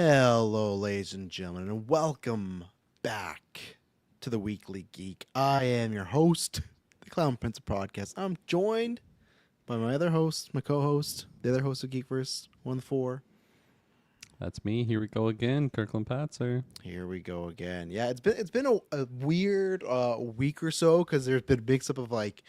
Hello, ladies and gentlemen, and welcome back to the Weekly Geek. I am your host, the Clown Prince of Podcast. I'm joined by my other host, my co-host, the other host of GeekVerse, one of the four. That's me. Here we go again, Kirkland Patzer. Here we go again. Yeah, it's been a weird week or so because there's been a mix up of like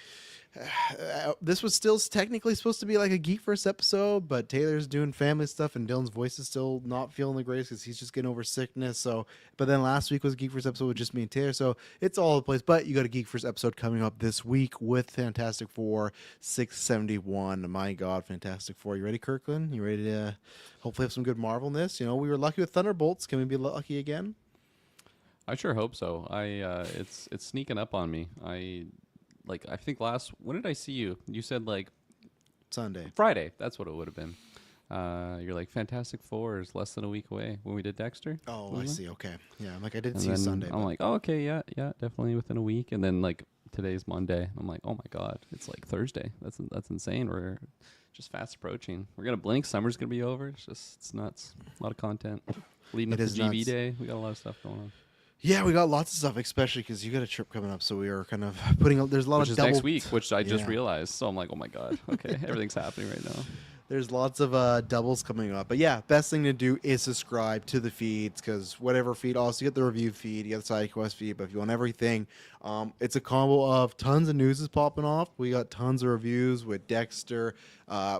this was still technically supposed to be like a Geek First episode, but Taylor's doing family stuff and Dylan's voice is still not feeling the greatest because he's just getting over sickness. So, but then last week was a Geek First episode with just me and Taylor, so it's all over the place. But you got a Geek First episode coming up this week with Fantastic Four 671. My God, Fantastic Four! You ready, Kirkland? You ready to hopefully have some good Marvel in this? You know, we were lucky with Thunderbolts. Can we be lucky again? I sure hope so. It's sneaking up on me. I think when did I see you? You said like Sunday. Friday. That's what it would have been. You're like Fantastic Four is less than a week away when we did Dexter. Oh, I see. Okay, yeah. I'm like I didn't And see you then Sunday. I'm like, oh, okay, yeah, definitely within a week. And then like today's Monday. I'm like, oh my God, it's like Thursday. That's insane. We're just fast approaching. We're gonna blink. Summer's gonna be over. It's nuts. A lot of content leading up to GV nuts. Day. We got a lot of stuff going on. Yeah, we got lots of stuff, especially because you got a trip coming up. So we are kind of putting up. There's a lot Which of is double next week, which I just Yeah. realized. So I'm like, oh my God, okay, everything's happening right now. There's lots of doubles coming up. But yeah, best thing to do is subscribe to the feeds because whatever feed, also you get the review feed, you get the side quest feed. But if you want everything, it's a combo of tons of news is popping off. We got tons of reviews with Dexter,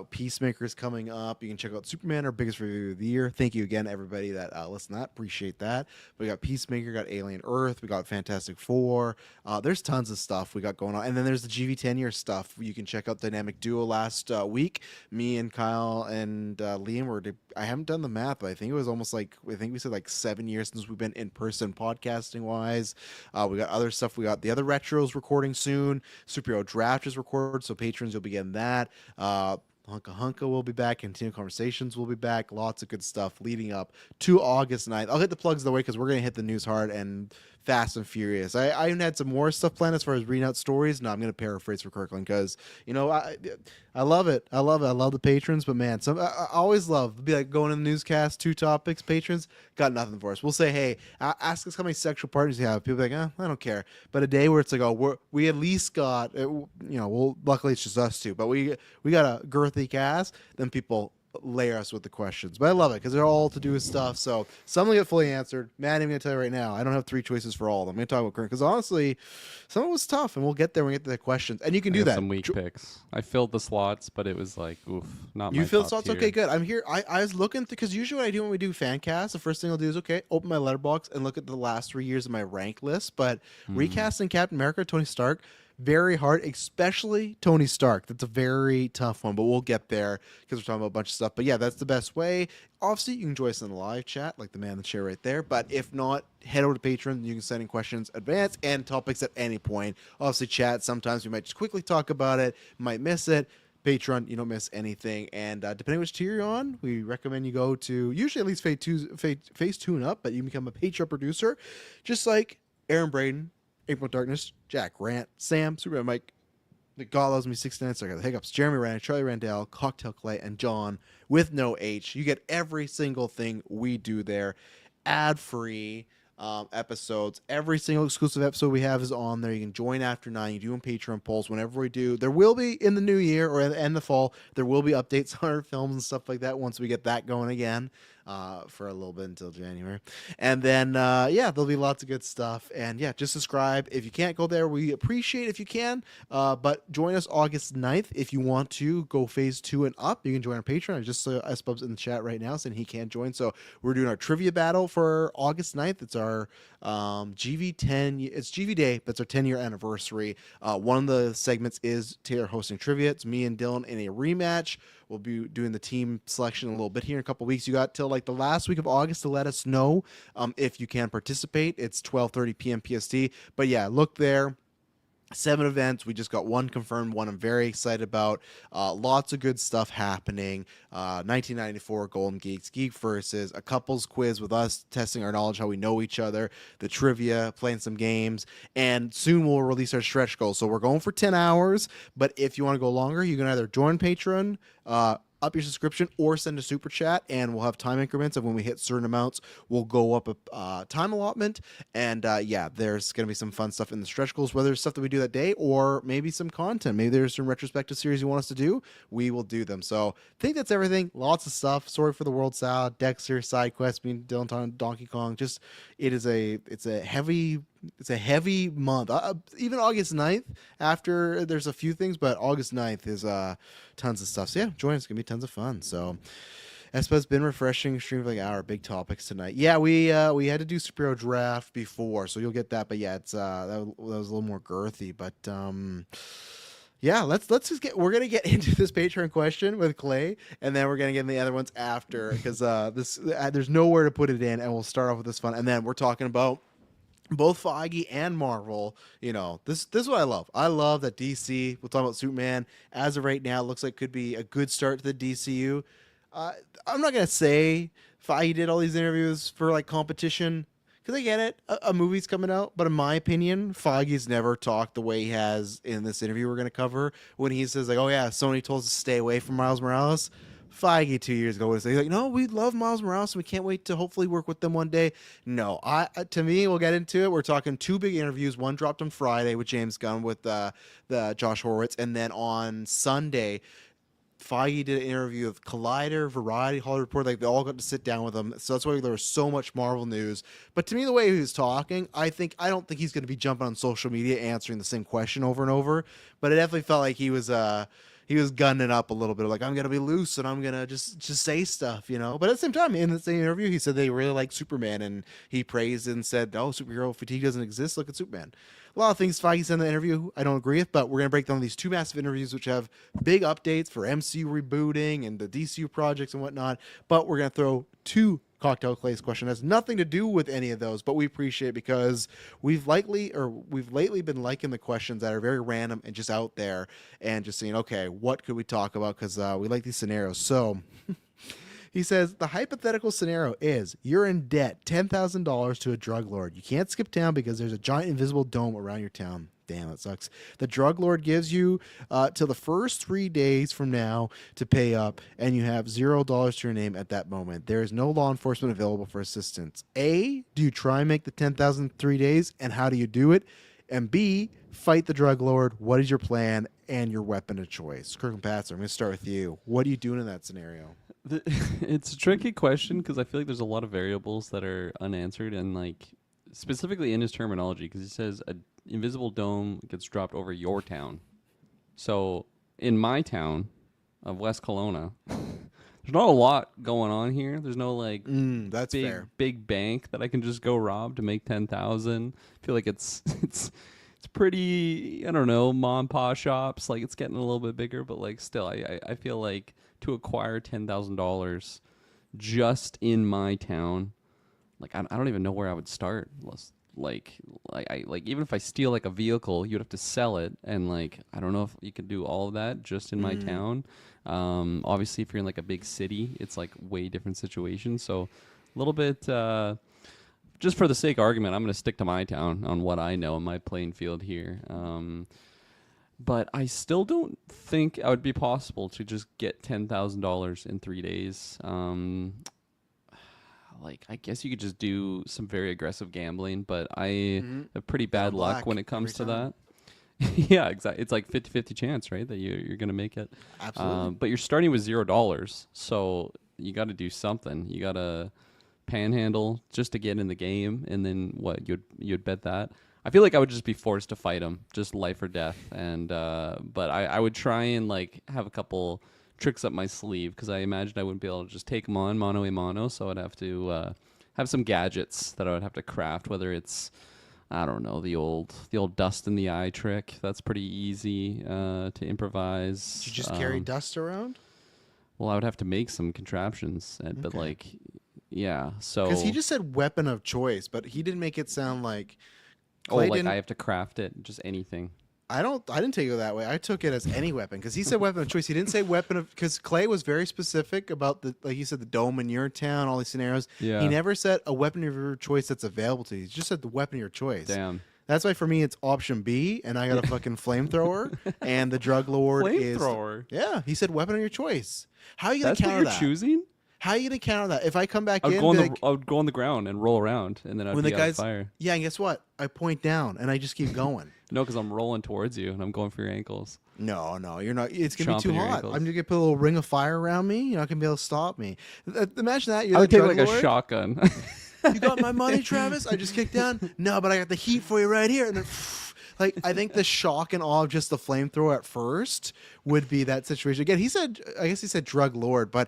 Peacemaker's coming up. You can check out Superman, our biggest review of the year. Thank you again, everybody that listened to that. Appreciate that. We got Peacemaker, got Alien Earth, we got Fantastic Four. There's tons of stuff we got going on. And then there's the GV 10-year stuff. You can check out Dynamic Duo last week. Me and Kyle and Liam I haven't done the math, but I think it was almost like, I think we said like 7 years since we've been in person podcasting wise. We got other stuff. We got the other retros recording soon. Superhero Draft is recorded, so patrons, you'll be getting that. Hunka Hunka will be back. Continuing Conversations will be back. Lots of good stuff leading up to August 9th. I'll hit the plugs of the way because we're going to hit the news hard and fast and furious. I even had some more stuff planned as far as reading out stories. No, I'm going to paraphrase for Kirkland because, you know, I love it. I love it. I love the patrons, but man, I always love be like going in the newscast, 2 topics, patrons got nothing for us. We'll say, hey, ask us how many sexual partners you have. People are like, I don't care. But a day where it's like, oh, we at least got, luckily it's just us two, but we got a girthy cast. Then people layer us with the questions, but I love it because they're all to do with stuff. So some will get fully answered. Man, I'm gonna tell you right now, I don't have 3 choices for all of them. I'm gonna talk about current because honestly, some of it was tough, and we'll get there when we get to the questions. And you can do that. Some weak picks. I filled the slots, but it was like, oof, not You my filled top slots? tier. Okay, good. I'm here. I was looking because usually what I do when we do fan casts, the first thing I'll do is open my letterbox and look at the last 3 years of my rank list. But recasting Captain America, Tony Stark, very hard, especially Tony Stark. That's a very tough one, but we'll get there because we're talking about a bunch of stuff. But yeah, that's the best way. Obviously, you can join us in the live chat, like the man in the chair right there. But if not, head over to Patreon. You can send in questions, advance, and topics at any point. Obviously, chat. Sometimes we might just quickly talk about it, might miss it. Patreon, you don't miss anything. And depending which tier you're on, we recommend you go to usually at least phase 2 and up, but you can become a Patreon producer, just like Aaron Braden, April Darkness, Jack Grant, Sam, Superman Mike, The God Loves Me 69, so I got the Hiccups, Jeremy Rand, Charlie Randall, Cocktail Clay, and John with no H. You get every single thing we do there, ad-free episodes. Every single exclusive episode we have is on there. You can join after 9. You do in Patreon polls whenever we do. There will be in the new year or in the fall, there will be updates on our films and stuff like that once we get that going again. For a little bit until January. And then, there'll be lots of good stuff. And yeah, just subscribe. If you can't go there, we appreciate if you can. But join us August 9th. If you want to go phase 2 and up, you can join our Patreon. I just saw S-Bubs in the chat right now saying he can't join. So we're doing our trivia battle for August 9th. It's our it's GV Day, but it's our 10-year anniversary. One of the segments is Taylor hosting trivia. It's me and Dylan in a rematch. We'll be doing the team selection in a little bit here in a couple weeks. You got till like the last week of August to let us know if you can participate. It's 12:30 p.m. PST. But yeah, look there. 7 events. We just got 1 confirmed, one I'm very excited about. Lots of good stuff happening. 1994 Golden Geeks, Geek Versus, a couples quiz with us testing our knowledge, how we know each other, the trivia, playing some games, and soon we'll release our stretch goals. So we're going for 10 hours, but if you want to go longer, you can either join Patreon, up your subscription or send a super chat, and we'll have time increments of when we hit certain amounts, we'll go up a time allotment. And yeah, there's going to be some fun stuff in the stretch goals, whether it's stuff that we do that day or maybe some content. Maybe there's some retrospective series you want us to do. We will do them. So I think that's everything. Lots of stuff. Sorry for the World Salad, Dexter, side quest, being Dylan Donkey Kong. Just it's a heavy month. Even August 9th, after there's a few things, but August 9th is tons of stuff. So yeah, join us. It's going to be tons of fun. So I suppose it's been refreshing. Stream for like an hour. Big topics tonight. Yeah, we had to do superhero draft before, so you'll get that. But yeah, it's that was a little more girthy. But yeah, let's just we're gonna get into this Patreon question with Clay, and then we're gonna get into the other ones after, because there's nowhere to put it in, and we'll start off with this fun, and then we're talking about both Feige and Marvel. You know, this is what I love. I love that DC. We'll talk about Superman. As of right now, it looks like could be a good start to the DCU. I'm not gonna say Feige did all these interviews for like competition, because I get it. A movie's coming out, but in my opinion, Feige's never talked the way he has in this interview we're gonna cover, when he says like, "Oh yeah, Sony told us to stay away from Miles Morales." Feige 2 years ago was like, "No, we love Miles Morales, and we can't wait to hopefully work with them one day." No, to me, we'll get into it. We're talking two big interviews. One dropped on Friday with James Gunn with the Josh Horowitz, and then on Sunday, Feige did an interview with Collider, Variety, Hollywood Report. Like, they all got to sit down with him. So that's why there was so much Marvel news. But to me, the way he was talking, I don't think he's going to be jumping on social media answering the same question over and over. But it definitely felt like he was gunning up a little bit, like, I'm gonna be loose and I'm gonna just say stuff, you know. But at the same time, in the same interview, he said they really like Superman, and he praised and said, "Oh, superhero fatigue doesn't exist. Look at Superman." A lot of things Feige said in the interview I don't agree with, but we're gonna break down these two massive interviews, which have big updates for MCU rebooting and the DCU projects and whatnot. But we're gonna throw two Cocktail Clay's question has nothing to do with any of those, but we appreciate it because we've lately been liking the questions that are very random and just out there, and just saying, okay, what could we talk about, because we like these scenarios. So he says the hypothetical scenario is you're in debt $10,000 to a drug lord. You can't skip town because there's a giant invisible dome around your town. Damn, that sucks. The drug lord gives you till the first 3 days from now to pay up, and you have $0 to your name at that moment. There is no law enforcement available for assistance. A, do you try and make the 10,000 3 days, and how do you do it? And B, fight the drug lord. What is your plan and your weapon of choice? Kirk and Patzer, I'm going to start with you. What are you doing in that scenario? It's a tricky question because I feel like there's a lot of variables that are unanswered, and like specifically in his terminology, because he says a invisible dome gets dropped over your town. So in my town of West Kelowna, there's not a lot going on here. There's no like that's fair. Big bank that I can just go rob to make 10,000. I feel like it's pretty, I don't know, mom and pop shops. Like, it's getting a little bit bigger, but like still, I feel like to acquire $10,000 just in my town, like I don't even know where I would start. Like even if I steal like a vehicle, you'd have to sell it, and like I don't know if you could do all of that just in my town. Obviously, if you're in like a big city, it's like way different situation. So a little bit, just for the sake of argument, I'm going to stick to my town on what I know in my playing field here. But I still don't think it would be possible to just get $10,000 in 3 days. Like, I guess you could just do some very aggressive gambling, but I have pretty bad luck when it comes to that. Yeah, exactly. It's like 50-50 chance, right, that you're going to make it. Absolutely. But you're starting with $0, so you got to do something. You got to panhandle just to get in the game, and then what? You'd bet that. I feel like I would just be forced to fight him, just life or death. And but I would try and like have a couple tricks up my sleeve, because I imagined I wouldn't be able to just take him on mano a mano, so I'd have to have some gadgets that I would have to craft, whether it's, I don't know, the old dust in the eye trick. That's pretty easy to improvise. Did you just carry dust around? Well, I would have to make some contraptions, but like, yeah. So because he just said weapon of choice, but he didn't make it sound like. Clay like I have to craft it, just anything. I didn't take it that way. I took it as any weapon, because he said weapon of choice. He didn't say weapon of, because Clay was very specific about the, like you said, the dome in your town, all these scenarios. Yeah. He never said a weapon of your choice that's available to you. He just said the weapon of your choice. Damn. That's why for me it's option B, and I got a fucking flamethrower, and the drug lord is Flamethrower. yeah. He said weapon of your choice. How are you gonna That's what counter you're that? choosing. How are you gonna counter that? If I come back I would in, go on be the like, I would go on the ground and roll around, and then I'd when be the out of guys, fire. yeah, and guess what? I point down and I just keep going. No, because I'm rolling towards you and I'm going for your ankles. No, you're not. It's gonna be too Chomping your hot. ankles. I'm gonna get put a little ring of fire around me. You're not gonna be able to stop me. Imagine that. You're I would the take drug like lord. a shotgun. You got my money, Travis? I just kicked down. No, but I got the heat for you right here. And then, like, I think the shock and awe of just the flamethrower at first would be that situation. Again, I guess he said drug lord, but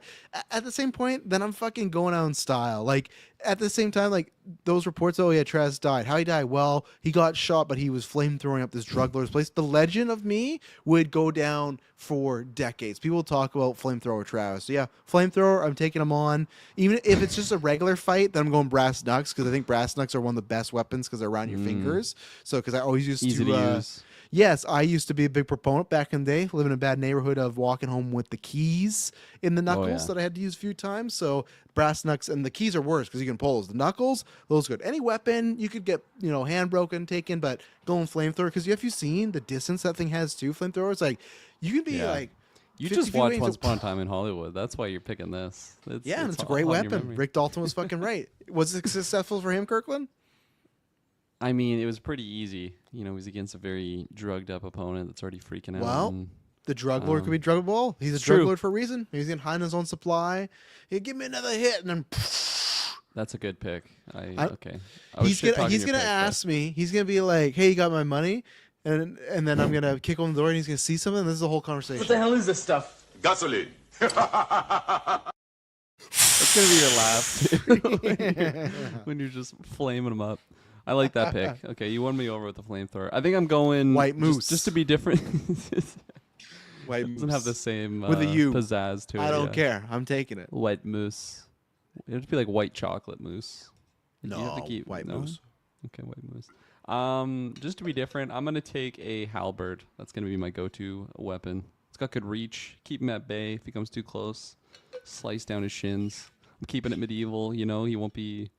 at the same point, then I'm fucking going out in style. Like, at the same time, like, those reports, oh, yeah, Travis died. How he died? Well, he got shot, but he was flamethrowing up this drug lord's place. The legend of me would go down for decades. People talk about flamethrower Travis. So, yeah, flamethrower, I'm taking him on. Even if it's just a regular fight, then I'm going brass knucks, because I think brass knucks are one of the best weapons because they're around your fingers. So, because I always used Easy to use. Yes, I used to be a big proponent back in the day, living in a bad neighborhood, of walking home with the keys in the knuckles yeah. that I had to use a few times. So brass knucks, and the keys are worse because you can pull those. The knuckles, those good. Any weapon, you could get, hand broken, taken, but going flamethrower, because have you seen the distance that thing has too? Flamethrowers, like, you can be Yeah. like, You 50 just feet watched away, Once so- Upon a Time in Hollywood. That's why you're picking this. yeah, and it's a great all in your weapon. memory. Rick Dalton was fucking right. Was it successful for him, Kirkland? I mean, it was pretty easy. He was against a very drugged up opponent that's already freaking out. Well, and the drug lord could be druggable. He's a it's drug true. lord for a reason. He's gonna hide his own supply. He'll give me another hit, and then that's a good pick. Okay. he's gonna ask me. He's gonna be like, "Hey, you got my money?" And then I'm gonna kick on the door, and he's gonna see something. And this is the whole conversation. What the hell is this stuff? Gasoline. That's gonna be your laugh when you're just flaming them up. I like that pick. Okay, you won me over with the flamethrower. I think I'm going White moose. just to be different. White Doesn't have the same with a U pizzazz to it. I don't yeah. care. I'm taking it. White mousse. It would be like white chocolate mousse. You No, have to keep- white no? moose. Okay, white mousse. Just to be different, I'm gonna take a halberd. That's gonna be my go-to weapon. It's got good reach. Keep him at bay. If he comes too close, slice down his shins. I'm keeping it medieval. He won't be.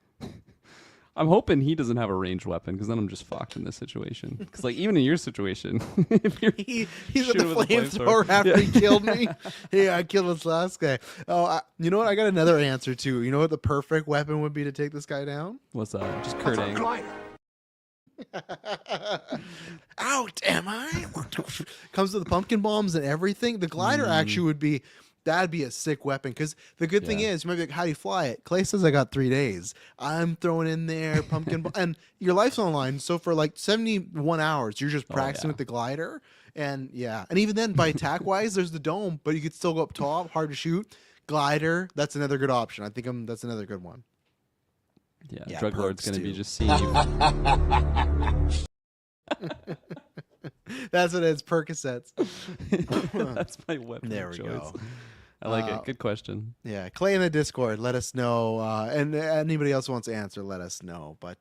I'm hoping he doesn't have a ranged weapon, because then I'm just fucked in this situation. Because like even in your situation, if you're He's with the shooting with a flamethrower after he killed me. Yeah, I killed this last guy. Oh, you know what? I got another answer too. You know what the perfect weapon would be to take this guy down? what's that? Just Kurt Angle. Out, am I? Comes with the pumpkin bombs and everything. The glider actually would be. That'd be a sick weapon, because the good thing Yeah. is, you might be like, how do you fly it? Clay says I got 3 days. I'm throwing in there pumpkin and your life's online. So for like 71 hours, you're just practicing yeah. with the glider. And yeah, and even then by attack wise, there's the dome, but you could still go up top, hard to shoot. Glider, that's another good option. I think that's another good one. Yeah, Yeah, Drug Lord's perks, gonna be too. just seeing you. That's what it is, Percocets. That's my weapon. There of we choice. go. I like it. Good question. Yeah, Clay in the Discord, let us know. And anybody else who wants to answer, let us know. But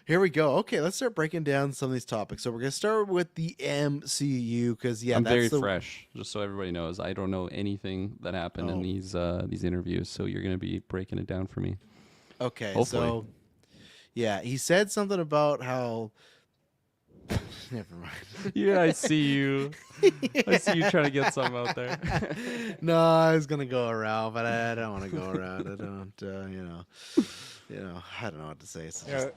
here we go. Okay, let's start breaking down some of these topics. So we're going to start with the MCU, because, yeah, I'm that's very the fresh, just so everybody knows. I don't know anything that happened in Oh. these interviews, so you're gonna be breaking it down for me. Okay, Hopefully. so, yeah, he said something about how... Never mind. Yeah, I see you. I see you trying to get something out there. No, I was gonna go around, but I don't want to go around. I don't, I don't know what to say. It's just,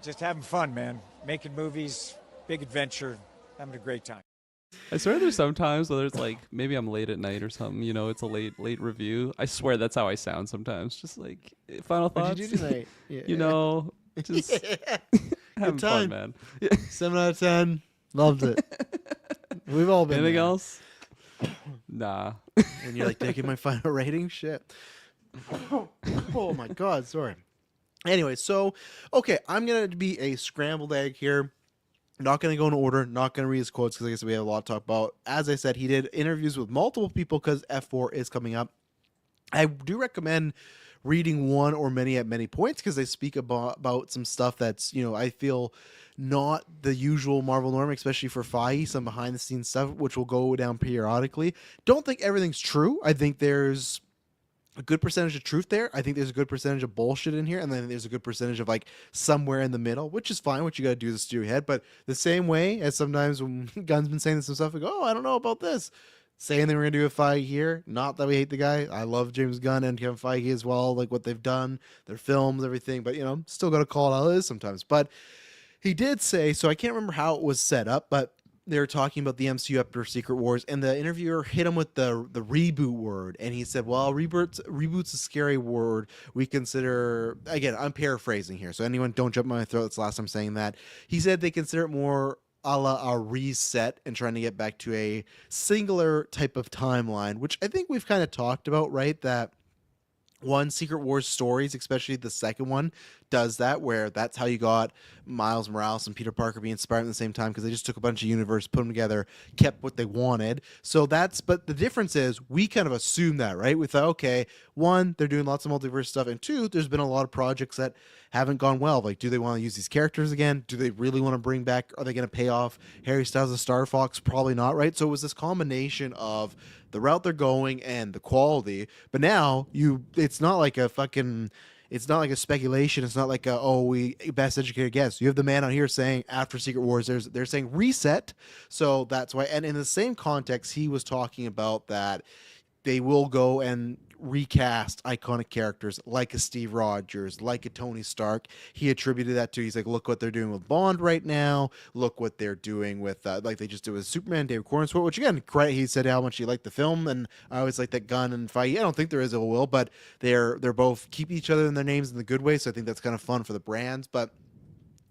Just having fun, man. Making movies, big adventure, having a great time. I swear there's sometimes whether it's like maybe I'm late at night or something, it's a late review. I swear that's how I sound sometimes. Just like final thoughts. what'd you do tonight? Just having Good fun, time. man. 7 out of 10. Loved it. We've all been Anything there. else? Nah. And you're like, did I give my final rating? Shit. Oh my God, sorry. Anyway, so, okay, I'm going to be a scrambled egg here. Not going to go in order, not going to read his quotes, because I guess we have a lot to talk about. As I said, he did interviews with multiple people because F4 is coming up. I do recommend reading one or many at many points, because they speak about some stuff that's, I feel not the usual Marvel norm, especially for Feige, some behind the scenes stuff, which will go down periodically. Don't think everything's true. I think there's a good percentage of truth there. I think there's a good percentage of bullshit in here, and then there's a good percentage of like somewhere in the middle, which is fine. What you got to do is steer your head. But the same way as sometimes when Gunn's been saying some stuff, we go, "Oh, I don't know about this." Saying they were gonna do a Feige here. Not that we hate the guy. I love James Gunn and Kevin Feige as well. Like what they've done, their films, everything. But still got to call it how it is sometimes. But he did say, so I can't remember how it was set up, but they were talking about the MCU after Secret Wars, and the interviewer hit him with the reboot word, and he said, "Well, reboot's a scary word. We consider, again, I'm paraphrasing here, so anyone don't jump my throat. That's the last time saying that." He said they consider it more a la a reset and trying to get back to a singular type of timeline, which I think we've kind of talked about, right? That one, Secret Wars stories, especially the second one, does that, where that's how you got Miles Morales and Peter Parker being inspired at the same time, because they just took a bunch of universe, put them together, kept what they wanted. So but the difference is we kind of assume that, right? We thought, okay, one, they're doing lots of multiverse stuff, and two, there's been a lot of projects that haven't gone well. Like, do they want to use these characters again? Do they really want to bring back, are they going to pay off Harry Styles as Star Fox? Probably not, right? So it was this combination of the route they're going and the quality. But now it's not like a speculation. It's not like we best educated guess. You have the man out here saying after Secret Wars, they're saying reset. So that's why. And in the same context, he was talking about that they will go and recast iconic characters like a Steve Rogers, like a Tony Stark. He attributed that to, he's like, look what they're doing with Bond right now. Look what they're doing with, like they just did with Superman, David Cornswell, which again, he said how much he liked the film. And I always like that Gunn and Feige. I don't think there is ill will, but they're both keep each other in their names in the good way. So I think that's kind of fun for the brands. But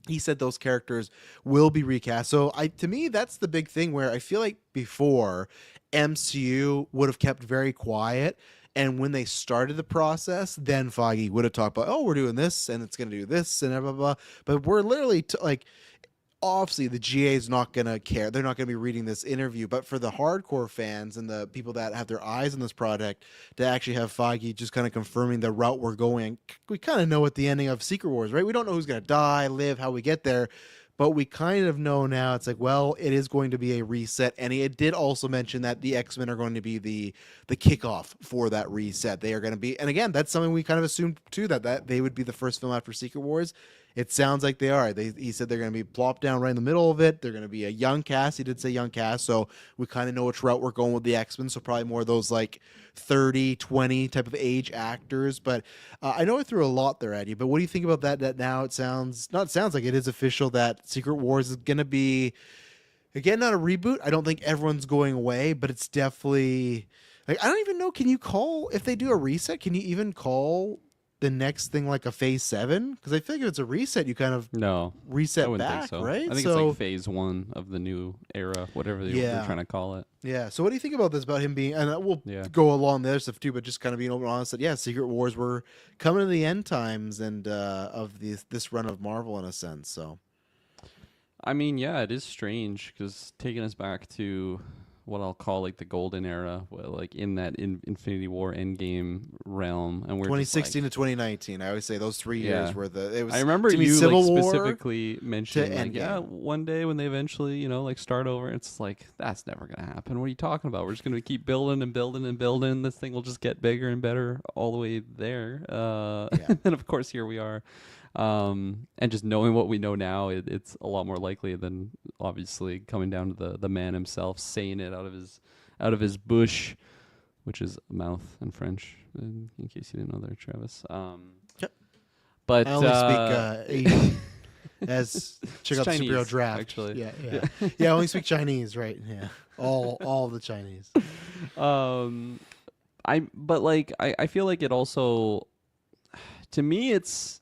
he said those characters will be recast. So to me, that's the big thing where I feel like before MCU would have kept very quiet. And when they started the process, then Feige would have talked about, oh, we're doing this and it's going to do this and blah, blah, blah. But we're literally obviously the GA is not going to care. They're not going to be reading this interview. But for the hardcore fans and the people that have their eyes on this project, to actually have Feige just kind of confirming the route we're going, we kind of know at the ending of Secret Wars, right? We don't know who's going to die, live, how we get there. But we kind of know now, it's like, well, it is going to be a reset. And it did also mention that the X-Men are going to be the kickoff for that reset. They are going to be, and again, that's something we kind of assumed too, that they would be the first film after Secret Wars. It sounds like they are. He said they're going to be plopped down right in the middle of it. They're going to be a young cast. He did say young cast, so we kind of know which route we're going with the X-Men. So probably more of those like 30, 20 type of age actors. But I know I threw a lot there at you. But what do you think about that? That now it sounds like it is official that Secret Wars is going to be, again, not a reboot. I don't think everyone's going away, but it's definitely like, I don't even know. Can you call, if they do a reset? Can you even call the next thing like a phase 7? Because I think if it's a reset, you kind of reset I wouldn't back, think so. right? I think it's like phase 1 of the new era, whatever they're trying to call it. Yeah. So what do you think about this, about him being, and we'll go along the other stuff too, but just kind of being open and honest that, Secret Wars were coming to the end times and of this run of Marvel in a sense. So, I mean, it is strange because taking us back to what I'll call like the golden era, like in that Infinity War Endgame realm, and we're 2016 to 2019. I always say those 3 years were it was. I remember to me, you Civil like, War specifically mentioning like, Endgame. one day when they eventually like start over, it's like that's never gonna happen. What are you talking about? We're just gonna keep building and building and building. This thing will just get bigger and better all the way there. And of course here we are. And just knowing what we know now, it's a lot more likely than obviously coming down to the man himself saying it out of his bush, which is mouth in French, in case you didn't know there, Travis. But I only speak Asian. As check out the Chinese, superhero draft. actually. Yeah. I only speak Chinese, right? Yeah, all the Chinese. I feel like it also, to me, it's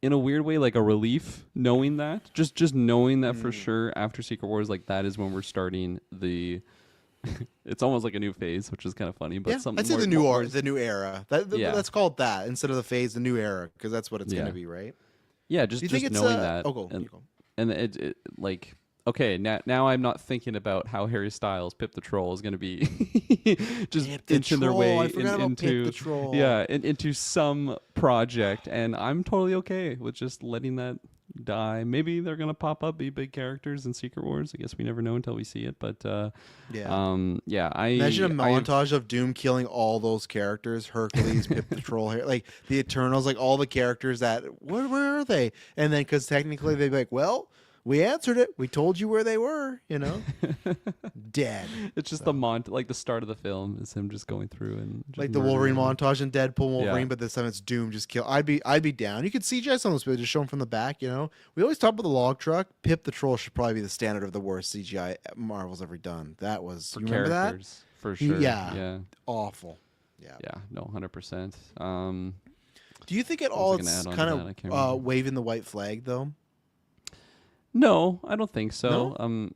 in a weird way like a relief knowing that, just knowing that for sure after Secret Wars, like that is when we're starting the it's almost like a new phase, which is kind of funny, but something I'd say more, the new era. Let's call it that instead of the phase, the new era, because that's what it's going to be, right? Yeah, just knowing that. Oh, go. And it like, okay, now I'm not thinking about how Harry Styles, Pip the Troll, is going to be just inching their way into some project, and I'm totally okay with just letting that die. Maybe they're gonna pop up, be big characters in Secret Wars. I guess we never know until we see it. But I imagine a montage of Doom killing all those characters: Hercules, Pip the Troll, like the Eternals, like all the characters that where are they? And then because technically they'd be like, well, we answered it. We told you where they were. Dead. It's just So. like the start of the film is him just going through and just Like the Wolverine murdering. montage in Deadpool Wolverine, Yeah. but this time it's Doom just kill. I'd be down. You could CGI some of those people, just show them from the back. We always talk about the log truck. Pip the Troll should probably be the standard of the worst CGI Marvel's ever done. That was For you remember that? characters, for sure. Yeah. Awful. Yeah. Yeah. No, 100%. Do you think at What all was I gonna it's add on to kind that? I can't remember. of waving the white flag though? No, I don't think so. No?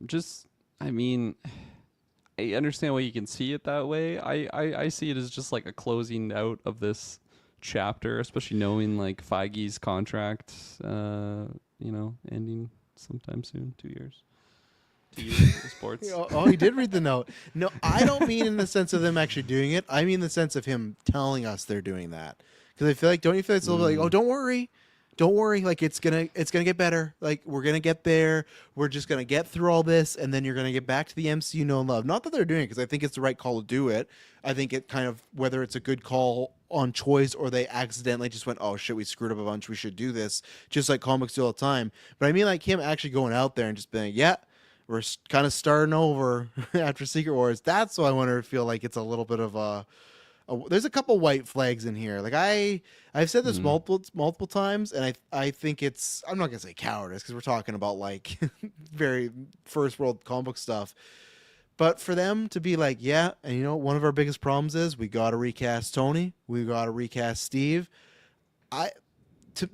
I mean, I understand why you can see it that way. I see it as just like a closing out of this chapter, especially knowing like Feige's contract, ending sometime soon, 2 years. 2 years of sports. Oh, he did read the note. No, I don't mean in the sense of them actually doing it. I mean the sense of him telling us they're doing that. Because I feel like, don't you feel it's a little bit like, oh, don't worry, like it's gonna get better. Like we're gonna get there. We're just gonna get through all this, and then you're gonna get back to the MCU no love. Not that they're doing it because I think it's the right call to do it. I think it kind of whether it's a good call on choice or they accidentally just went, oh shit, we screwed up a bunch. We should do this, just like comics do all the time. But I mean like him actually going out there and just being, yeah, we're kind of starting over after Secret Wars. That's why I wonder if feel like it's a little bit of there's a couple white flags in here. Like I've said this multiple times, and I think it's, I'm not gonna say cowardice because we're talking about like very first world comic book stuff, but for them to be like, yeah, and one of our biggest problems is we got to recast Tony, we got to recast Steve.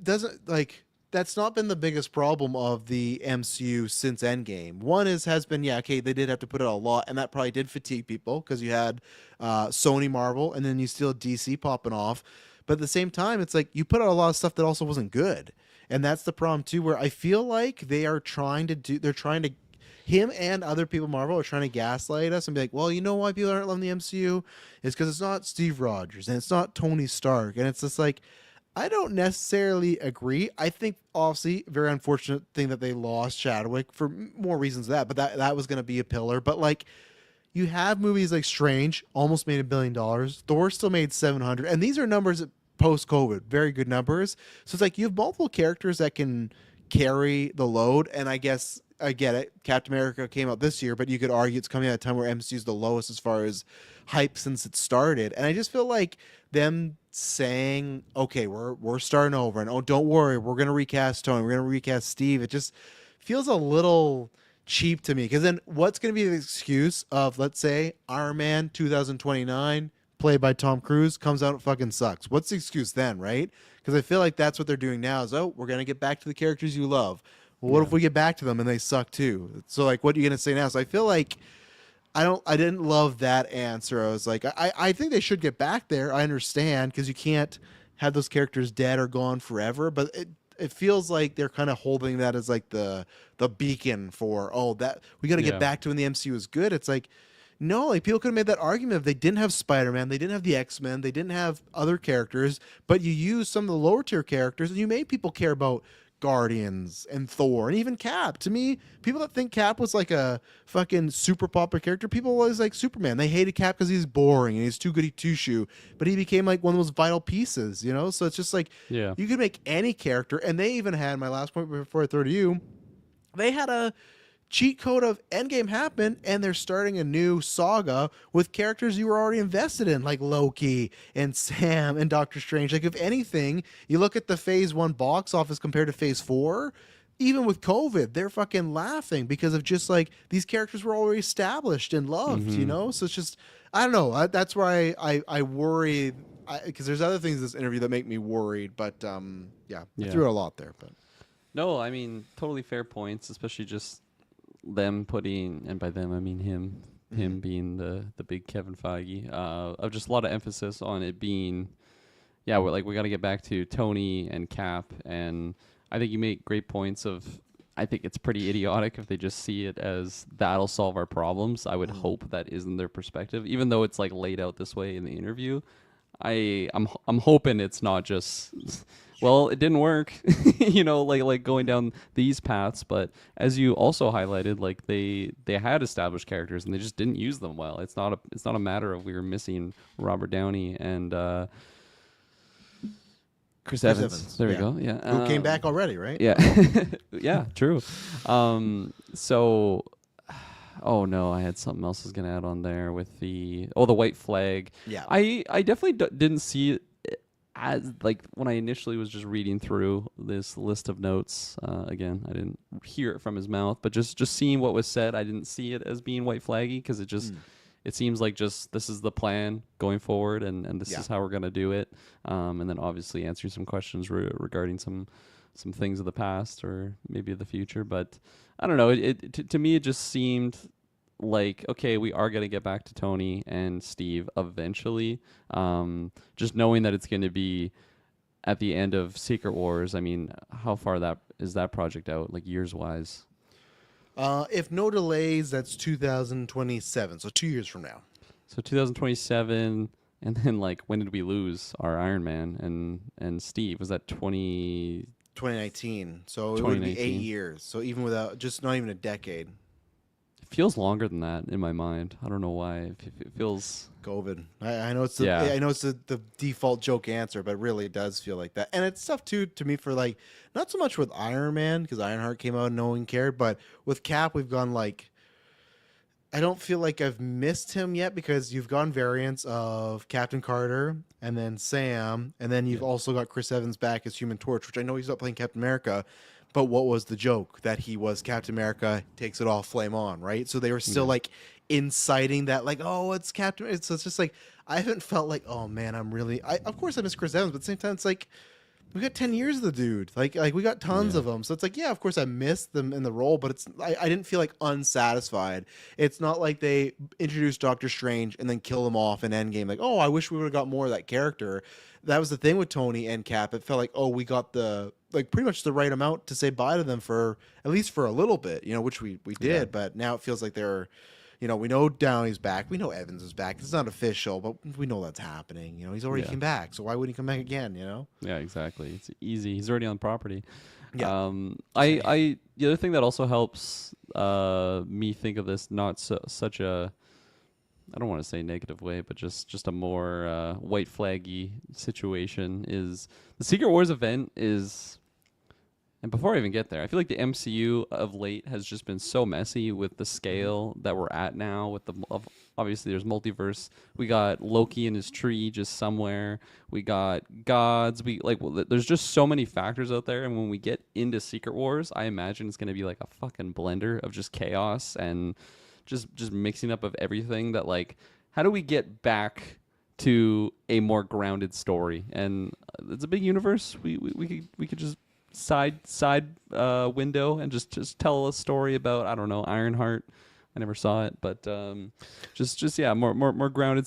Doesn't like. That's not been the biggest problem of the MCU since Endgame. One has been, yeah, okay, they did have to put out a lot, and that probably did fatigue people because you had Sony, Marvel, and then you still had DC popping off. But at the same time, it's like you put out a lot of stuff that also wasn't good. And that's the problem, too, where I feel like they're trying to, him and other people, Marvel, are trying to gaslight us and be like, well, you know why people aren't loving the MCU? It's because it's not Steve Rogers and it's not Tony Stark. And it's just like, I don't necessarily agree. I think, obviously, very unfortunate thing that they lost Chadwick for more reasons than that, but that was going to be a pillar. But, like, you have movies like Strange, almost made $1 billion. Thor still made 700. And these are numbers post-COVID, very good numbers. So it's like you have multiple characters that can carry the load. And I guess, I get it, Captain America came out this year, but you could argue it's coming at a time where MCU is the lowest as far as hype since it started. And I just feel like them saying, okay, we're starting over, and oh, don't worry, we're gonna recast Tony, we're gonna recast Steve, it just feels a little cheap to me. Because then what's gonna be the excuse of, let's say, Iron Man 2029 played by Tom Cruise comes out and fucking sucks? What's the excuse then, right? Because I feel like that's what they're doing now is, oh, we're gonna get back to the characters you love. Well, what if we get back to them and they suck too? So like, what are you gonna say now? So I feel like I didn't love that answer. I was like, I think they should get back there. I understand because you can't have those characters dead or gone forever, but it feels like they're kind of holding that as like the beacon for, oh, that we got to get back to when the MCU is good. It's like, no, like people could have made that argument if they didn't have Spider-Man, they didn't have the X-Men, they didn't have other characters, but you used some of the lower tier characters and you made people care about Guardians and Thor and even Cap. To me, people that think Cap was like a fucking super popular character, people always like Superman. They hated Cap because he's boring and he's too goody two shoe, but he became like one of those vital pieces, So it's just like, you could make any character. And they even had, my last point before I throw to you, they had a cheat code of Endgame happen, and they're starting a new saga with characters you were already invested in, like Loki and Sam and Doctor Strange. Like, if anything, you look at the Phase 1 box office compared to Phase 4, even with COVID, they're fucking laughing because of just like these characters were already established and loved, So it's just, I don't know. That's why I worry, because there's other things in this interview that make me worried, but I threw a lot there. But no, I mean, totally fair points, especially just them putting, and by them I mean him being the big Kevin Feige, of just a lot of emphasis on it being, we got to get back to Tony and Cap, and I think you make great points of, I think it's pretty idiotic if they just see it as that'll solve our problems. I would hope that isn't their perspective, even though it's like laid out this way in the interview. I'm hoping it's not just Well, it didn't work, like going down these paths. But as you also highlighted, like they had established characters and they just didn't use them well. It's not a matter of we were missing Robert Downey and Chris Evans. There we go. Yeah, Who came back already, right? Yeah, yeah, true. So, oh no, I had something else I was gonna add on there with the white flag. Yeah. I definitely didn't see it as like when I initially was just reading through this list of notes. Again, I didn't hear it from his mouth, but just seeing what was said, I didn't see it as being white flaggy because it just. It seems like just this is the plan going forward, and this is how we're going to do it. And then obviously answering some questions regarding some things of the past or maybe of the future. But I don't know. To me, it just seemed like, okay, we are going to get back to Tony and Steve eventually. Just knowing that it's going to be at the end of Secret Wars. I mean, how far is that project out, like years-wise? If no delays, that's 2027, so 2 years from now. So 2027, and then like when did we lose our Iron Man and Steve? Was that 2019? So it would be 8 years. So even without, just not even a decade. It feels longer than that in my mind. I don't know why. It feels COVID. I know it's the default joke answer, but really it does feel like that. And it's tough too to me for like not so much with Iron Man because Ironheart came out and no one cared, but with Cap we've gone like I don't feel like I've missed him yet because you've gone variants of Captain Carter and then Sam, and then you've also got Chris Evans back as Human Torch, which I know he's not playing Captain America. But what was the joke? That he was Captain America, takes it off, flame on, right? So they were still like inciting that, like, oh, it's Captain. So it's just like I haven't felt like, oh man, of course I miss Chris Evans, but at the same time, it's like we got 10 years of the dude. Like we got tons of them. So it's like, yeah, of course I missed them in the role, but I didn't feel like unsatisfied. It's not like they introduced Doctor Strange and then kill him off in Endgame. Like, oh, I wish we would have got more of that character. That was the thing with Tony and Cap. It felt like, oh, we got pretty much the right amount to say bye to them for at least for a little bit, which we did. Yeah. But now it feels like they're, we know Downey's back. We know Evans is back. It's not official, but we know that's happening. He's already came back. So why wouldn't he come back again, Yeah, exactly. It's easy. He's already on the property. Yeah. The other thing that also helps me think of this not such a, I don't want to say negative way, but just a more white flaggy situation is the Secret Wars event is. And before I even get there, I feel like the MCU of late has just been so messy with the scale that we're at now. Obviously, there's multiverse. We got Loki in his tree just somewhere. We got gods. There's just so many factors out there. And when we get into Secret Wars, I imagine it's going to be like a fucking blender of just chaos and just mixing up of everything. That like, how do we get back to a more grounded story? And it's a big universe. We could just side window and just tell a story about, I don't know, Ironheart. I never saw it, but more grounded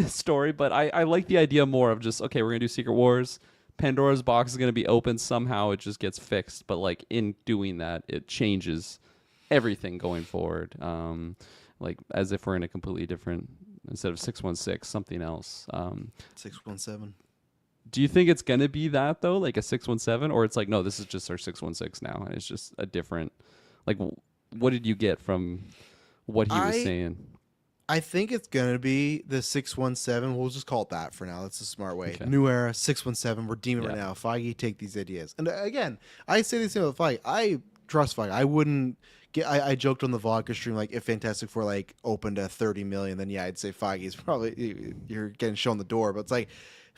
story. But I like the idea more of just, okay, we're gonna do Secret Wars. Pandora's box is gonna be open somehow. It just gets fixed, but like in doing that, it changes everything going forward. Like as if we're in a completely different, instead of 616, something else. 617. Do you think it's going to be that, though, like a 617? Or it's like, no, this is just our 616 now, and it's just a different... Like, what did you get from what he was saying? I think it's going to be the 617. We'll just call it that for now. That's a smart way. Okay. New era, 617. We're deeming right now. Feige, take these ideas. And again, I say this thing about Feige. I trust Feige. I wouldn't... I joked on the vodka stream, like, if Fantastic Four, like, opened at 30 million, then yeah, I'd say Feige's probably... You're getting shown the door, but it's like...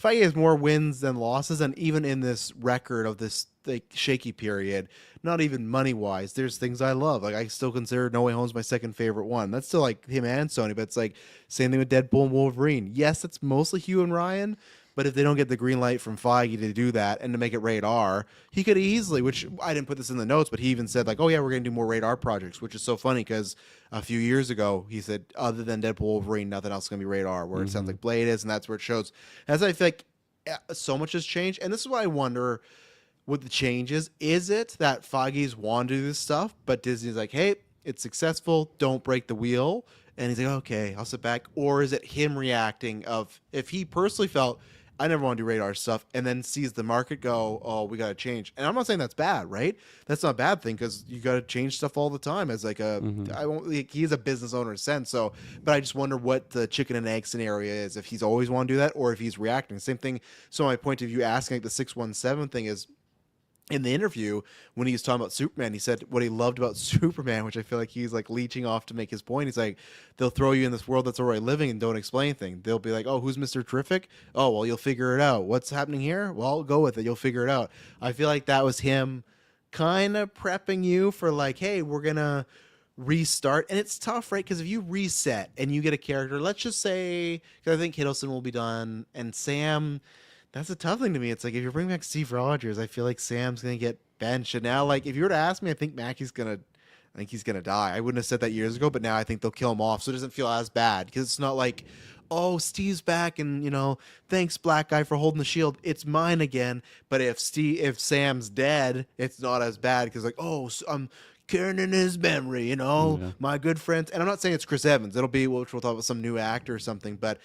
Feige has more wins than losses, and even in this record of this like shaky period, not even money wise, there's things I love. Like I still consider No Way Home's my second favorite one. That's still like him and Sony, but it's like same thing with Deadpool and Wolverine. Yes, it's mostly Hugh and Ryan, but if they don't get the green light from Feige to do that and to make it rated R, he could easily, which I didn't put this in the notes, but he even said like, oh yeah, we're going to do more rated R projects, which is so funny because a few years ago he said other than Deadpool, Wolverine, nothing else is going to be rated R, where it sounds like Blade is, and that's where it shows. As I feel like so much has changed, and this is why I wonder what the change is. Is it that Feige's want to do this stuff, but Disney's like, hey, it's successful, don't break the wheel, and he's like, okay, I'll sit back? Or is it him reacting of if he personally felt I never want to do radar stuff, and then sees the market go, oh, we got to change. And I'm not saying that's bad, right? That's not a bad thing because you got to change stuff all the time. As like I won't. Like, he's a business owner in a sense, so. But I just wonder what the chicken and egg scenario is. If he's always want to do that, or if he's reacting. Same thing. So my point of view, asking like the 617 thing is. In the interview, when he was talking about Superman, he said what he loved about Superman, which I feel like he's like leeching off to make his point. He's like, they'll throw you in this world that's already living and don't explain anything. They'll be like, oh, who's Mr. Terrific? Oh, well, you'll figure it out. What's happening here? Well, go with it. You'll figure it out. I feel like that was him kind of prepping you for like, hey, we're going to restart. And it's tough, right? Because if you reset and you get a character, let's just say, because I think Hiddleston will be done and Sam... That's a tough thing to me. It's like if you bring back Steve Rogers, I feel like Sam's gonna get benched. And now, like, if you were to ask me, I think he's gonna die. I wouldn't have said that years ago, but now I think they'll kill him off, so it doesn't feel as bad because it's not like, oh, Steve's back, and thanks, black guy, for holding the shield. It's mine again. But if Sam's dead, it's not as bad because like, oh, I'm carrying in his memory, my good friends. And I'm not saying it's Chris Evans. It'll be, which we'll talk about, some new actor or something. But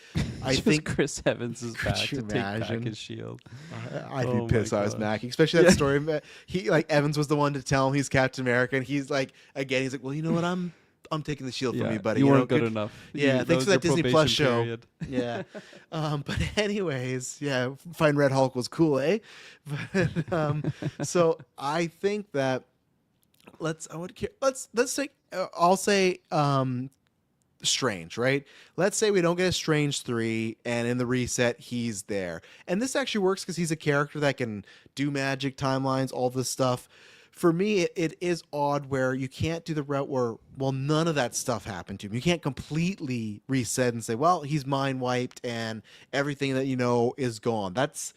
I think Chris Evans is back to take back his shield. I'd be pissed if I was Mackie, especially that story. He like Evans was the one to tell him he's Captain America, and he's like, again, he's like, well, you know what, I'm taking the shield from you, buddy. You weren't good enough. Yeah, thanks for that Disney Plus show. Yeah. But anyways, yeah, Find Red Hulk was cool, eh? But, so I think that I'll say Strange, right? Let's say we don't get a Strange 3 and in the reset he's there. And this actually works because he's a character that can do magic, timelines, all this stuff. For me, it is odd where you can't do the route where, well, none of that stuff happened to him. You can't completely reset and say, well, he's mind wiped and everything that is gone. That's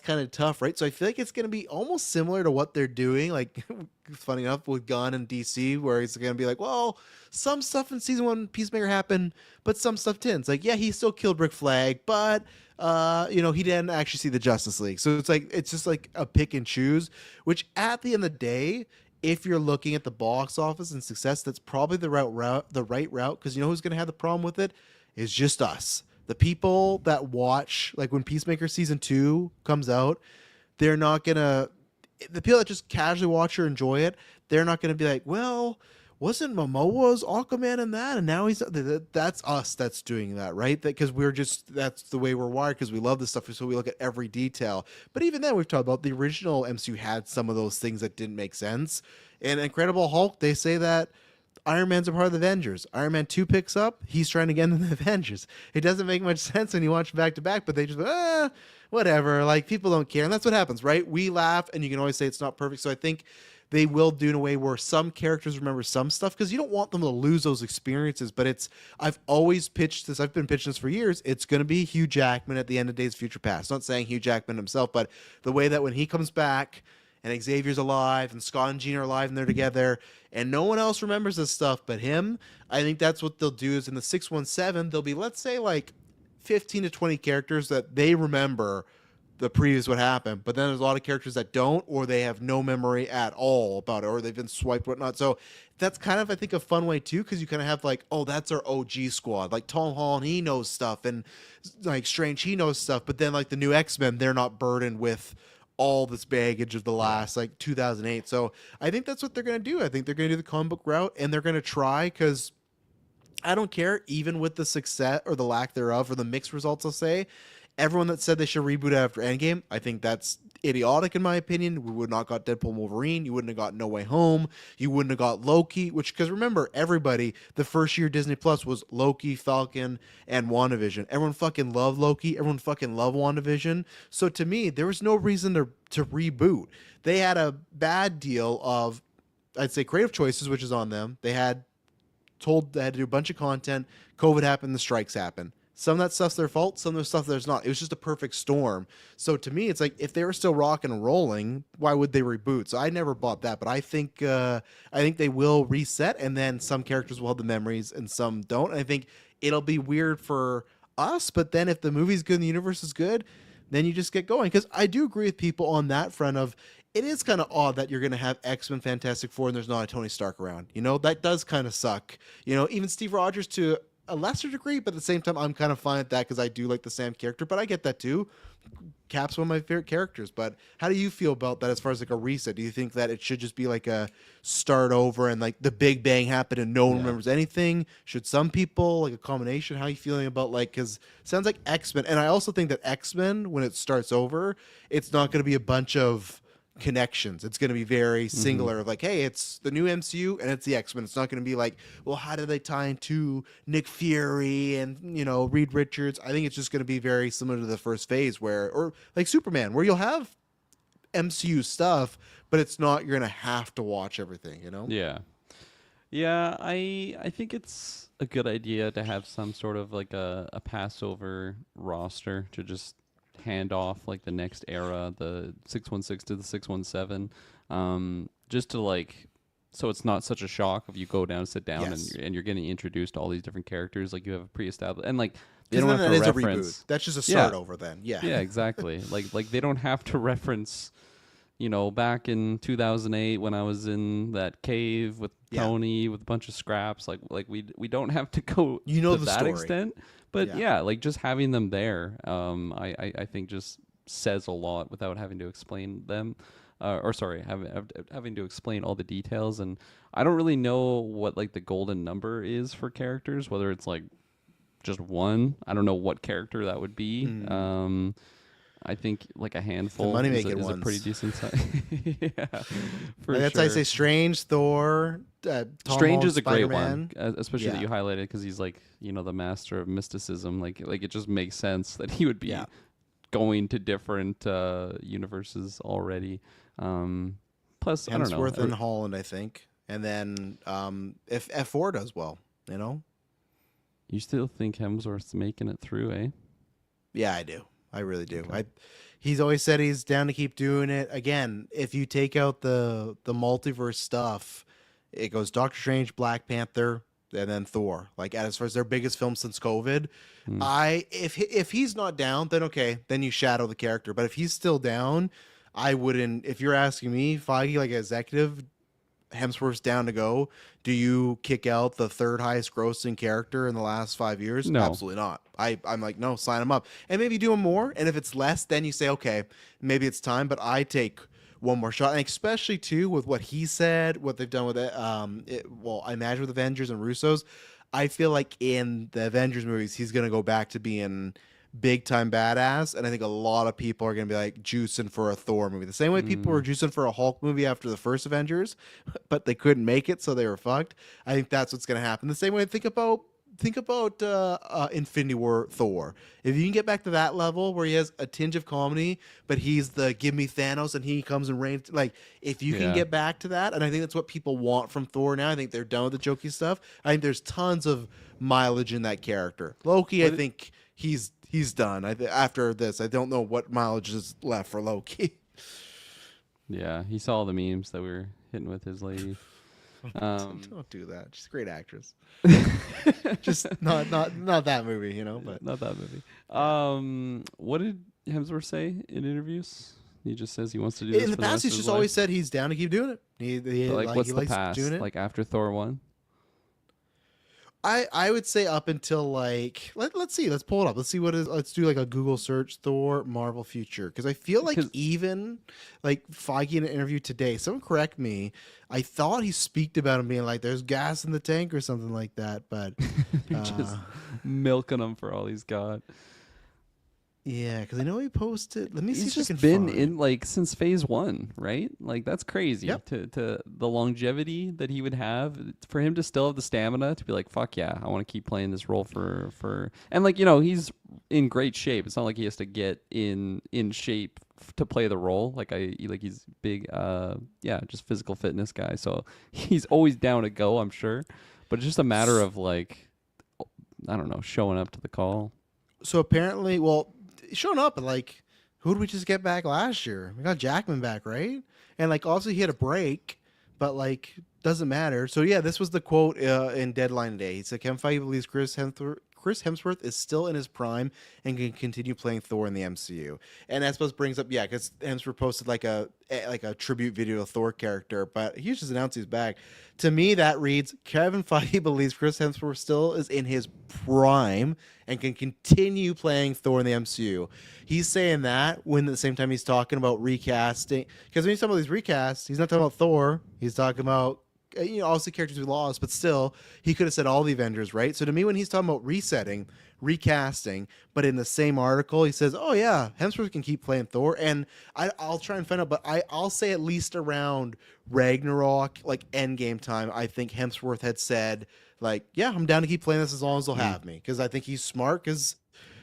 kind of tough, right? So I feel like it's going to be almost similar to what they're doing, like, funny enough, with Gunn and DC, where he's going to be like, well, some stuff in season 1 Peacemaker happened, but some stuff didn't. It's like, yeah, he still killed Rick Flag, but, he didn't actually see the Justice League. So it's just like a pick and choose, which at the end of the day, if you're looking at the box office and success, that's probably the right route, because who's going to have the problem with it? Is just us. The people that watch, like when Peacemaker season 2 comes out, they're not gonna. The people that just casually watch or enjoy it, they're not gonna be like, well, wasn't Momoa's Aquaman in that? And now he's. That's us that's doing that, right? Because that's the way we're wired, because we love this stuff, so we look at every detail. But even then, we've talked about the original MCU had some of those things that didn't make sense. And Incredible Hulk, they say that Iron Man's a part of the Avengers. Iron Man 2 picks up, he's trying to get into the Avengers. It doesn't make much sense when you watch back to back, but they just, whatever. Like, people don't care. And that's what happens, right? We laugh, and you can always say it's not perfect. So I think they will do in a way where some characters remember some stuff, because you don't want them to lose those experiences. But I've always pitched this. I've been pitching this for years. It's going to be Hugh Jackman at the end of Days of Future Past. Not saying Hugh Jackman himself, but the way that when he comes back, and Xavier's alive, and Scott and Jean are alive, and they're together, and no one else remembers this stuff but him. I think that's what they'll do is in the 617, there'll be, let's say, like 15 to 20 characters that they remember the previous what happened, but then there's a lot of characters that don't, or they have no memory at all about it, or they've been swiped, whatnot. So that's kind of, I think, a fun way too, because you kind of have like, oh, that's our OG squad. Like Tom Holland, he knows stuff, and like Strange, he knows stuff, but then like the new X-Men, they're not burdened with all this baggage of the last like 2008. So I think that's what they're going to do. I think they're going to do the comic book route, and they're going to try, because I don't care, even with the success or the lack thereof, or the mixed results, I'll say, everyone that said they should reboot after Endgame, I think that's idiotic in my opinion. We would not got Deadpool and Wolverine. You wouldn't have got No Way Home. You wouldn't have got Loki, because remember, everybody, the first year Disney Plus was Loki, Falcon, and WandaVision. Everyone fucking loved Loki. Everyone fucking loved WandaVision. So to me, there was no reason to reboot. They had a bad deal of, I'd say, creative choices, which is on them. They had to do a bunch of content. COVID happened. The strikes happened. Some of that stuff's their fault. Some of the stuff there's not. It was just a perfect storm. So to me, it's like, if they were still rocking and rolling, why would they reboot? So I never bought that. But I think they will reset, and then some characters will have the memories and some don't. And I think it'll be weird for us. But then if the movie's good and the universe is good, then you just get going. Because I do agree with people on that front of, it is kind of odd that you're going to have X-Men Fantastic Four and there's not a Tony Stark around. That does kind of suck. Even Steve Rogers, to a lesser degree, but at the same time, I'm kind of fine with that because I do like the Sam character. But I get that too. Cap's one of my favorite characters. But how do you feel about that as far as like a reset? Do you think that it should just be like a start over and like the Big Bang happened and no one remembers anything? Should some people like a combination? How are you feeling about like, because it sounds like X-Men. And I also think that X-Men, when it starts over, it's not going to be a bunch of connections. It's going to be very singular of like, hey, it's the new MCU and it's the X-Men. It's not going to be like, well, how did they tie into Nick Fury and, you know, Reed Richards? I think it's just going to be very similar to the first phase where, or like Superman, where you'll have MCU stuff, but it's not, you're going to have to watch everything, you know? Yeah. Yeah, I think it's a good idea to have some sort of like a Passover roster to just hand off like the next era, the 616 to the 617, just to like, so it's not such a shock if you go down, sit down, and you're getting introduced to all these different characters. Like you have a pre-established, and like they don't have to reference. A reboot. That's just a start over then. Yeah. Yeah, exactly. like they don't have to reference, you know, back in 2008 when I was in that cave with Tony with a bunch of scraps. Like we don't have to go to the that story. extent. But yeah, like just having them there, I think just says a lot without having to explain them, having to explain all the details. And I don't really know what like the golden number is for characters, whether it's like just one. I don't know what character that would be. I think like a handful is a pretty decent size. Yeah, for that's sure. I say Strange, Thor, Tom Strange Holland, is a great Spider-Man. one, especially that you highlighted because he's like, you know, the master of mysticism. Like it just makes sense that he would be going to different universes already. Plus, I don't know, Hemsworth and Holland, I think, and then if F4 does well, you know. You still think Hemsworth's making it through, eh? Yeah, I do. I really do. Okay. He's always said he's down to keep doing it. Again, if you take out the multiverse stuff, it goes Doctor Strange, Black Panther, and then Thor. Like as far as their biggest film since COVID. If he's not down, then okay, then you shadow the character. But if he's still down, I wouldn't. If you're asking me, Feige, like executive, Hemsworth's down to go. Do you kick out the third highest grossing character in the last 5 years? No. Absolutely not. I'm like, no, sign him up. And maybe do him more. And if it's less, then you say, okay, maybe it's time. But I take one more shot. And especially, too, with what he said, what they've done with it. I imagine with Avengers and Russo's, I feel like in the Avengers movies, he's going to go back to being big time badass, and I think a lot of people are gonna be like juicing for a Thor movie the same way people were juicing for a Hulk movie after the first Avengers, but they couldn't make it, so they were fucked. I think that's what's gonna happen. The same way, think about Infinity War Thor. If you can get back to that level where he has a tinge of comedy, but he's the give me Thanos and he comes and reigns, like if you can get back to that, and I think that's what people want from Thor now. I think they're done with the jokey stuff. I think there's tons of mileage in that character. Loki, I think he's done. After this, I don't know what mileage is left for Loki. Yeah, he saw the memes that we were hitting with his lady. Don't do that. She's a great actress. Just not that movie, you know. But not that movie. What did Hemsworth say in interviews? He just says he wants to do this in the past. He's just always said he's down to keep doing it. What's the likes past? doing it. Like after Thor 1? I would say up until like let's see, let's pull it up. Let's do like a Google search Thor Marvel future, because I feel like even like Feige in an interview today, someone correct me, I thought he speaked about him being like there's gas in the tank or something like that, but just milking him for all he's got. Yeah, because I know he posted. Let me see. He's if just I can been find. in like since phase 1, right? Like that's crazy. Yep. To the longevity that he would have, for him to still have the stamina to be like, fuck yeah, I want to keep playing this role for and like, you know, he's in great shape. It's not like he has to get in shape to play the role. Like he's big, just physical fitness guy. So he's always down to go, I'm sure. But it's just a matter of like, I don't know, showing up to the call. So apparently, showing up, like, who did we just get back last year? We got Jackman back, right? And like, also he had a break, but like, doesn't matter. So yeah, this was the quote in Deadline Day. He said, "Kevin Feige believes Chris Chris Hemsworth is still in his prime and can continue playing Thor in the MCU. And I suppose brings up, yeah, because Hemsworth posted like a tribute video to Thor character, but he just announced he's back. To me, that reads Kevin Feige believes Chris Hemsworth still is in his prime and can continue playing Thor in the MCU. He's saying that when at the same time he's talking about recasting, because when he's talking about these recasts, he's not talking about Thor. He's talking about obviously characters we lost, but still, he could have said all the Avengers, right? So to me, when he's talking about resetting, recasting, but in the same article, he says, "Oh yeah, Hemsworth can keep playing Thor," and I'll try and find out, but I'll say at least around Ragnarok, like Endgame time, I think Hemsworth had said, like, "Yeah, I'm down to keep playing this as long as they'll have me," because I think he's smart, because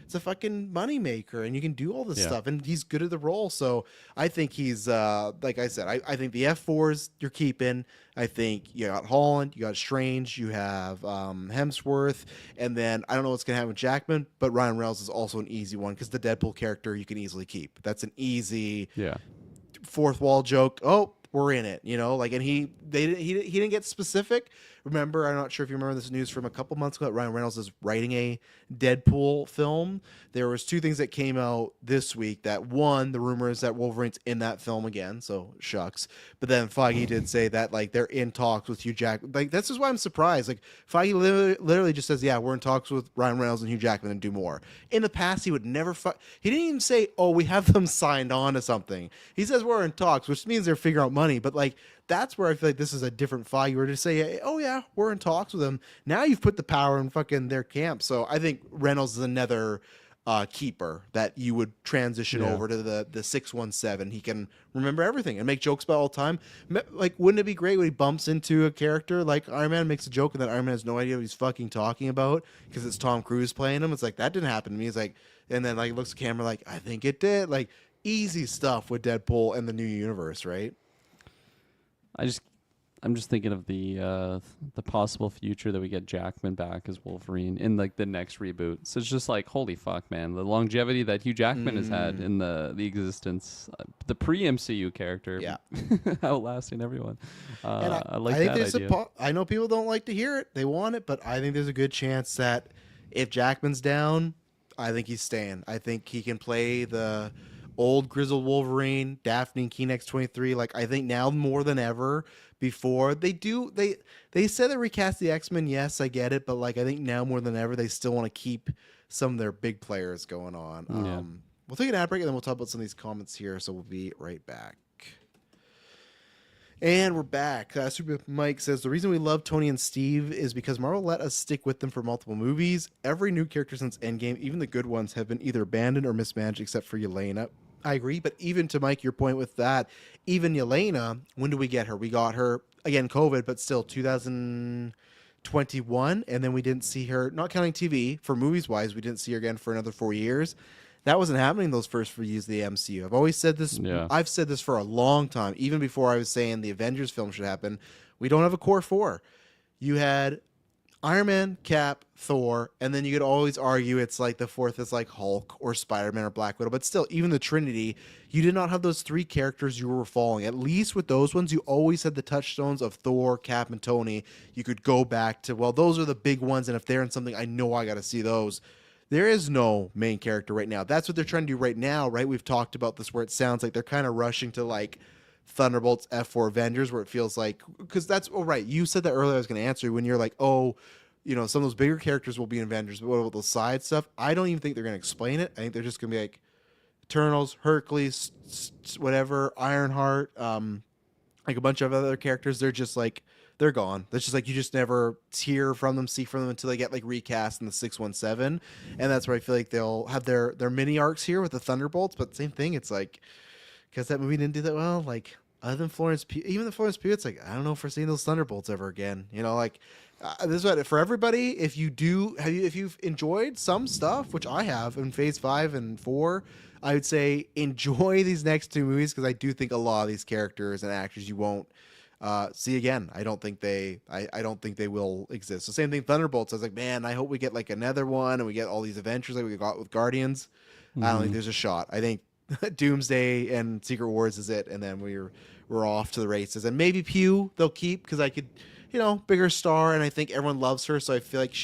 it's a fucking moneymaker and you can do all this stuff and he's good at the role. So I think he's like I said, I think the F4s you're keeping. I think you got Holland, you got Strange, you have Hemsworth, and then I don't know what's gonna happen with Jackman, but Ryan Reynolds is also an easy one because the Deadpool character you can easily keep. That's an easy fourth wall joke. Oh, we're in it, like, and he didn't get specific. Remember, I'm not sure if you remember this news from a couple months ago that Ryan Reynolds is writing a Deadpool film. There was two things that came out this week. That one, the rumor is that Wolverine's in that film again, so shucks. But then Feige did say that like they're in talks with Hugh Jackman. Like this is why I'm surprised. Like Feige literally just says, yeah, we're in talks with Ryan Reynolds and Hugh Jackman and do more. In the past, he would never. He didn't even say, oh, we have them signed on to something. He says we're in talks, which means they're figuring out money. But like that's where I feel like this is a different Feige. Where to say, oh yeah, we're in talks with them. Now you've put the power in fucking their camp. So I think Reynolds is another keeper that you would transition over to the 617. He can remember everything and make jokes about all the time. Like, wouldn't it be great when he bumps into a character like Iron Man, makes a joke, and then Iron Man has no idea what he's fucking talking about because it's Tom Cruise playing him? It's like, that didn't happen to me. It's like, and then like looks at the camera like, I think it did. Like, easy stuff with Deadpool and the new universe, right? I'm just thinking of the possible future that we get Jackman back as Wolverine in like the next reboot. So it's just like, holy fuck, man, the longevity that Hugh Jackman has had in the existence, the pre-MCU character, outlasting everyone. I like that idea. I know people don't like to hear it; they want it, but I think there's a good chance that if Jackman's down, I think he's staying. I think he can play the old grizzled Wolverine, Daphne and Keenex 23. Like, I think now more than ever. Before they said they recast the X-Men. Yes, I get it, but like I think now more than ever they still want to keep some of their big players going on. We'll take an ad break and then we'll talk about some of these comments here. So we'll be right back. And we're back. Super Mike says, the reason we love Tony and Steve is because Marvel let us stick with them for multiple movies. Every new character since Endgame, even the good ones, have been either abandoned or mismanaged except for Yelena. I agree, but even to Mike, your point with that, even Yelena, when do we get her? We got her, again, COVID, but still 2021, and then we didn't see her, not counting TV, for movies-wise, we didn't see her again for another 4 years. That wasn't happening those first 4 years of the MCU. I've always said this. I've said this for a long time, even before I was saying the Avengers film should happen. We don't have a core four. You had Iron Man, Cap, Thor, and then you could always argue it's like the fourth is like Hulk or Spider-Man or Black Widow, but still, even the Trinity, you did not have those three characters you were following. At least with those ones, you always had the touchstones of Thor, Cap, and Tony. You could go back to, well, those are the big ones, and if they're in something, I know I got to see those. There is no main character right now. That's what they're trying to do right now, right? We've talked about this where it sounds like they're kind of rushing to like Thunderbolts, F4 Avengers, where it feels like, because that's, oh, right, you said that earlier, I was going to answer you, when you're like, oh, some of those bigger characters will be in Avengers, but what about the side stuff? I don't even think they're going to explain it. I think they're just going to be like Eternals, Hercules, whatever, Ironheart, like a bunch of other characters. They're just like, they're gone. That's just like, you just never hear from them, see from them until they get like recast in the 617. And that's where I feel like they'll have their mini arcs here with the Thunderbolts, but same thing. It's like, because that movie didn't do that well, like, other than Florence Pugh, even the Florence Pugh, it's like, I don't know if we're seeing those Thunderbolts ever again. Like, this is what, for everybody, if you've enjoyed some stuff, which I have in Phase 5 and 4, I would say enjoy these next two movies, because I do think a lot of these characters and actors you won't see again. I don't think they will exist. So same thing, Thunderbolts. I was like, man, I hope we get like another one and we get all these adventures like we got with Guardians. I don't think there's a shot. I think Doomsday and Secret Wars is it, and then we're off to the races. And maybe Pew they'll keep, because bigger star, and I think everyone loves her. So I feel like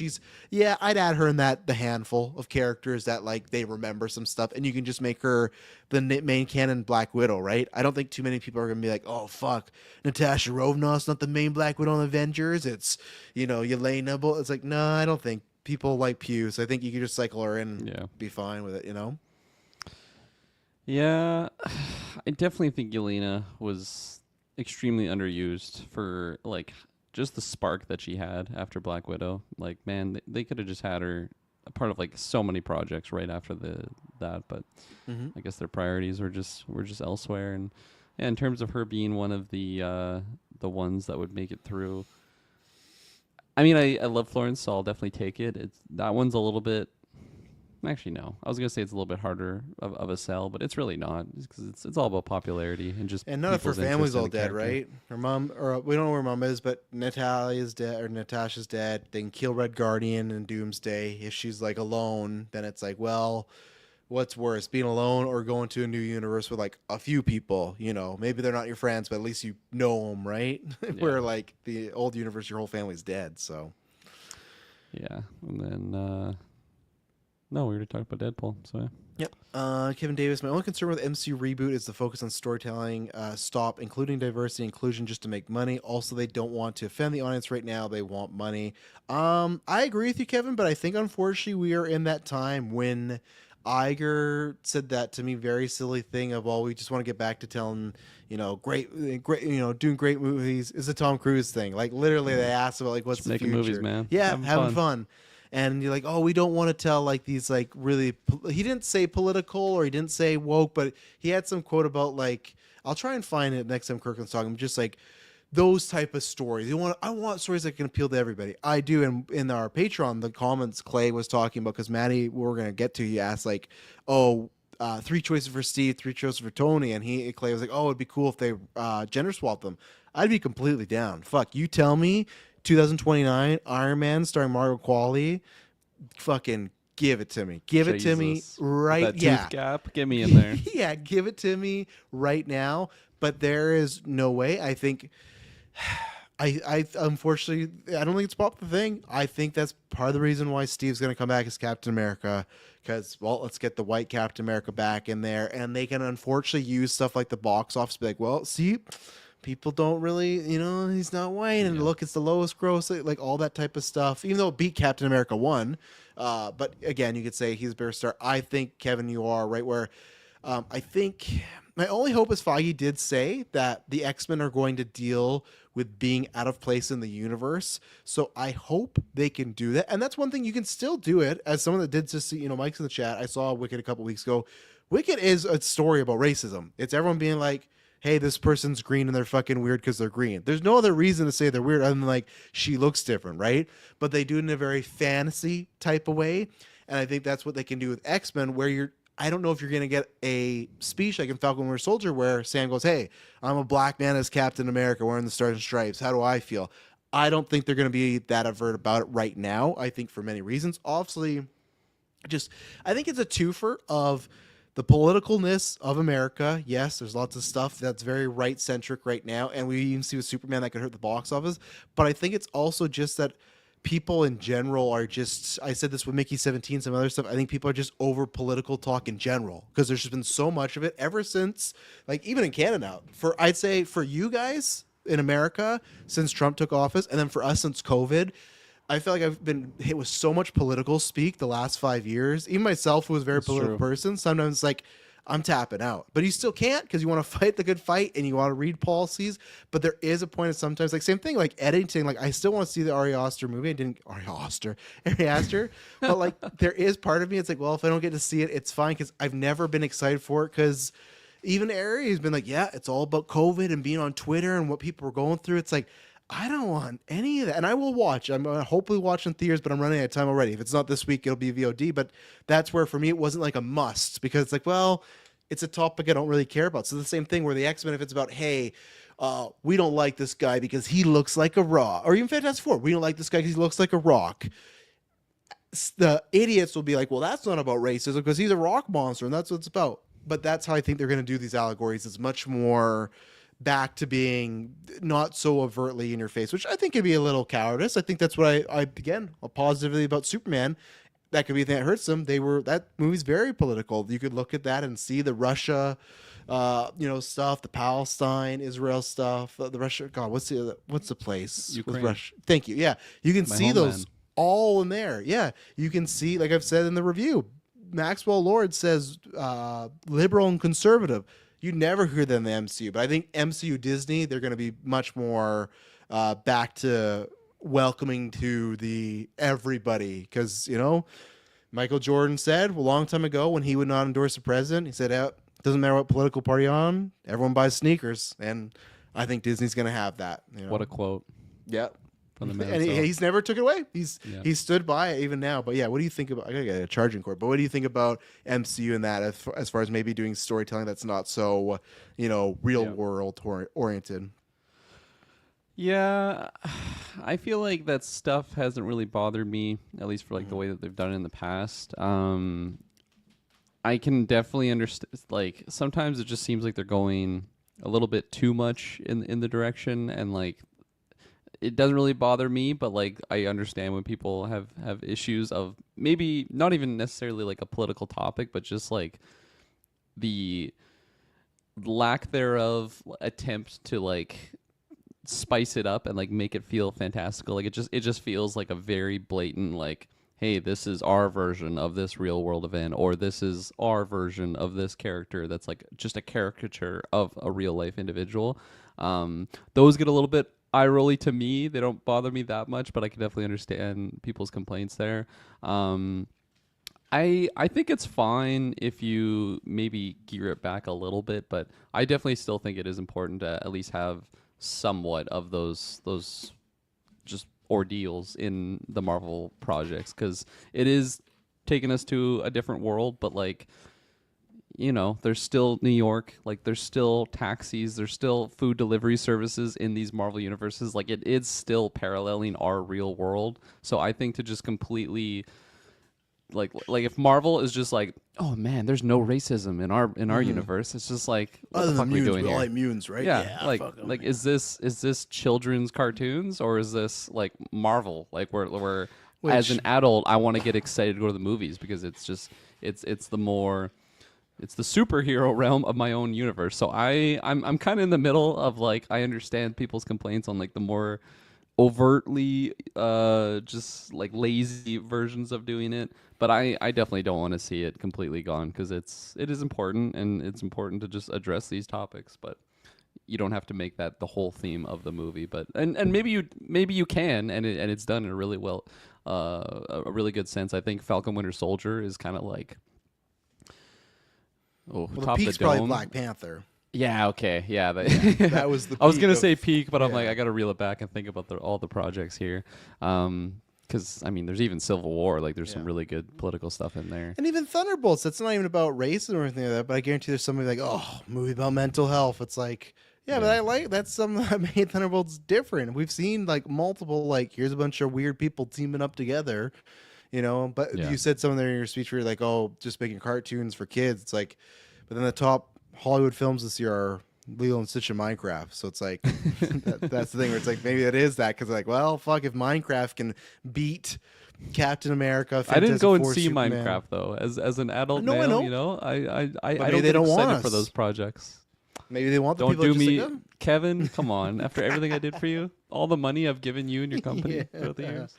I'd add her in the handful of characters that like they remember some stuff, and you can just make her the main canon Black Widow, right? I don't think too many people are gonna be like, oh fuck, Natasha Romanoff's not the main Black Widow in Avengers. It's Yelena. It's like, no, I don't think people like Pew. So I think you could just cycle her in, and be fine with it. Yeah, I definitely think Yelena was extremely underused for like just the spark that she had after Black Widow. Like, man, they could have just had her a part of like so many projects right after that, but I guess their priorities were just elsewhere. And in terms of her being one of the ones that would make it through, I mean, I love Florence, so I'll definitely take it. That one's a little bit. Actually, no. I was gonna say it's a little bit harder of a sell, but it's really not, because it's all about popularity and just. And none of her people's family's interest in all the dead, character. right? Her mom, or we don't know where her mom is, but Natalia's dead, or Natasha's dead. They can kill Red Guardian and Doomsday. If she's like alone, then it's like, well, what's worse, being alone or going to a new universe with like a few people? Maybe they're not your friends, but at least you know them, right? Where like the old universe, your whole family's dead. So. Yeah, and then. No, we already talked about Deadpool, so yeah. Yep. Kevin Davis, my only concern with MCU reboot is the focus on storytelling. Stop including diversity and inclusion just to make money. Also, they don't want to offend the audience right now. They want money. I agree with you, Kevin, but I think unfortunately we are in that time when Iger said that to me very silly thing of, well, we just want to get back to telling, great, doing great movies. Is the Tom Cruise thing. Like literally they asked about like, what's Just the making future? movies, man. Yeah, Having having fun. fun. And you're like, oh, we don't want to tell like these like really. He didn't say political or he didn't say woke, but he had some quote about like, I'll try and find it next time Kirkland's talking. Just like those type of stories. I want stories that can appeal to everybody. I do. And in our Patreon, the comments Clay was talking about, because Maddie, we're gonna get to. He asked like, oh. 3 choices for Steve, 3 choices for Tony, and Clay was like, "Oh, it'd be cool if they gender swapped them." I'd be completely down. Fuck, you tell me, 2029 Iron Man starring Margot Qualley, fucking give it to me. Give it to me Jesus. right. That Yeah, tooth gap, get me in there. yeah, give it to me right now. But there is no way. I think. I unfortunately, I don't think it's pop the thing. I think that's part of the reason why Steve's going to come back as Captain America, because, well, let's get the white Captain America back in there, and they can unfortunately use stuff like the box office to be like, well, see, people don't really, he's not white, and look, it's the lowest gross, like all that type of stuff, even though it beat Captain America 1. But again, you could say he's a better star. I think, Kevin, you are right where I think my only hope is Feige did say that the X-Men are going to deal with being out of place in the universe. So I hope they can do that. And that's one thing, you can still do it. As someone that did just see, Mike's in the chat, I saw Wicked a couple weeks ago. Wicked is a story about racism. It's everyone being like, hey, this person's green and they're fucking weird because they're green. There's no other reason to say they're weird other than like she looks different, right? But they do it in a very fantasy type of way. And I think that's what they can do with X-Men, where I don't know if you're going to get a speech like in Falcon Winter Soldier where Sam goes, hey, I'm a black man as Captain America wearing the Stars and Stripes. How do I feel? I don't think they're going to be that overt about it right now. I think for many reasons. Obviously, I think it's a twofer of the politicalness of America. Yes, there's lots of stuff that's very right-centric right now, and we even see with Superman that could hurt the box office. But I think it's also just that people in general are just, I said this with Mickey 17, some other stuff, I think people are just over political talk in general, because there's just been so much of it ever since, like even in Canada, I'd say for you guys in America since Trump took office, and then for us since COVID, I feel like I've been hit with so much political speak the last 5 years. Even myself, who was a very political person, sometimes like I'm tapping out, but you still can't, because you want to fight the good fight and you want to read policies. But there is a point of sometimes, like same thing, like editing. Like I still want to see the Ari Aster movie. I didn't Ari Aster, but like there is part of me. It's like, well, if I don't get to see it, it's fine, because I've never been excited for it. Because even Ari has been like, yeah, it's all about COVID and being on Twitter and what people are going through. It's like, I don't want any of that. And I will watch. I'm going to hopefully watch in theaters, but I'm running out of time already. If it's not this week, it'll be VOD. But that's where, for me, it wasn't like a must, because it's like, well, it's a topic I don't really care about. So the same thing where the X-Men, if it's about, hey, we don't like this guy because he looks like a rock. Or even Fantastic Four, we don't like this guy because he looks like a rock. The idiots will be like, well, that's not about racism because he's a rock monster and that's what it's about. But that's how I think they're going to do these allegories. It's much more back to being not so overtly in your face, which I think could be a little cowardice. I think that's what I again, positively about Superman. That could be the thing that hurts them. That movie's very political. You could look at that and see the Russia, stuff, the Palestine, Israel stuff, the Russia. God, what's the place? Ukraine. With Russia? Thank you. Yeah, you can My see homeland. those all in there. Yeah, you can see, like I've said in the review, Maxwell Lord says liberal and conservative. You never hear them in the MCU, but I think MCU Disney, they're going to be much more back to welcoming to the everybody, because Michael Jordan said a long time ago when he would not endorse a president, he said, doesn't matter what political party you're on, everyone buys sneakers, and I think Disney's going to have that. What a quote. Yeah. From the man And himself. he's never took it away. He's stood by it even now. But yeah, what do you think about? I gotta get a charging cord. But what do you think about MCU and that as far as maybe doing storytelling that's not so real world oriented? Yeah, I feel like that stuff hasn't really bothered me, at least for like the way that they've done it in the past. I can definitely understand. Like sometimes it just seems like they're going a little bit too much in the direction, and like it doesn't really bother me, but like I understand when people have issues of maybe not even necessarily like a political topic, but just like the lack thereof attempt to like spice it up and like make it feel fantastical. Like it just feels like a very blatant like, hey, this is our version of this real world event, or this is our version of this character that's like just a caricature of a real life individual. Those get a little bit eye rolly to me. They don't bother me that much, but I can definitely understand people's complaints there. I think it's fine if you maybe gear it back a little bit, but I definitely still think it is important to at least have somewhat of those just ordeals in the Marvel projects, because it is taking us to a different world, but like there's still New York, like there's still taxis, there's still food delivery services in these Marvel universes. Like it is still paralleling our real world. So I think to just completely like if Marvel is just like, oh man, there's no racism in our universe, it's just like, what the fuck are we doing here? Like mutants, right? Yeah, like is this children's cartoons, or is this like Marvel? Like we're as an adult, I want to get excited to go to the movies because it's just it's the superhero realm of my own universe. So I'm kind of in the middle of like, I understand people's complaints on like the more overtly just like lazy versions of doing it, but I definitely don't want to see it completely gone, because it is important, and it's important to just address these topics, but you don't have to make that the whole theme of the movie. But and maybe you can, and it's done in a really a really good sense. I think Falcon Winter Soldier is kind of like, well, the top peak's the dome. probably Black Panther. Yeah, okay. Yeah, That was the I was peak going to of- say peak, but I'm yeah. like, I got to reel it back and think about all the projects here. Because, I mean, there's even Civil War. Like, there's some really good political stuff in there. And even Thunderbolts, that's not even about race or anything like that, but I guarantee there's somebody like, oh, movie about mental health. It's like, yeah, but I like that's something that made Thunderbolts different. We've seen like multiple, like, here's a bunch of weird people teaming up together, but you said something there in your speech where you're like, oh, just making cartoons for kids. It's like, but then the top Hollywood films this year are Lilo and Stitch and Minecraft. So it's like, that's the thing where it's like, maybe it is that, because like, well, fuck, if Minecraft can beat Captain America, I didn't Fantastic go and Four, see Superman. Minecraft though. As an adult No, I male, know. I maybe don't they get don't want excited for us. those projects. Maybe they want the Don't people do that just me, like, oh. Kevin. Come on, after everything I did for you, all the money I've given you and your company throughout the years.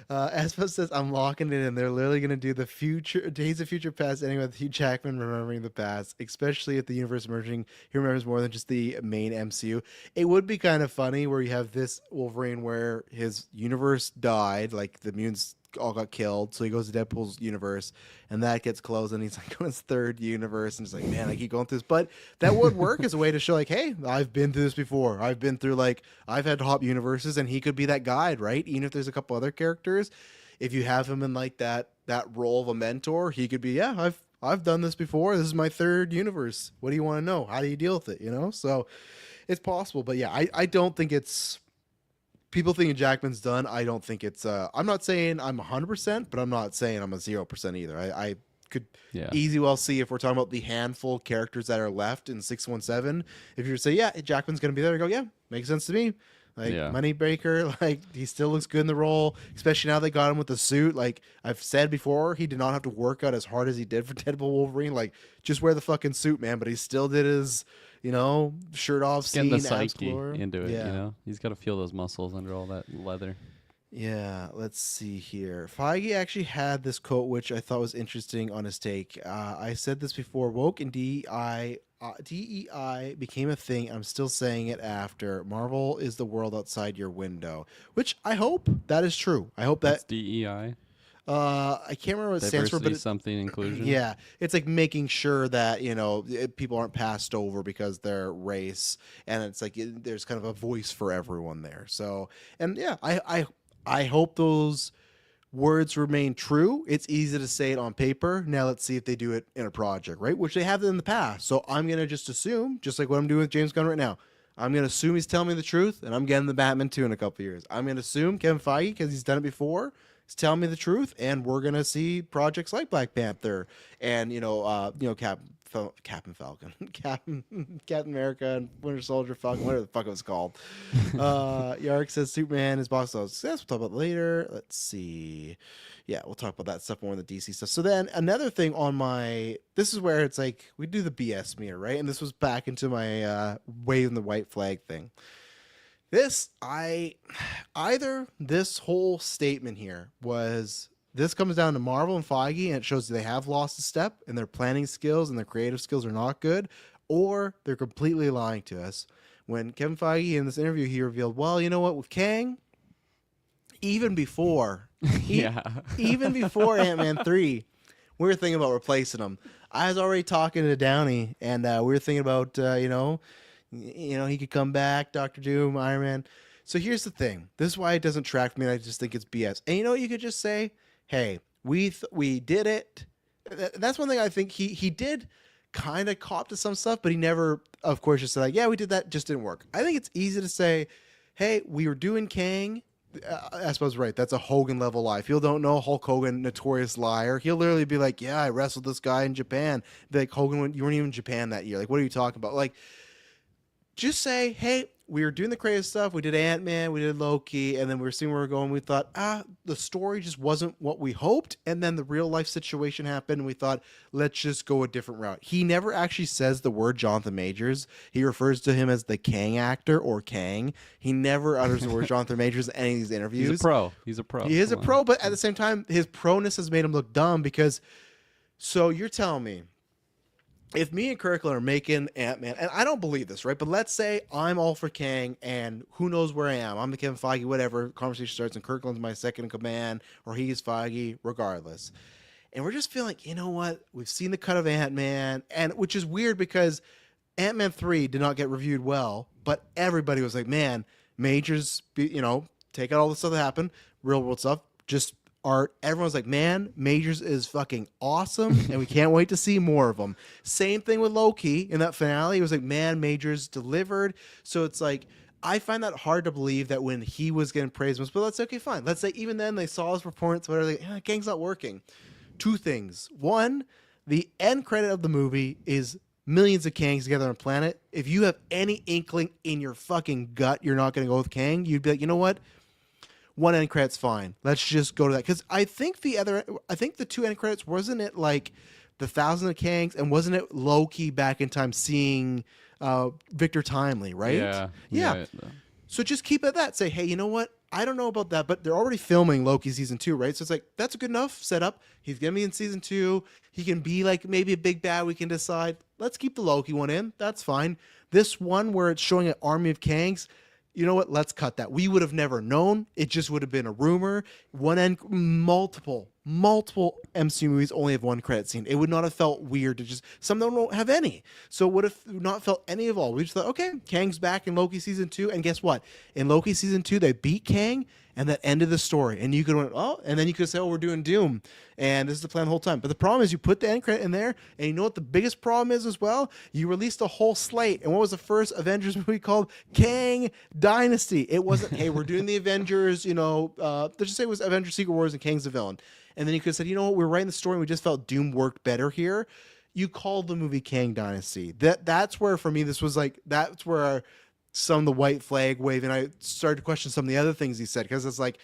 Aspa says, I'm locking it in. They're literally going to do the future Days of Future Past ending with Hugh Jackman remembering the past, especially if the universe merging. He remembers more than just the main MCU. It would be kind of funny where you have this Wolverine where his universe died, like the mutants all got killed, so he goes to Deadpool's universe, and that gets closed, and he's like on his third universe, and he's like, man, I keep going through this. But that would work as a way to show like, hey, I've been through this before. I've been through, like, I've had to hop universes, and he could be that guide, right? Even if there's a couple other characters, if you have him in like that role of a mentor, he could be, yeah, I've done this before. This is my third universe. What do you want to know? How do you deal with it? So it's possible. But yeah, I don't think it's, people thinking Jackman's done. I don't think it's I'm not saying I'm 100%, but I'm not saying I'm a 0% either. could Yeah. easy well see if we're talking about the handful of characters that are left in 617. If you say, yeah, Jackman's going to be there, I go, yeah, makes sense to me. Like Yeah. Moneymaker, like he still looks good in the role, especially now they got him with the suit. Like I've said before, he did not have to work out as hard as he did for Deadpool Wolverine. Like just wear the fucking suit, man. But he still did his, shirt off Getting scene. the abs psyche galore. into it, Yeah. He's got to feel those muscles under all that leather. Yeah, let's see here. Feige actually had this quote, which I thought was interesting on his take. I said this before. Woke and DEI became a thing. I'm still saying it after. Marvel is the world outside your window, which I hope that is true. I hope That's that. DEI. I can't remember what it stands for, but something inclusion. yeah, it's like making sure that people aren't passed over because they're race, and it's like there's kind of a voice for everyone there. So, and yeah, I hope those words remain true. It's easy to say it on paper. Now let's see if they do it in a project, right? Which they have in the past. So I'm going to just assume, just like what I'm doing with James Gunn right now, I'm going to assume he's telling me the truth, and I'm getting the Batman 2 in a couple of years. I'm going to assume Kevin Feige, because he's done it before, is telling me the truth, and we're going to see projects like Black Panther and, Captain Falcon, Captain America, and Winter Soldier, Falcon, whatever the fuck it was called. Yarrick says Superman is box office success. We'll talk about it later. Let's see. Yeah, we'll talk about that stuff more in the DC stuff. So then another thing on this is where it's like we do the BS meter, right? And this was back into my waving the white flag thing. This whole statement here was. This comes down to Marvel and Feige, and it shows they have lost a step, and their planning skills and their creative skills are not good, or they're completely lying to us. When Kevin Feige in this interview, he revealed, well, you know what, with Kang, even before Ant-Man 3, we were thinking about replacing him. I was already talking to Downey, and we were thinking about, he could come back, Doctor Doom, Iron Man. So here's the thing. This is why it doesn't track for me, and I just think it's BS. And you could just say, hey, we did it. That's one thing I think he did kind of cop to some stuff, but he never, of course, just said like, yeah, we did that, just didn't work. I think it's easy to say, hey, we were doing Kang. I suppose, right, that's a Hogan level lie. If you don't know Hulk Hogan, notorious liar, he'll literally be like, yeah, I wrestled this guy in Japan. Be like, Hogan, you weren't even in Japan that year. Like, what are you talking about? Like, just say, hey, we were doing the creative stuff. We did Ant-Man, we did Loki, and then we were seeing where we were going. We thought, the story just wasn't what we hoped. And then the real life situation happened, and we thought, let's just go a different route. He never actually says the word Jonathan Majors. He refers to him as the Kang actor or Kang. He never utters the word Jonathan Majors in any of these interviews. He's a pro. He is a pro, but at the same time, his proness has made him look dumb because. So you're telling me, if me and Kirkland are making Ant-Man, and I don't believe this, right? But let's say I'm all for Kang, and who knows where I am. I'm the Kevin Feige, whatever. Conversation starts, and Kirkland's my second in command, or he's Feige, regardless. And we're just feeling like, you know what? We've seen the cut of Ant-Man, and which is weird because Ant-Man 3 did not get reviewed well, but everybody was like, man, Majors, take out all the stuff that happened, real world stuff, just art. Everyone's like, man, Majors is fucking awesome, and we can't wait to see more of them. Same thing with Loki in that finale. It was like, man, Majors delivered. So it's like, I find that hard to believe that when he was getting praise, but let's say, okay, fine. Let's say even then they saw his performance, whatever, like, Kang's not working. Two things. One, the end credit of the movie is millions of Kangs together on a planet. If you have any inkling in your fucking gut you're not going to go with Kang, you'd be like, you know what? One end credit's fine. Let's just go to that. Because I think the two end credits, wasn't it like the Thousand of Kangs, and wasn't it Loki back in time seeing Victor Timely, right? Yeah. So just keep it at that. Say, hey, you know what? I don't know about that, but they're already filming Loki season 2, right? So it's like, that's a good enough setup. He's going to be in season 2. He can be like maybe a big bad. We can decide. Let's keep the Loki one in. That's fine. This one where it's showing an army of Kangs, you know what? Let's cut that. We would have never known. It just would have been a rumor. Multiple MCU movies only have one credit scene. It would not have felt weird to just, some of them don't have any. So it would have not felt any of all. We just thought, okay, Kang's back in Loki season 2. And guess what? In Loki season 2, they beat Kang, and that ended the story. And you could went, oh, and then you could say, oh, we're doing Doom, and this is the plan the whole time. But the problem is you put the end credit in there, and you know what the biggest problem is as well? You released a whole slate. And what was the first Avengers movie called? Kang Dynasty. It wasn't, hey, we're doing the Avengers, let's just say it was Avengers Secret Wars and Kang's the villain. And then you could have said, you know what, we're writing the story and we just felt Doom worked better here. You called the movie Kang Dynasty. That's where, for me, this was like, that's where some of the white flag waving, I started to question some of the other things he said, because it's like,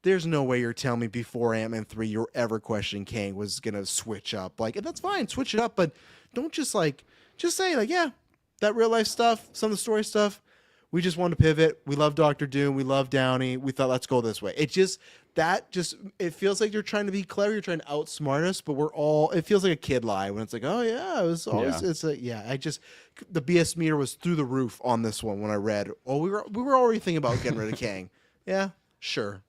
there's no way you're telling me before Ant-Man 3 you're ever questioning Kang was going to switch up. Like, and that's fine, switch it up, but don't just say, like, yeah, that real life stuff, some of the story stuff, we just wanted to pivot. We love Doctor Doom. We love Downey. We thought, let's go this way. It feels like you're trying to be clever. You're trying to outsmart us, but it feels like a kid lie when it's like, oh yeah, it was always, the BS meter was through the roof on this one when I read, oh, we were already thinking about getting rid of Kang. Yeah, sure.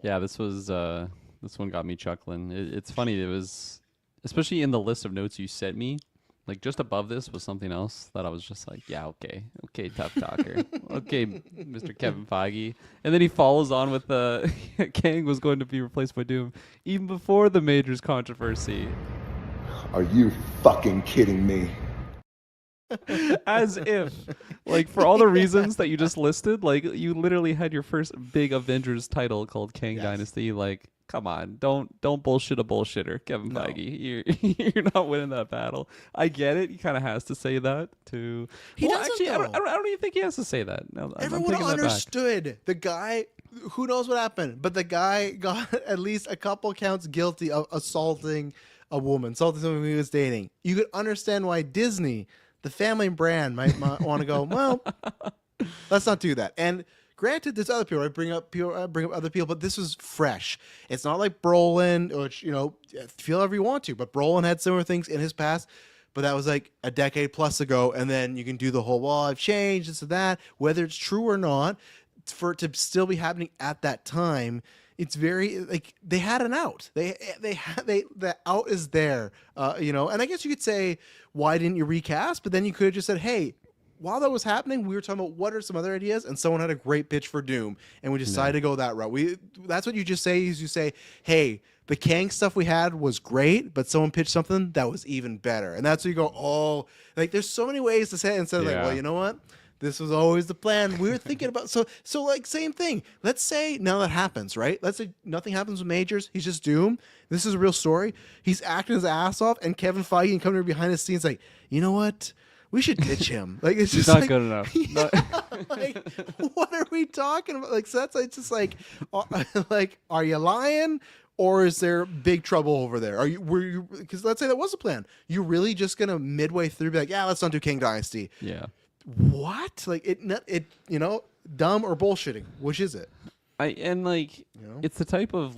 Yeah, this one got me chuckling. It's funny. It was, especially in the list of notes you sent me, like just above this was something else that I was just like, yeah, okay, tough talker. Okay, Mr. Kevin Feige. And then he follows on with Kang was going to be replaced by Doom even before the Majors controversy. Are you fucking kidding me? As if, like, for all the reasons that you just listed, like, you literally had your first big Avengers title called Kang Dynasty. Like, come on, don't bullshit a bullshitter, Kevin Feige. You're not winning that battle. I get it. He kind of has to say that to. He doesn't. Actually, I don't even think he has to say that. No, everyone understood. The guy, who knows what happened, but the guy got at least a couple counts guilty of assaulting a woman, assaulting someone he was dating. You could understand why Disney, the family brand, might want to go, well, let's not do that. And granted, there's other people. I bring up other people, but this was fresh. It's not like Brolin, which, feel however you want to, but Brolin had similar things in his past, but that was like a decade plus ago. And then you can do the whole, well, I've changed, this and that, whether it's true or not, for it to still be happening at that time. It's very like they had an out. The out is there, And I guess you could say, why didn't you recast? But then you could have just said, hey, while that was happening, we were talking about what are some other ideas, and someone had a great pitch for Doom, and we decided to go that route. That's what you just say. Is you say, hey, the Kang stuff we had was great, but someone pitched something that was even better, and that's where you go, oh, like there's so many ways to say it instead of like, well, you know what? This was always the plan. We were thinking about so like same thing. Let's say now that happens, right? Let's say nothing happens with Majors. He's just Doom. This is a real story. He's acting his ass off, and Kevin Feige and coming behind the scenes like, you know what? We should ditch him. Like it's just not like, good enough. Yeah, like, what are we talking about? Like so that's it's just like are you lying? Or is there big trouble over there? Were you? Because let's say that was a plan. You really just gonna midway through be like, yeah, let's not do Kang Dynasty. Yeah. What? Like dumb or bullshitting? Which is it? It's the type of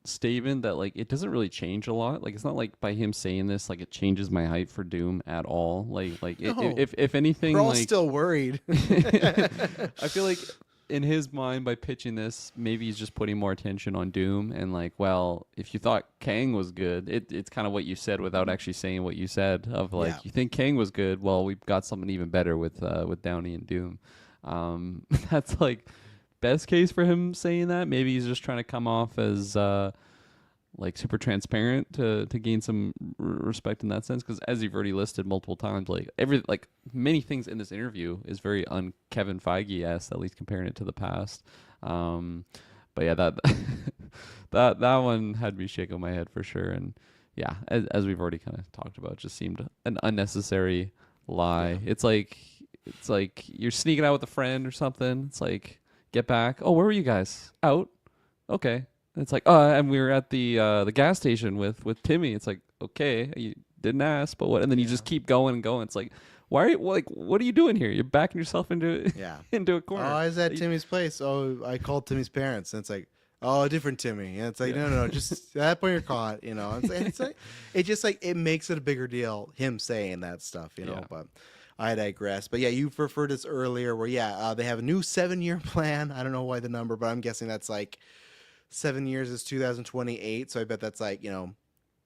statement that like it doesn't really change a lot. Like it's not like by him saying this like it changes my hype for Doom at all. If anything, we're all still worried. I feel like in his mind, by pitching this, maybe he's just putting more attention on Doom and like, well, if you thought Kang was good, it's kind of what you said without actually saying what you said of like, you think Kang was good, well, we've got something even better with Downey and Doom. That's like best case for him saying that. Maybe he's just trying to come off as like super transparent to gain some respect in that sense, because as you've already listed multiple times, like many things in this interview is very un-Kevin Feige-esque, at least comparing it to the past. But yeah, that that one had me shaking my head for sure. And yeah, as we've already kind of talked about, it just seemed an unnecessary lie. Yeah. It's like you're sneaking out with a friend or something. It's like, get back. Oh, where were you guys? Out? Okay. It's like, and we were at the gas station with Timmy. It's like, okay, you didn't ask, but what? And then you just keep going and going. It's like, why are you what are you doing here? You're backing yourself into a corner. Oh, I was at Timmy's place. Oh, I called Timmy's parents, and it's like, oh, a different Timmy. And it's like, no, just at that point you're caught. It's like it just like it makes it a bigger deal him saying that stuff. But. I digress. But yeah, you referred to this earlier where, they have a new 7-year plan. I don't know why the number, but I'm guessing that's like 7 years is 2028. So I bet that's like,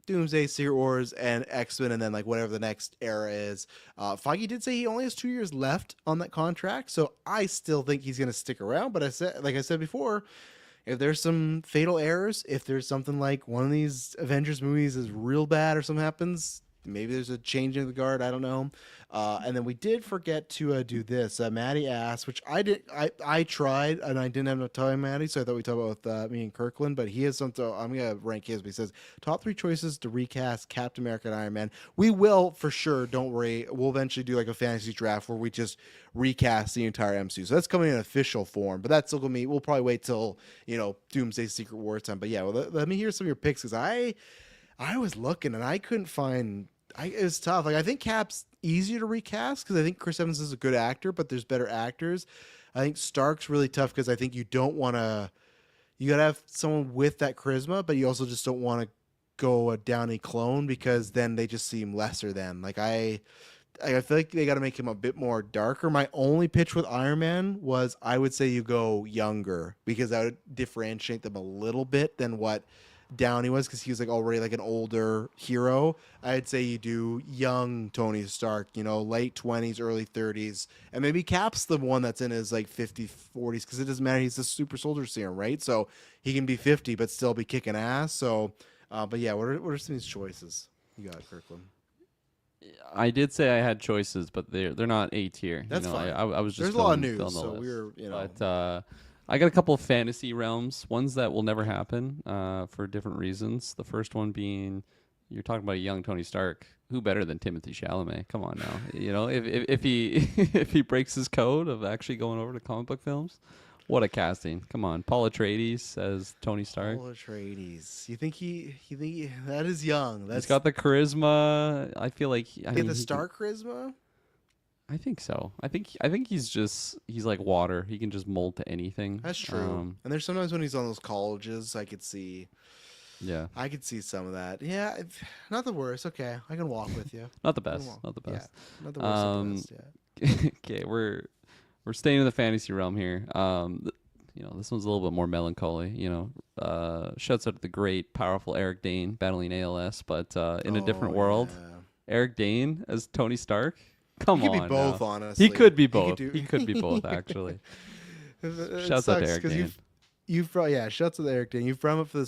Doomsday, Secret Wars, and X-Men, and then like whatever the next era is. Feige did say he only has 2 years left on that contract. So I still think he's going to stick around. But like I said before, if there's some fatal errors, if there's something like one of these Avengers movies is real bad or something happens, maybe there's a change in the guard. I don't know. And then we did forget to do this. Maddie asked, which I did. I tried and I didn't have enough time, Maddie. So I thought we talked about with me and Kirkland. But he has something. I'm gonna rank his. But he says top 3 choices to recast Captain America and Iron Man. We will for sure. Don't worry. We'll eventually do like a fantasy draft where we just recast the entire MCU. So that's coming in official form. But that's still gonna be. We'll probably wait till Doomsday Secret War time. But yeah, well, let me hear some of your picks because I was looking and I couldn't find. It was tough. Like I think Cap's easier to recast because I think Chris Evans is a good actor, but there's better actors. I think Stark's really tough because I think you don't want to. You gotta have someone with that charisma, but you also just don't want to go a Downey clone because then they just seem lesser than. Like I feel like they got to make him a bit more darker. My only pitch with Iron Man was I would say you go younger because that would differentiate them a little bit than what Downey was because he was like already like an older hero. I'd say you do young Tony Stark, late 20s, early 30s, and maybe Cap's the one that's in his like 50s, 40s because it doesn't matter. He's the super soldier serum, right? So he can be 50 but still be kicking ass. So, but yeah, what are some of these choices you got, Kirkland? I did say I had choices, but they're not A tier. That's fine. I was just there's a lot of filling news, the so list. But I got a couple of fantasy realms, ones that will never happen for different reasons. The first one being, you're talking about a young Tony Stark. Who better than Timothée Chalamet? Come on now. If he if he breaks his code of actually going over to comic book films, what a casting! Come on, Paul Atreides as Tony Stark. Paul Atreides. You think he that is young? He's got the charisma. I feel like the Stark charisma. I think so. I think he's like water. He can just mold to anything. That's true. And there's sometimes when he's on those colleges, I could see some of that. Yeah, not the worst. Okay, I can walk with you. Not the best. Not the best. Yeah, not the worst. Not the best. Yeah. Okay, we're staying in the fantasy realm here. This one's a little bit more melancholy. Shouts out to the great, powerful Eric Dane battling ALS, but in a different world. Eric Dane as Tony Stark. Come on, he could be both. Now. Honestly, he could be both. He could be both. Actually, shouts out to Eric Dane. Shouts out to Eric Dane. You've brought him up for the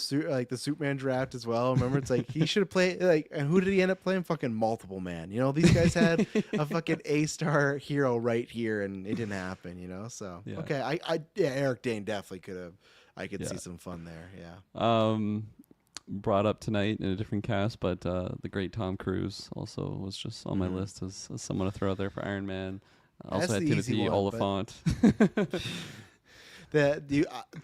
Superman draft as well. Remember, it's like he should have played and who did he end up playing? Fucking Multiple Man. These guys had a fucking A-star hero right here, and it didn't happen. So yeah. Okay, Eric Dane definitely could have. I could see some fun there. Yeah. Brought up tonight in a different cast, but the great Tom Cruise also was just on my list as someone to throw out there for Iron Man. Also had Timothy Oliphant. To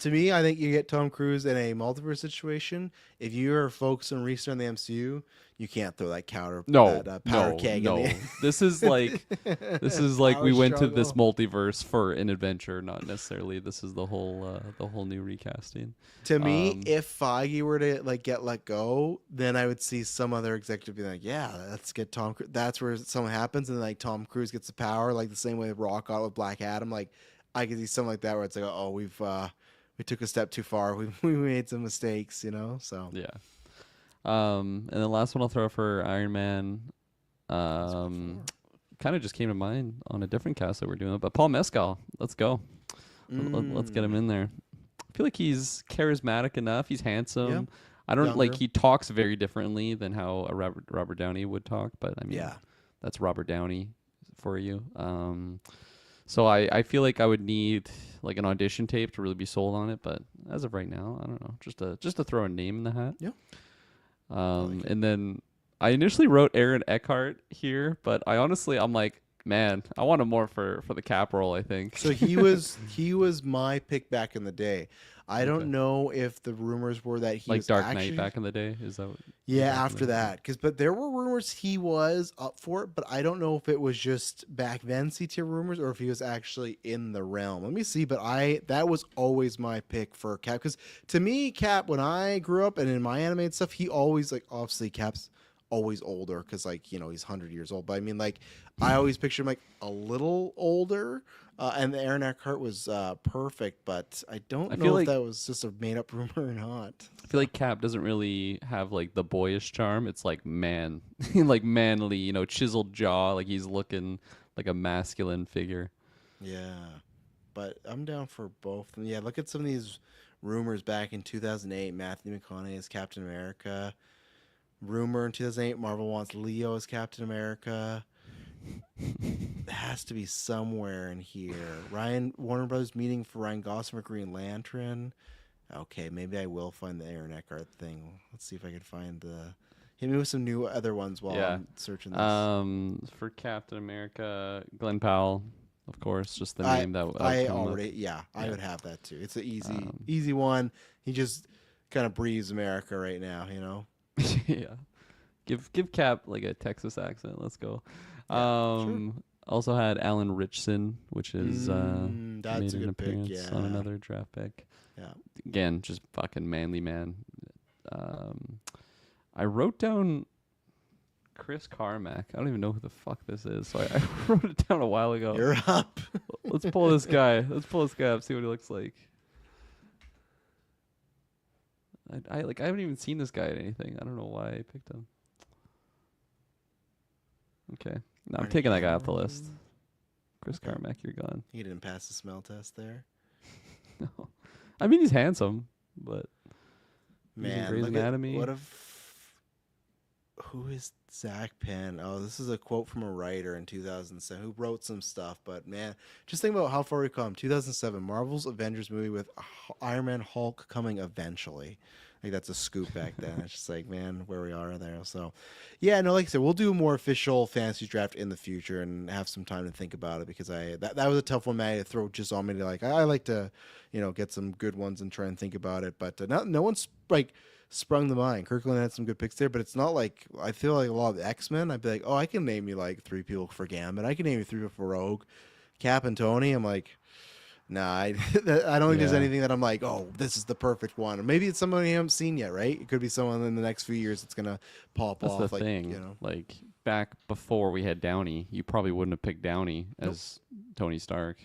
me, I think you get Tom Cruise in a multiverse situation. If you are focusing research on the MCU, you can't throw that powder keg. No. This is like we went to this multiverse for an adventure, not necessarily. This is the whole new recasting. To me, if Feige were to get let go, then I would see some other executive be like, "Yeah, let's get Tom Cruise." That's where something happens, and Tom Cruise gets the power, like the same way Rock got with Black Adam. I could see something like that where it's like, oh, we took a step too far. We made some mistakes, So yeah. And the last one I'll throw for Iron Man, kind of just came to mind on a different cast that we're doing, but Paul Mescal. Let's go. Let's get him in there. I feel like he's charismatic enough. He's handsome. Yeah. I don't he talks very differently than how a Robert Downey would talk, but I mean, that's Robert Downey for you. So I feel like I would need an audition tape to really be sold on it, but as of right now, I don't know. Just to throw a name in the hat. Yeah. And then I initially wrote Aaron Eckhart here, but I'm like, man, I want him more for the Cap role, I think. So he was my pick back in the day. I don't know if the rumors were that he was Dark Knight back in the day. Is that? After that, but there were rumors he was up for it, but I don't know if it was just back then C-tier rumors or if he was actually in the realm. Let me see, but that was always my pick for Cap because to me, Cap when I grew up and in my animated stuff, he always obviously Cap's always older because he's 100 years old, but I mean I always picture him a little older. And the Aaron Eckhart was perfect, but I don't know if that was just a made-up rumor or not. I feel like Cap doesn't really have the boyish charm. It's man, manly, chiseled jaw, he's looking like a masculine figure. Yeah, but I'm down for both. And yeah, look at some of these Rumors back in 2008, Matthew McConaughey as Captain America. Rumor in 2008, Marvel wants Leo as Captain America. It has to be somewhere in here. Warner Brothers meeting for Ryan Gosling for Green Lantern. Okay, maybe I will find the Aaron Eckhart thing. Let's see if I can find the... Hit me with some new other ones while I'm searching this. For Captain America, Glenn Powell, of course, just the name that I already I would have that too. It's an easy one. He just kind of breathes America right now, you know. Yeah, give Cap like a Texas accent. Let's go. Sure. Also had Alan Richson, which is that's made a an good pick. appearance Yeah, on another draft pick. yeah. Again, just fucking manly man. I wrote down Chris Carmack. I don't even know who the fuck this is, so I wrote it down a while ago. You're up. Let's pull this guy. Let's pull this guy up. See what he looks like. I haven't even seen this guy in anything. I don't know why I picked him. Okay, no, I'm taking that guy off the list. Chris Carmack, you're gone. He didn't pass the smell test there. No, I mean he's handsome, but Man, Grey's look Anatomy. what if... Who is Zach Penn? Oh, this is a quote from a writer in 2007 who wrote some stuff. But man, just think about how far we've come. 2007, Marvel's Avengers movie with Iron Man, Hulk coming eventually. Like that's a scoop back then. It's just like, man, where we are there. So, yeah, no, like I said, we'll do a more official fantasy draft in the future and have some time to think about it because that was a tough one, man, to throw just on me. To like, I like to, get some good ones and try and think about it. But no one's like sprung to mind. Kirkland had some good picks there, but it's not like I feel like a lot of the X-Men. I'd be like, oh, I can name you like 3 people for Gambit. I can name you 3 people for Rogue, Cap and Tony. I'm like, nah, I don't think there's anything that I'm like, oh, this is the perfect one. Or maybe it's someone you haven't seen yet, right? It could be someone in the next few years that's gonna pop off. That's the thing. Like back before we had Downey, you probably wouldn't have picked Downey as Tony Stark.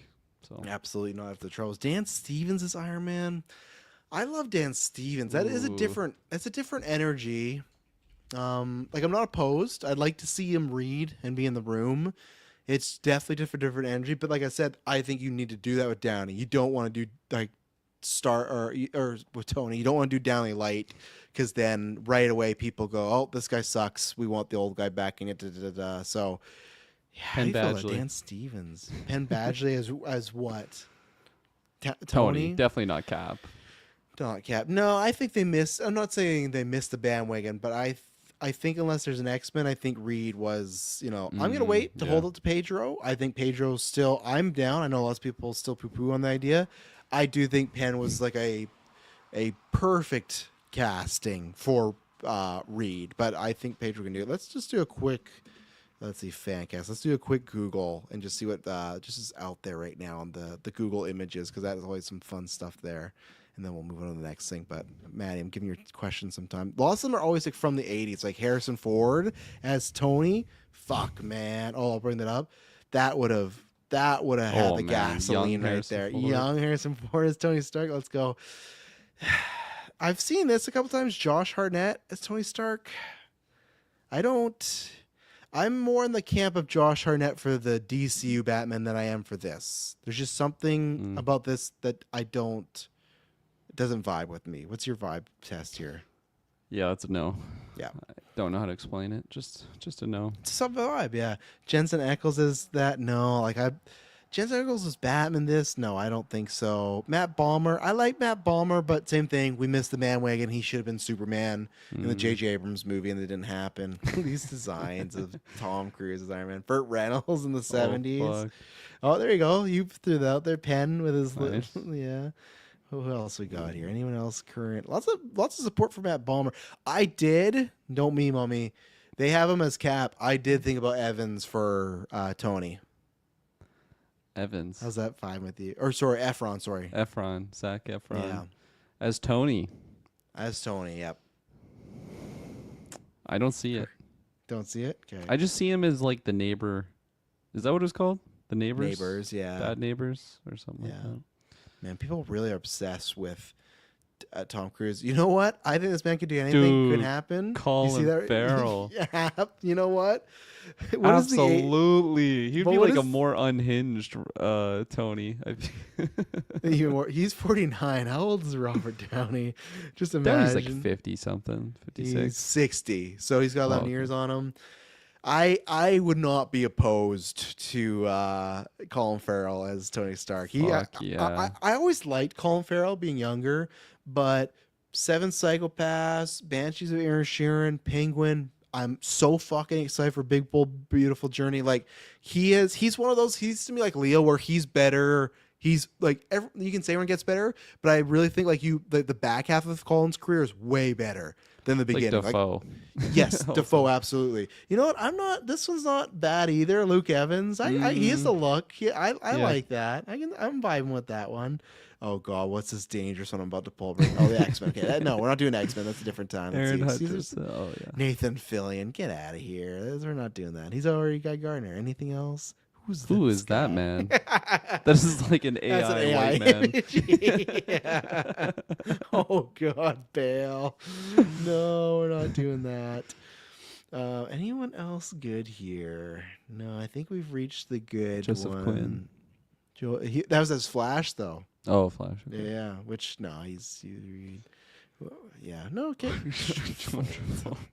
So absolutely not after the troubles. Dan Stevens is Iron Man. I love Dan Stevens. That is a different energy. Like I'm not opposed. I'd like to see him read and be in the room. It's definitely different energy. But like I said, I think you need to do that with Downey. You don't want to do like or with Tony. You don't want to do Downey light because then right away people go, oh, this guy sucks. We want the old guy back in it. So yeah, Penn how do you feel about Badgley. Dan Stevens. Penn Badgley as what? Tony, definitely not Cap. Not Cap. No, I think they missed. I'm not saying they missed the bandwagon, but I think unless there's an X-Men, I think Reed was, I'm going to wait to hold it to Pedro. I think Pedro's still, I'm down. I know lots of people still poo-poo on the idea. I do think Penn was like a perfect casting for Reed, but I think Pedro can do it. Let's just do a quick, fan cast. Let's do a quick Google and just see what just is out there right now on the Google images, because that's always some fun stuff there. And then we'll move on to the next thing. But Maddie, I'm giving your questions some time. Lots of them are always like from the 80s, like Harrison Ford as Tony. Fuck, man. Oh, I'll bring that up. That would have had the gasoline right there. Young Harrison Ford as Tony Stark. Let's go. I've seen this a couple times. Josh Hartnett as Tony Stark. I'm more in the camp of Josh Hartnett for the DCU Batman than I am for this. There's just something about this that it doesn't vibe with me. What's your vibe test here? Yeah, that's a no. Yeah. I don't know how to explain it. Just a no. It's some vibe, yeah. Jensen Ackles is that? No. Jensen Ackles is Batman this? No, I don't think so. Matt Balmer. I like Matt Balmer, but same thing. We missed the bandwagon. He should have been Superman in the J.J. Abrams movie, and it didn't happen. These designs of Tom Cruise as Iron Man. Burt Reynolds in the 70s. Oh, there you go. You threw that out there. Penn with his Nice. yeah. Who else we got here? Anyone else current? Lots of support for Matt Balmer. Don't meme on me. They have him as Cap. I did think about Evans for Tony. Evans. How's that fine with you? Or sorry, Efron. Sorry, Zac Efron. Yeah. As Tony. As Tony. Yep. I don't see it. Don't see it. Okay. I just see him as like the neighbor. Is that what it's called? The neighbors. Neighbors. Yeah. Bad neighbors or something like that. Man, people really are obsessed with Tom Cruise. You know what? I think this man could do anything. Could Dude, happen. You Colin see that? Farrell. Yeah. You know what? What is the Absolutely. He'd But be what like a is- more unhinged Tony. even more? He's 49. How old is Robert Downey? Just Downey's imagine. like 50 something, He's 56. 60, so he's got 11 okay. years on him. I would not be opposed to Colin Farrell as Tony Stark. Fuck yeah. I always liked Colin Farrell being younger, but Seven Psychopaths, Banshees of Inisherin, Penguin. I'm so fucking excited for Big Bold Beautiful Journey. Like he's one of those. He's to me like Leo, where he's better. He's like you can say everyone gets better, but I really think like the back half of Colin's career is way better than the beginning. Like Dafoe. Yes, Dafoe, absolutely. You know what? This one's not bad either. Luke Evans, he has the look. I like that. I'm vibing with that one. Oh God, what's this dangerous one I'm about to pull? Oh, the X-Men. Okay, no, we're not doing X-Men. That's a different time. Let's Aaron see. Hutchins. Oh yeah. Nathan Fillion, get out of here. We're not doing that. He's already got Gardner. Anything else? Who is that man? This is like an AI, That's an AI white man. image. Yeah. Oh God, Bale. No, we're not doing that. Anyone else good here? No, I think we've reached the good Joseph one. Quinn. That was as Flash though. Oh, Flash. Okay. Yeah, which no, yeah, no, okay.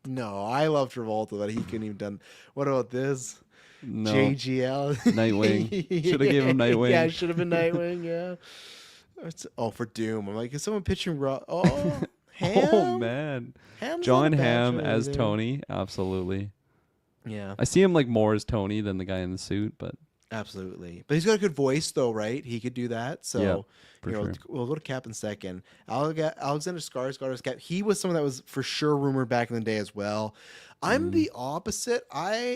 No, I love Travolta, but he couldn't even done. What about this? No. JGL. Nightwing. Should have gave him Nightwing. Yeah, should have been Nightwing. Yeah. Oh, for Doom. I'm like, is someone pitching? Oh, Ham. Oh man. Ham's John not a bad Hamm choice as either. Tony. Absolutely. Yeah, I see him like more as Tony than the guy in the suit, but absolutely. But he's got a good voice, though, right? He could do that. So, Yeah, for sure. we'll go to Cap in second. Alexander Skarsgård as Cap. He was someone that was for sure rumored back in the day as well. I'm the opposite.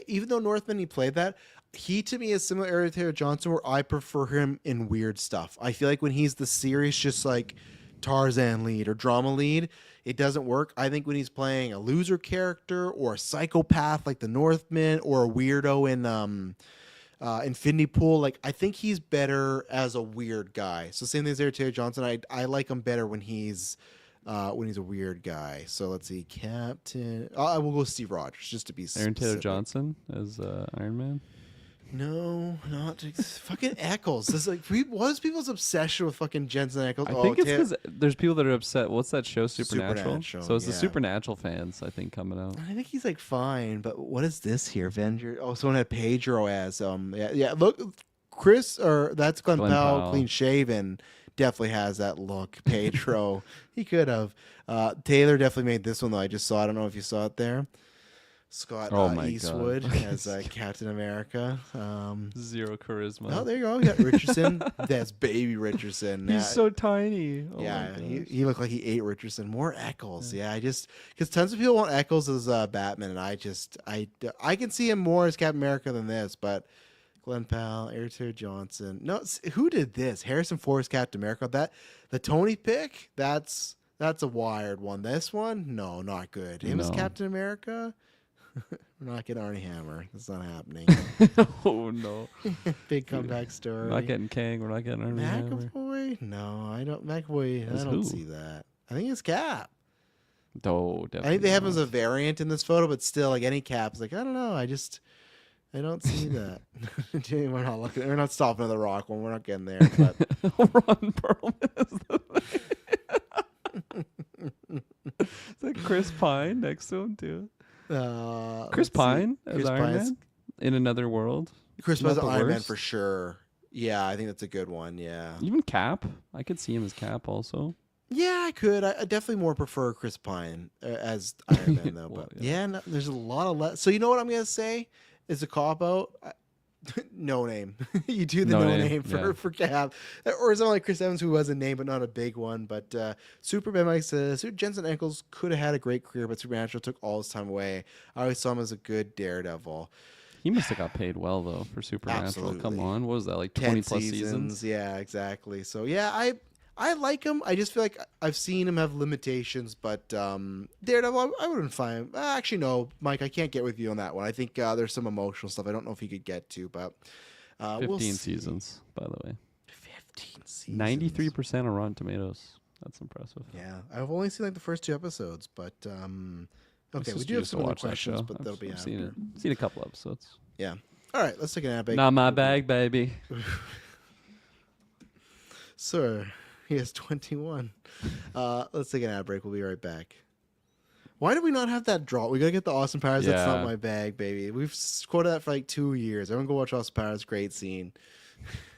Even though Northman he played that, he to me is similar to Taylor Johnson, where I prefer him in weird stuff. I feel like when he's the serious, just like Tarzan lead or drama lead, it doesn't work. I think when he's playing a loser character or a psychopath like the Northman or a weirdo in Infinity Pool, like I think he's better as a weird guy. So same thing as Taylor Johnson. I like him better when he's a weird guy. So let's see, Captain. I will go Steve Rogers just to be Aaron Taylor specific. Johnson as Iron Man. No, not fucking Eccles. This is like what is people's obsession with fucking Jensen Ackles? I think it's because there's people that are upset. What's that show, Supernatural? Supernatural, So it's the yeah. Supernatural fans, I think, coming out. I think he's like fine, but what is this here? Avenger. Oh, someone had Pedro as yeah. Look, Chris or that's Glenn Powell, Powell. clean shaven. Definitely has that look. Pedro, he could have. Taylor definitely made this one though. I just saw. I don't know if you saw it there. Scott Oh my Eastwood God. as Captain America. Zero charisma. Oh, there you go. You got Richardson. That's baby Richardson. He's so tiny. Oh yeah, my he gosh. looked like he ate Richardson. More Eccles. Yeah, I just because tons of people want Eccles as Batman, and I can see him more as Captain America than this. But Glenn Powell, Taylor Johnson. No, who did this? Harrison Ford's Captain America. The Tony pick. That's a wired one. This one, no, not good. Him as No. Captain America. We're not getting Arnie Hammer. That's not happening. Oh no. Big comeback story. We're not getting Kang. We're not getting Armie Hammer. McAvoy? No, I don't. McAvoy, As I don't who? see that. I think it's Cap. Oh, I definitely. think they have him as not. a variant in this photo, but still, like any Cap's, like I don't know. I don't see that. We're not looking. We're not stopping at the Rock one. We're not getting there. But Ron Perlman is Is that Chris Pine next to him too? Chris let's see. Pine as Chris Iron Pine's- Man in another world. Chris Not Pine's the Iron Man worst. for sure. Yeah, I think that's a good one. Yeah. Even Cap, I could see him as Cap also. Yeah, I could. I definitely more prefer Chris Pine as Iron Man, though. Well, But yeah. yeah, no, there's a lot of So you know what I'm gonna say is a cop out. No name. You do the No no name, name yeah. for Cap, or someone like Chris Evans who has a name but not a big one. But Superman Mike says Jensen Ackles could have had a great career, but Supernatural took all his time away. I always saw him as a good Daredevil. He must have got paid well though for Supernatural. Come Absolutely. on, what was that like 10 20 plus seasons? Yeah, exactly. So yeah, I like him. I just feel like I've seen him have limitations, but Daredevil, I wouldn't find. Actually, no, Mike, I can't get with you on that one. I think there's some emotional stuff I don't know if he could get to, but 15 we'll see. seasons, by the way. 15 seasons. 93% on Rotten Tomatoes. That's impressive. Yeah, I've only seen like the first 2 episodes, but My okay, we sister do have used to some other watch that questions, show. but that'll be I've after. seen a couple episodes. Yeah. All right, let's take an ad break. Not my bag, baby. Sir, he has 21. Let's take an ad break. We'll be right back. Why do we not have that draw? We gotta get the Austin Powers. That's not Yeah. my bag, baby. We've quoted that for like 2 years. Everyone go watch Austin Powers. Great scene.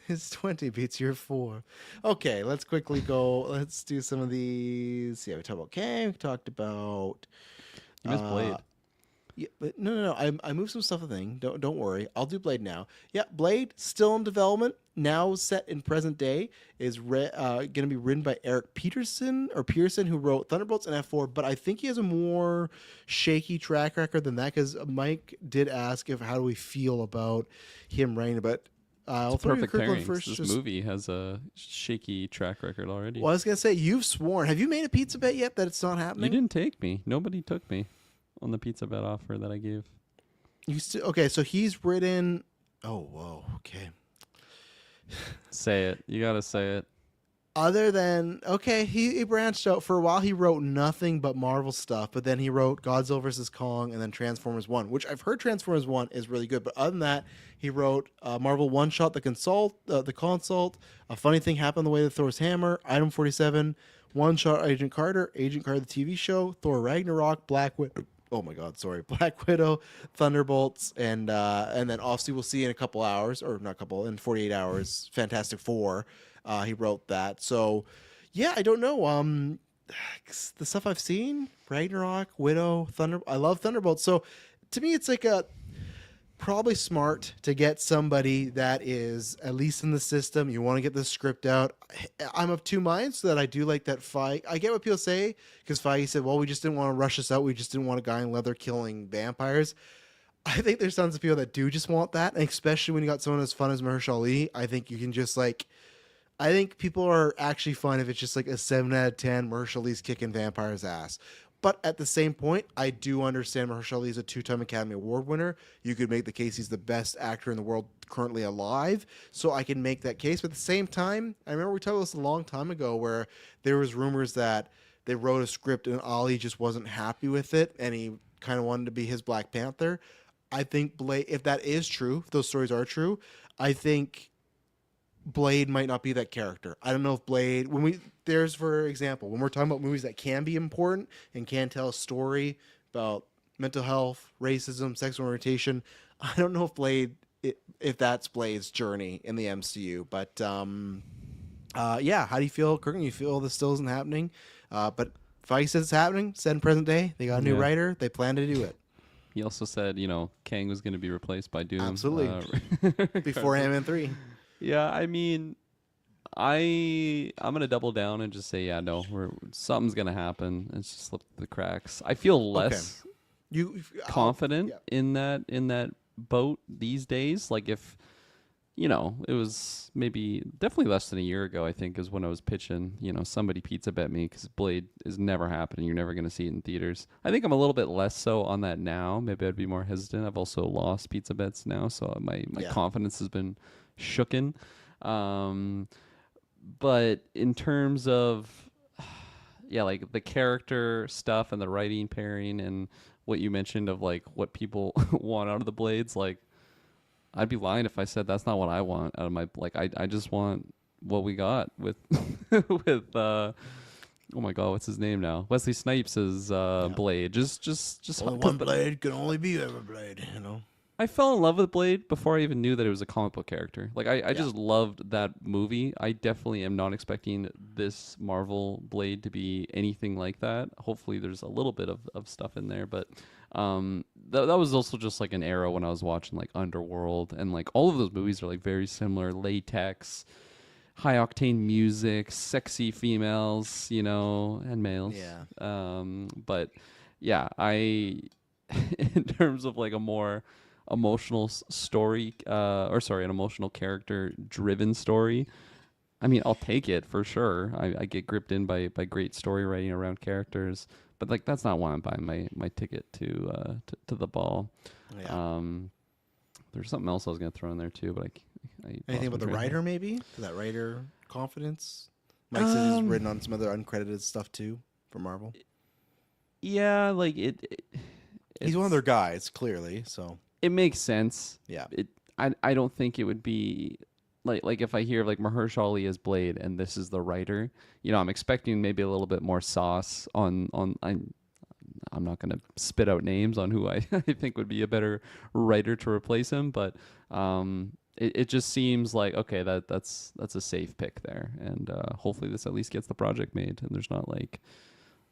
His 20 beats your 4. Okay, let's quickly go. Let's do some of these. Yeah, we talked about Kang. We talked about. You missed Blade. Yeah, but no. I moved some stuff. Don't worry. I'll do Blade now. Yeah, Blade still in development. Now set in present day is going to be written by Eric Peterson, who wrote Thunderbolts and F4. But I think he has a more shaky track record than that, because Mike did ask how do we feel about him writing. But I'll It's throw you perfect Kirkland pairing. first. This movie has a shaky track record already. Well, I was gonna say, you've sworn. Have you made a pizza bet yet that it's not You happening? didn't take me. Nobody took me on the pizza bet offer that I gave. Okay, so he's written. Oh, whoa. Okay. Say it. You gotta say it. Other than he branched out for a while. He wrote nothing but Marvel stuff, but then he wrote Godzilla vs Kong and then Transformers 1, which I've heard Transformers 1 is really good. But other than that, he wrote Marvel One Shot, the Consult, A Funny Thing Happened the Way of Thor's Hammer, Item 47, One Shot Agent Carter the TV show, Thor Ragnarok, Black Widow. Oh my God, sorry, Black Widow, Thunderbolts, and then obviously we'll see in a couple hours, or not a couple, in 48 hours, Fantastic Four. He wrote that. So, yeah, I don't know. The stuff I've seen, Ragnarok, Widow, I love Thunderbolts. So, to me, it's like probably smart to get somebody that is at least in the system. You want to get the script out. I'm of 2 minds, so that I do like that Feige. I get what people say, because Feige said, well, we just didn't want to rush this out. We just didn't want a guy in leather killing vampires. I think there's tons of people that do just want that, and especially when you got someone as fun as Mahershala Ali. I think you can just I think people are actually fine if it's just like a 7 out of 10 Mahershala Ali's kicking vampires' ass. But at the same point, I do understand Mahershala Ali is a 2-time Academy Award winner. You could make the case he's the best actor in the world currently alive. So I can make that case. But at the same time, I remember we talked about this a long time ago where there was rumors that they wrote a script and Ali just wasn't happy with it and he kind of wanted to be his Black Panther. I think Blade, if that is true, if those stories are true, I think Blade might not be that character. I don't know if Blade, for example, when we're talking about movies that can be important and can tell a story about mental health, racism, sexual orientation, I don't know if Blade, if that's Blade's journey in the MCU. But yeah, how do you feel, Kirkland? You feel this still isn't happening? But Feige says it's happening. Said in present day, they got a new writer. They plan to do it. He also said, Kang was going to be replaced by Doom. Absolutely. Before Ant-Man 3. Yeah, I mean, I'm gonna double down and just say, no, something's gonna happen. It's just slipped through the cracks. I feel less confident in that boat these days. Like if it was definitely less than a year ago, I think, is when I was pitching. Somebody pizza bet me because Blade is never happening. You're never gonna see it in theaters. I think I'm a little bit less so on that now. Maybe I'd be more hesitant. I've also lost pizza bets now, so my confidence has been shooken. But in terms of like the character stuff and the writing pairing and what you mentioned of like what people want out of the Blades, like I'd be lying if I said that's not what I want out of my, like I just want what we got with with oh my God, what's his name now? Wesley Snipes' Blade. Just only one Blade can only be ever Blade, I fell in love with Blade before I even knew that it was a comic book character. Like, I just loved that movie. I definitely am not expecting this Marvel Blade to be anything like that. Hopefully there's a little bit of stuff in there. But that was also just, like, an era when I was watching, like, Underworld. And, like, all of those movies are, like, very similar. Latex, high-octane music, sexy females, and males. Yeah. But, yeah, in terms of, like, a more emotional story, an emotional character driven story, I mean, I'll take it for sure. I get gripped in by great story writing around characters, but like that's not why I'm buying my ticket to the ball. Yeah. There's something else I was gonna throw in there too, but I anything about the writer, maybe that writer confidence, Mike says he's written on some other uncredited stuff too for Marvel. Yeah, like He's one of their guys, clearly. So it makes sense. yeah. I don't think it would be like if I hear of like Mahershala Ali as Blade and this is the writer, I'm expecting maybe a little bit more sauce on I'm not going to spit out names on who I think would be a better writer to replace him, but it just seems like okay, that's a safe pick there, and hopefully this at least gets the project made, and there's not like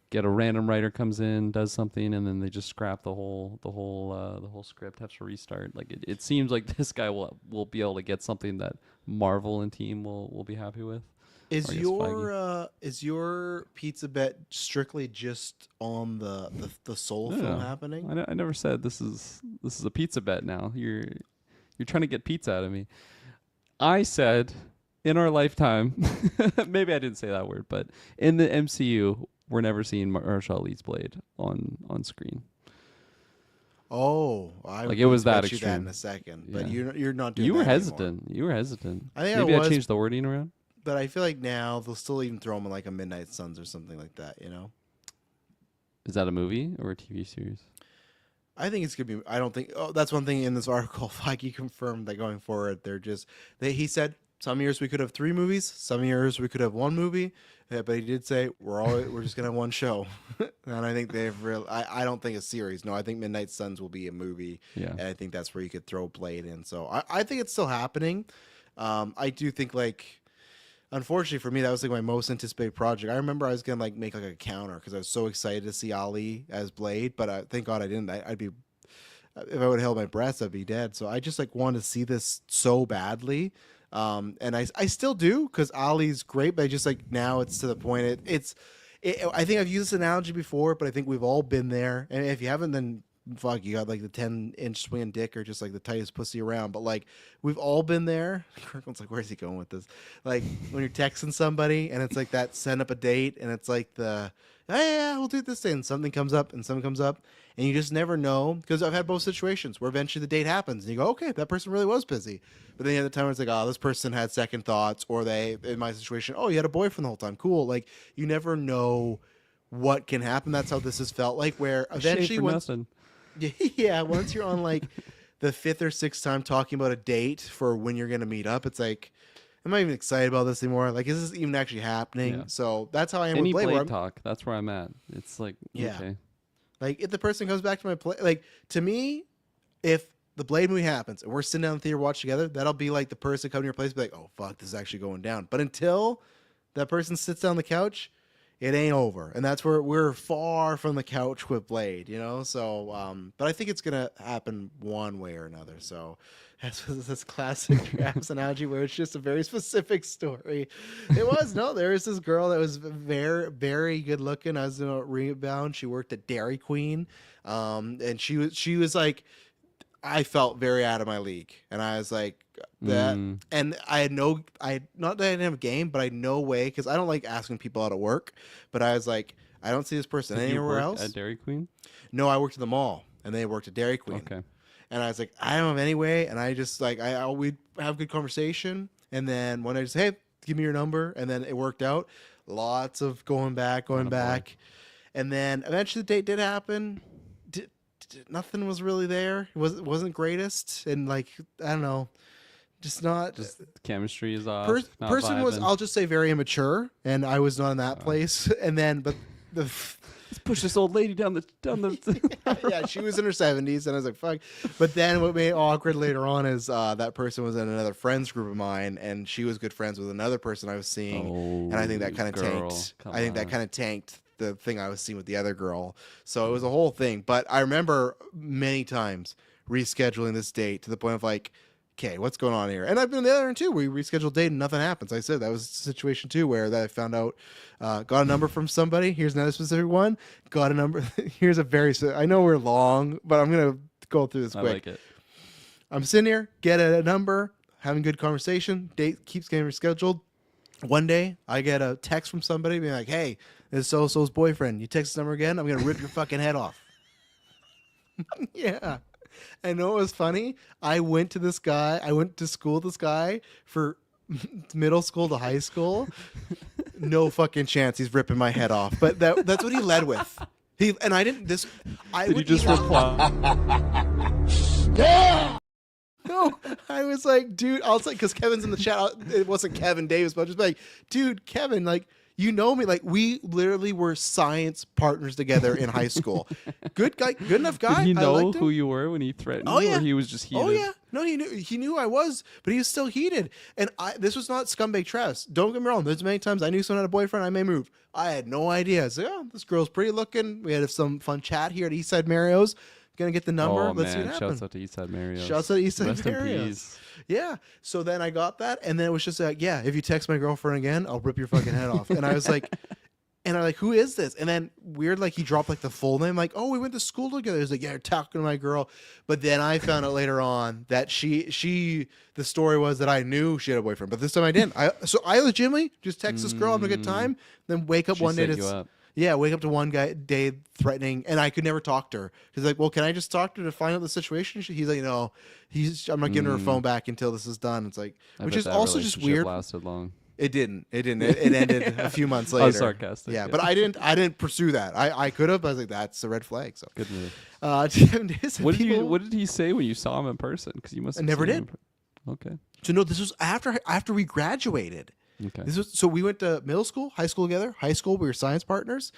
get a random writer comes in, does something, and then they just scrap the whole script, have to restart. Like it seems like this guy will be able to get something that Marvel and team will be happy with. Is your pizza bet strictly just on the Soul film happening? I never said this is a pizza bet. Now you're trying to get pizza out of me. I said in our lifetime, maybe I didn't say that word, but in the MCU, we're never seeing Mahershala Ali's Blade on screen. Oh, I like it was that extreme. extreme. In a second, but Yeah. you're not doing. You were that hesitant. anymore. You were hesitant. I think maybe I was, changed the wording around. but I feel like now they'll still even throw him in like a Midnight Suns or something like that. Is that a movie or a TV series? I think it's gonna be. I don't think. Oh, that's one thing in this article. Feige confirmed that going forward, he said some years we could have 3 movies, some years we could have 1 movie, but he did say we're just gonna have 1 show, and I think they've real. I don't think a series. No, I think Midnight Suns will be a movie, and I think that's where you could throw Blade in. So I think it's still happening. I do think unfortunately for me, that was like my most anticipated project. I remember I was gonna make like a counter because I was so excited to see Ali as Blade, but thank God I didn't. I'd be if I would have held my breath, I'd be dead. So I just wanted to see this so badly, and I still do because Ali's great, but I just now it's to the point. I think I've used this analogy before, but I think we've all been there, and if you haven't, then fuck, you got the 10-inch swinging dick or just the tightest pussy around. But we've all been there. Kirkland's where's he going with this? When you're texting somebody and it's that send up a date and it's yeah, we'll do this thing. Something comes up and you just never know, because I've had both situations where eventually the date happens and you go, okay, that person really was busy. But then the other time it's oh, this person had second thoughts, or they, in my situation, oh, you had a boyfriend the whole time. Cool. You never know what can happen. That's how this has felt where eventually nothing. Yeah, once you're on the 5th or 6th time talking about a date for when you're gonna meet up, it's I'm not even excited about this anymore. Is this even actually happening? Yeah. So that's how I am Any with Blade. Blade talk, that's where I'm at. It's yeah. Okay. If the person comes back to my play, to me, if the Blade movie happens and we're sitting down in the theater watch together, that'll be the person coming to your place, be oh fuck, this is actually going down. But until that person sits down on the couch, it ain't over. And that's where we're far from the couch with Blade, So, but I think it's going to happen one way or another. So that's this classic Travis analogy where it's just a very specific story. There was this girl that was very, very good looking. I was in a Rebound. She worked at Dairy Queen. And she was I felt very out of my league. And I was that, and I not that I didn't have a game, but I had no way, because I don't like asking people out at work, but I was I don't see this person anywhere else. At Dairy Queen? No, I worked at the mall and they worked at Dairy Queen. Okay. And I was I don't have any way. And I just we'd have good conversation. And then one day I just, hey, give me your number. And then it worked out. Lots of going back. And then eventually the date did happen. Nothing was really there. It wasn't greatest. And I don't know, just chemistry is off. Person was, I'll just say, very immature, and I was not in that place. And then, but let's push this old lady down the yeah, she was in her 70s, and I was fuck. But then what made it awkward later on is that person was in another friends group of mine, and she was good friends with another person I was seeing, and I think that kind of tanked. That kind of tanked the thing I was seeing with the other girl. So it was a whole thing. But I remember many times rescheduling this date to the point of okay, what's going on here? And I've been on the other end too. We rescheduled a date and nothing happens. I said that was a situation too where that I found out, got a number from somebody. Here's another specific one. Got a number. Here's a very, I know we're long, but I'm going to go through this quick. I like it. I'm sitting here, get a number, having good conversation. Date keeps getting rescheduled. One day I get a text from somebody being hey, this is so-and-so's boyfriend. You text this number again, I'm going to rip your fucking head off. Yeah. I know it was funny. I went to school with this guy for middle school to high school. no fucking chance he's ripping my head off. But that's what he led with. I didn't. Did you just reply? No, I was like, dude, I was like, because Kevin's in the chat. It wasn't Kevin Davis, but I was just like, dude, Kevin, like, you know me. Like, we literally were science partners together in high school. Good guy, good enough guy. Did he I know liked him. who you were when he threatened Oh, you, yeah. or he was just heated? Oh yeah, no, he knew I was, but he was still heated. And this was not scumbag Travis. Don't get me wrong. There's many times I knew someone had a boyfriend, I may move. I had no idea. I said, oh, this girl's pretty looking. We had some fun chat here at Eastside Mario's. Gonna get the number. Oh, Let's see man. what happens. Shouts out to Eastside Mario's. Shouts out to Eastside Rest in Mario's. peace. Yeah. So then I got that, and then it was just like, yeah, if you text my girlfriend again, I'll rip your fucking head off. And I was like, and I'm like, who is this? And then weird, like he dropped like the full name, like, oh, we went to school together. He's like, yeah, you're talking to my girl. But then I found out later on that the story was that I knew she had a boyfriend, but this time I didn't. So I legitimately just text this girl, I'm having a good time, then wake up She one day set to you up. yeah, wake up to one day threatening, and I could never talk to her. He's like, well, can I just talk to her to find out the situation? He's like, no, I'm not giving her phone back until this is done. It's like, I which bet is that also just relationship weird. Lasted long. It didn't. It ended a few months later. I was sarcastic. Yeah, but I didn't pursue that. I could have, but I was like, that's a red flag. So Good move. what What did he say when you saw him in person? Because you must. I have never seen him did. Okay. So no, this was after we graduated. Okay. So we went to middle school, high school together. High school, we were science partners,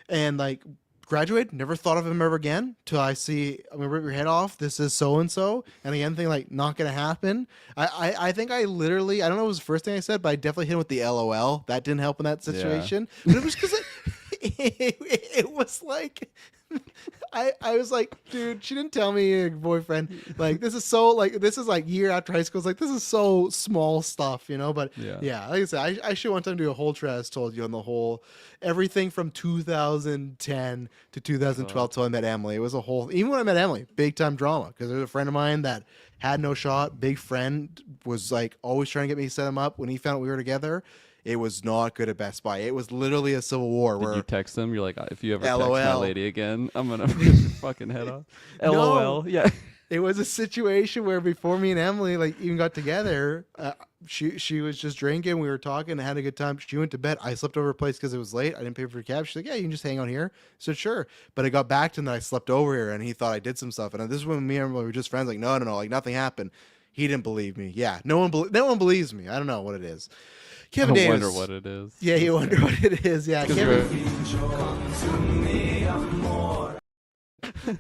and like graduated. Never thought of him ever again till I see. I'm gonna rip your head off. This is so and so, and again, thing like not gonna happen. I think I literally, I don't know if it was the first thing I said, but I definitely hit him with the LOL. That didn't help in that situation. But it was because it was like. I was like, dude, she didn't tell me your boyfriend. Like, this is like year after high school. It's like, this is so small stuff, you know? But yeah, like I said, I should one time do a whole Travis told you on the whole, everything from 2010 to 2012 till I met Emily. It was a whole, even when I met Emily, big time drama. Because there was a friend of mine that had no shot. Big friend was like always trying to get me to set him up. When he found out we were together, it was not good at Best Buy. It was literally a civil war. Did where you text him? You're like, if you ever text LOL. my lady again, I'm gonna rip your fucking head off. LOL. Yeah. It was a situation where before me and Emily like even got together, she was just drinking. We were talking and had a good time. She went to bed. I slept over her place because it was late. I didn't pay for a cab. She's like, yeah, you can just hang out here. I said, sure. But I got back to him that I slept over here and he thought I did some stuff. And this is when me and Emily were just friends. Like, no, like nothing happened. He didn't believe me. Yeah, no one believes me. I don't know what it is. Kevin Davis. I wonder what it is. Yeah, you wonder what it is. Yeah, Kevin.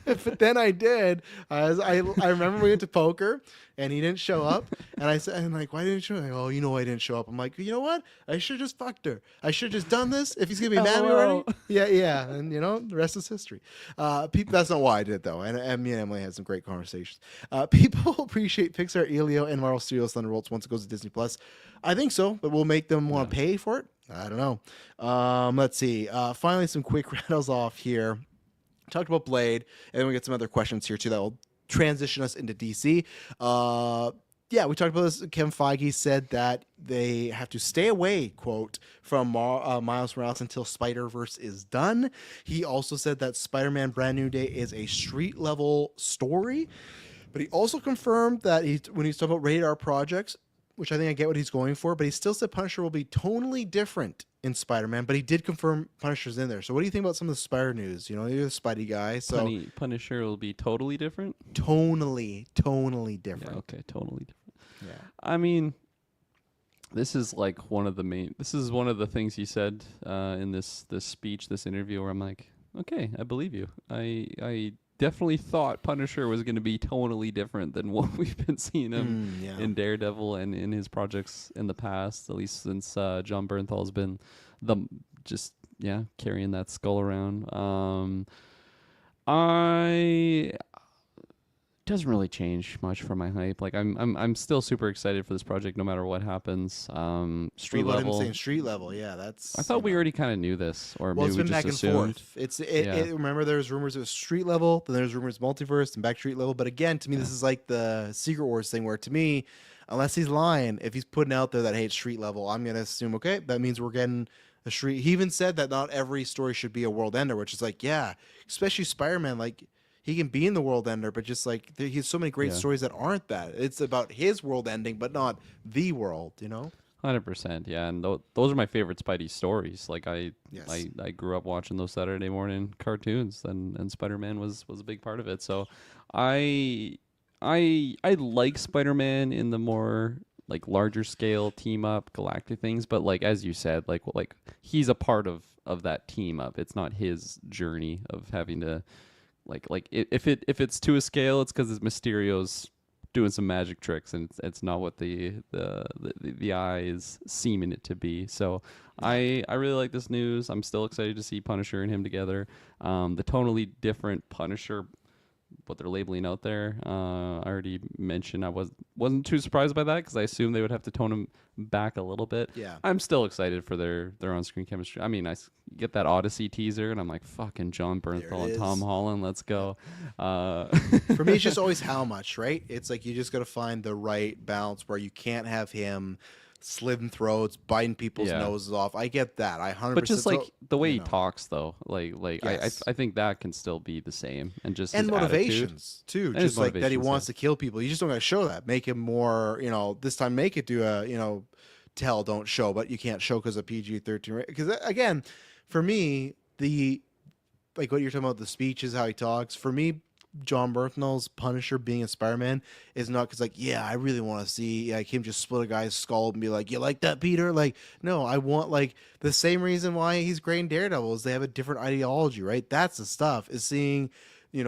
But then I did. I remember we went to poker and he didn't show up. And I said, like, why didn't you show up? Like, oh, you know why I didn't show up. I'm like, you know what? I should have just fucked her. I should have just done this. If he's gonna be mad at me already. Yeah. And you know, the rest is history. That's not why I did it though. And me and Emily had some great conversations. People appreciate Pixar, Elio, and Marvel Studios Thunderbolts once it goes to Disney Plus. I think so, but we'll make them want to pay for it. I don't know. Let's see. Finally, some quick rattles off here. Talked about Blade, and then we get some other questions here too that will transition us into DC. Yeah, we talked about this. Kevin Feige said that they have to stay away, quote, from Miles Morales until Spider-Verse is done. He also said that Spider-Man Brand New Day is a street-level story. But he also confirmed that when he's talking about rated R projects, which I think I get what he's going for, but he still said Punisher will be tonally different in Spider-Man, but he did confirm Punisher's in there. So what do you think about some of the Spider news? You know, you're the Spidey guy, so Punisher will be totally different. Tonally different. Yeah, okay, totally different. Yeah. I mean, this is like one of the things he said in this speech, this interview, where I'm like, okay, I believe you. I definitely thought Punisher was going to be tonally different than what we've been seeing him in Daredevil and in his projects in the past, at least since John Bernthal's been carrying that skull around. Doesn't really change much for my hype. Like I'm still super excited for this project no matter what happens. Street level. Him saying street level, yeah, that's. I thought we already kind of knew this, or well, maybe it's been we just back assumed. and forth. Remember, there was rumors it was street level, then there's rumors multiverse, and back street level. But again, to me, this is like the Secret Wars thing, where to me, unless he's lying, if he's putting out there that hey, it's street level, I'm gonna assume okay, that means we're getting a street. He even said that not every story should be a world ender, which is like yeah, especially Spider-Man, like. He can be in the world ender, but just like he has so many great stories that aren't that. It's about his world ending, but not the world, you know? 100%. Yeah, and those are my favorite Spidey stories. Like Yes. I grew up watching those Saturday morning cartoons, and Spider-Man was a big part of it. So I I like Spider-Man in the more like larger scale team up galactic things, but like as you said, like he's a part of that team up. It's not his journey of having to if it's to a scale, it's because Mysterio's doing some magic tricks, and it's not what the eye is seeming it to be. So I really like this news. I'm still excited to see Punisher and him together. The tonally different Punisher, what they're labeling out there. I already mentioned I wasn't too surprised by that because I assumed they would have to tone him back a little bit. Yeah. I'm still excited for their on-screen chemistry. I mean, get that Odyssey teaser, and I'm like, fucking John Bernthal and Tom Holland, let's go. For me, it's just always how much, right? It's like you just got to find the right balance where you can't have him slitting throats, biting people's noses off. I get that. I 100%. But just like the way he talks, though, Yes. I think that can still be the same, and just and his motivations attitude. too, And his just like that he motivations, wants to kill people. You just don't got to show that. Make him more, this time make it do a, tell, don't show, but you can't show because of PG-13. Because again, for me, like what you're talking about, the speeches, how he talks. For me, John Bernthal's Punisher being a Spider-Man is not because I really want to see like him just split a guy's skull and be like, you like that, Peter? Like, no, I want like the same reason why he's great in Daredevil is they have a different ideology, right? That's the stuff is seeing,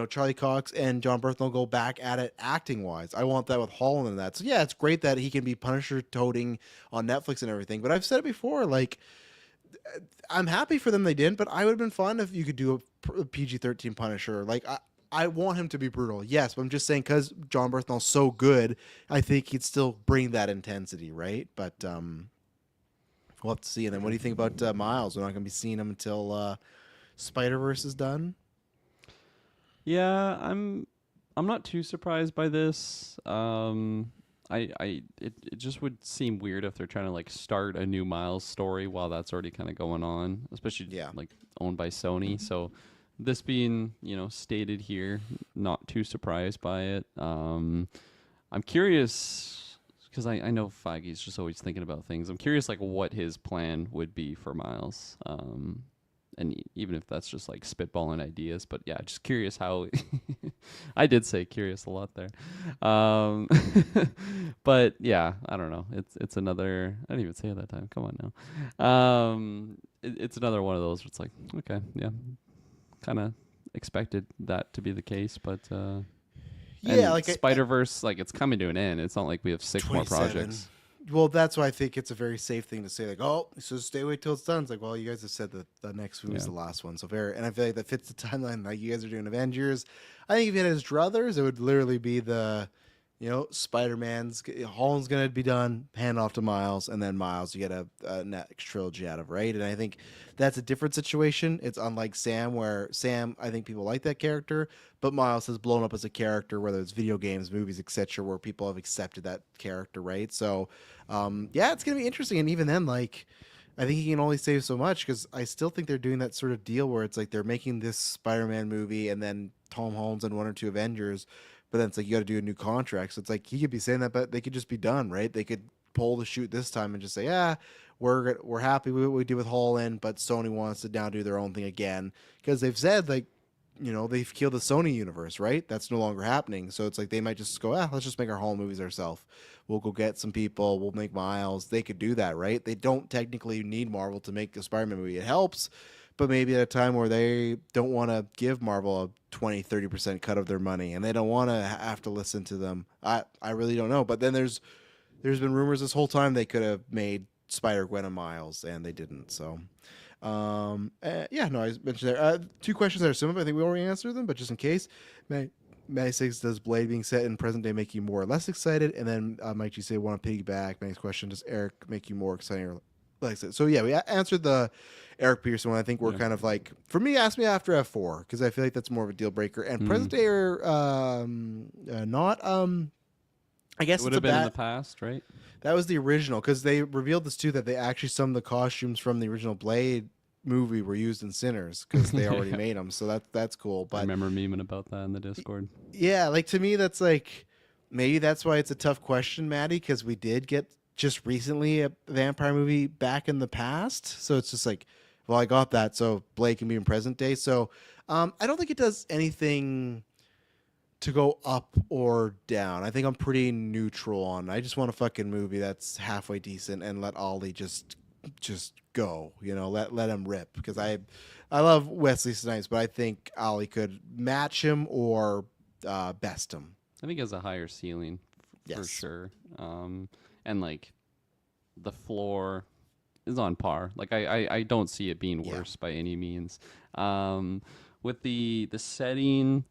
Charlie Cox and John Bernthal go back at it acting wise. I want that with Holland and that. So yeah, it's great that he can be Punisher toting on Netflix and everything. But I've said it before, like I'm happy for them they didn't, but I would have been fun if you could do a PG-13 Punisher. Like I want him to be brutal, yes, but I'm just saying because John Bernthal's so good, I think he'd still bring that intensity, right? But we'll have to see. And then what do you think about Miles? We're not going to be seeing him until Spider-Verse is done. Yeah, I'm not too surprised by this. It just would seem weird if they're trying to like start a new Miles story while that's already kind of going on, especially like owned by Sony. So this being, stated here, not too surprised by it. I'm curious because I know Feige's just always thinking about things. I'm curious like what his plan would be for Miles. And even if that's just like spitballing ideas, but yeah, just curious how I did say curious a lot there. But yeah, I don't know. It's another, I didn't even say it that time. Come on now. It's another one of those where it's like, okay, yeah, kind of expected that to be the case, but yeah, like Spider-Verse, like it's coming to an end. It's not like we have 6 more projects. Well, that's why I think it's a very safe thing to say. Like, oh, so stay away till it's done. It's like, well, you guys have said that the next movie is the last one. So and I feel like that fits the timeline. Like you guys are doing Avengers. I think if you had his druthers, it would literally be the, Spider-Man's Holland's gonna be done, hand off to Miles, and then Miles you get a next trilogy out of, right? And I think that's a different situation. It's unlike Sam, where Sam, I think people like that character, but Miles has blown up as a character, whether it's video games, movies, etc., where people have accepted that character, right? So, yeah, it's gonna be interesting. And even then, like, I think he can only save so much because I still think they're doing that sort of deal where it's like they're making this Spider-Man movie and then Tom Holland's in 1 or 2 Avengers. But then it's like you got to do a new contract. So it's like he could be saying that, but they could just be done, right? They could pull the shoot this time and just say, yeah, we're happy with what we did with Holland, but Sony wants to now do their own thing again because they've said like, they've killed the Sony universe, right? That's no longer happening. So it's like they might just go, let's just make our Holland movies ourselves. We'll go get some people. We'll make Miles. They could do that, right? They don't technically need Marvel to make a Spider-Man movie. It helps. But maybe at a time where they don't want to give Marvel a 20-30% cut of their money and they don't want to have to listen to them. I really don't know. But then there's been rumors this whole time they could have made Spider-Gwen and Miles, and they didn't. So, yeah, no, I mentioned there. 2 questions that are similar. I think we already answered them, but just in case. Maddie says, does Blade being set in present day make you more or less excited? And then Mike G say, want to piggyback. Next question, does Eric make you more excited or like I said? So yeah, we answered the Eric Pearson one. I think we're kind of like, for me, ask me after F4 because I feel like that's more of a deal breaker. And present day or not. I guess it would have been in the past, right? That was the original because they revealed this too that they actually some of the costumes from the original Blade movie were used in Sinners because they already made them. So that's cool. But I remember memeing about that in the Discord. Yeah, like to me, that's like maybe that's why it's a tough question, Maddie, because we did get just recently a vampire movie back in the past. So it's just like, well, I got that, so Blade can be in present day. So I don't think it does anything to go up or down. I think I'm pretty neutral on. I just want a fucking movie that's halfway decent and let Ollie just go. You know, let him rip because I love Wesley Snipes, but I think Ollie could match him or best him. I think it has a higher ceiling for Yes. sure. And like the floor is on par. Like I don't see it being worse by any means. With the setting,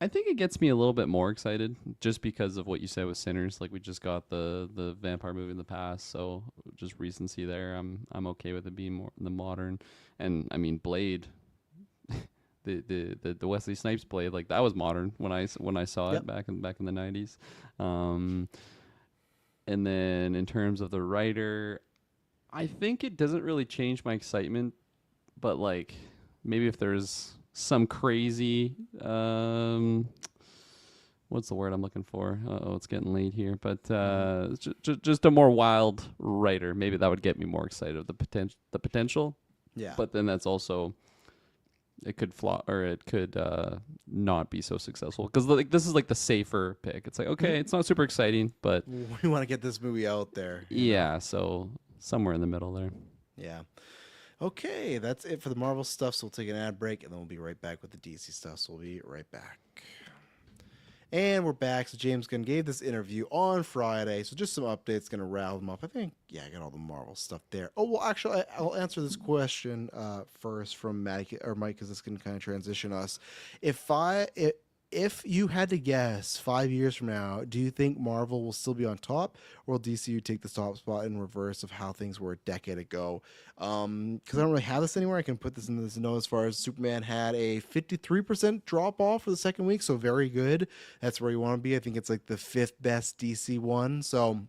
I think it gets me a little bit more excited just because of what you said with Sinners. Like we just got the vampire movie in the past, so just recency there. I'm okay with it being more the modern. And I mean Blade, the Wesley Snipes Blade, like that was modern when I saw it back in the 90s. And then in terms of the writer, I think it doesn't really change my excitement, but like maybe if there's some crazy what's the word I'm looking for? Oh, it's getting late here. But just a more wild writer, maybe that would get me more excited of the potential. Yeah. But then that's also it could flop or it could not be so successful because like this is like the safer pick. It's like okay, it's not super exciting, but we want to get this movie out there. Yeah, so somewhere in the middle there. Yeah. Okay, that's it for the Marvel stuff. So we'll take an ad break, and then we'll be right back with the DC stuff. So we'll be right back. And we're back. So James Gunn gave this interview on Friday. So just some updates, going to rattle them up. I think, I got all the Marvel stuff there. Oh, well, actually, I'll answer this question first from Mike, because this can kind of transition us. If you had to guess 5 years from now, do you think Marvel will still be on top, or will DCU take the top spot in reverse of how things were a decade ago? Because I don't really have this anywhere. I can put this in this note as far as Superman had a 53% drop off for the second week, so very good. That's where you want to be. I think it's like the 5th best DC one. So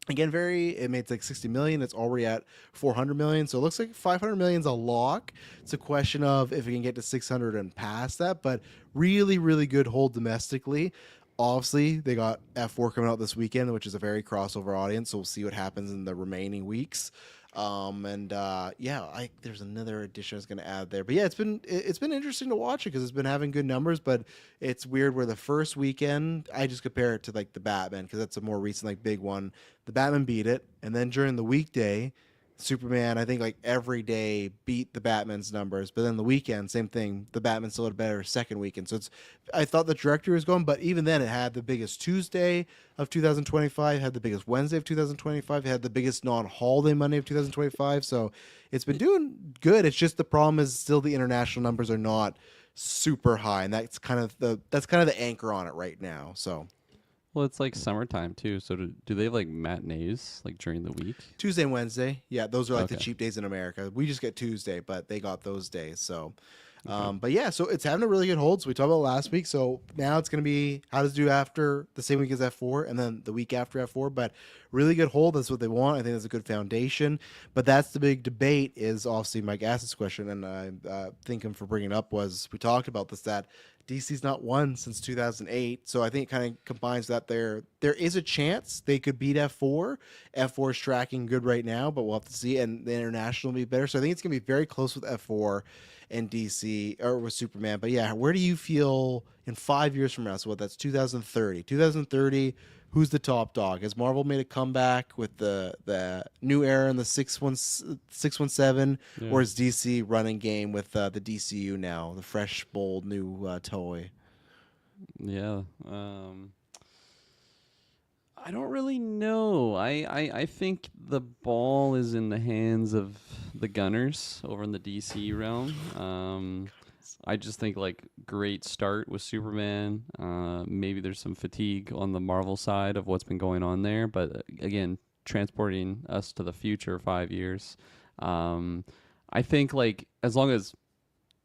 again, it made like 60 million. It's already at 400 million. So it looks like 500 million is a lock. It's a question of if it can get to 600 and past that, but really, really good hold domestically. Obviously, they got F4 coming out this weekend, which is a very crossover audience. So we'll see what happens in the remaining weeks. There's another addition I was going to add there, but yeah, it's been interesting to watch it because it's been having good numbers, but it's weird where the first weekend I just compare it to like the Batman because that's a more recent like big one. The Batman beat it, and then during the weekday, Superman I think like every day beat the Batman's numbers, but then the weekend same thing. The Batman still had a better second weekend, so I thought the director was going, but even then it had the biggest Tuesday of 2025, had the biggest Wednesday of 2025, it had the biggest non-holiday Monday of 2025. So it's been doing good. It's just the problem is still the international numbers are not super high, and that's kind of the anchor on it right now. So Well, it's like summertime too. So do they have like matinees like during the week? Tuesday and Wednesday, yeah, those are like the Okay. cheap days in America. We just get Tuesday, but they got those days. So but yeah, so it's having a really good hold. So we talked about last week. So now it's going to be how does it do after the same week as F4 and then the week after F4. But really good hold. That's what they want. I think that's a good foundation. But that's the big debate is obviously Mike asked this question. And I thank him for bringing it up was we talked about this, that DC's not won since 2008. So I think it kind of combines that there is a chance they could beat F4. F4 is tracking good right now, but we'll have to see. And the international will be better. So I think it's going to be very close with F4 and DC or with Superman. But yeah, where do you feel in 5 years from now? So that's 2030. 2030, who's the top dog? Has Marvel made a comeback with the new era in the 617, Yeah. or is DC running game with the DCU now, the fresh, bold new toy? Yeah. I don't really know. I think the ball is in the hands of the Gunners over in the DC realm. I just think like great start with Superman. Maybe there's some fatigue on the Marvel side of what's been going on there, but again, transporting us to the future 5 years. I think like as long as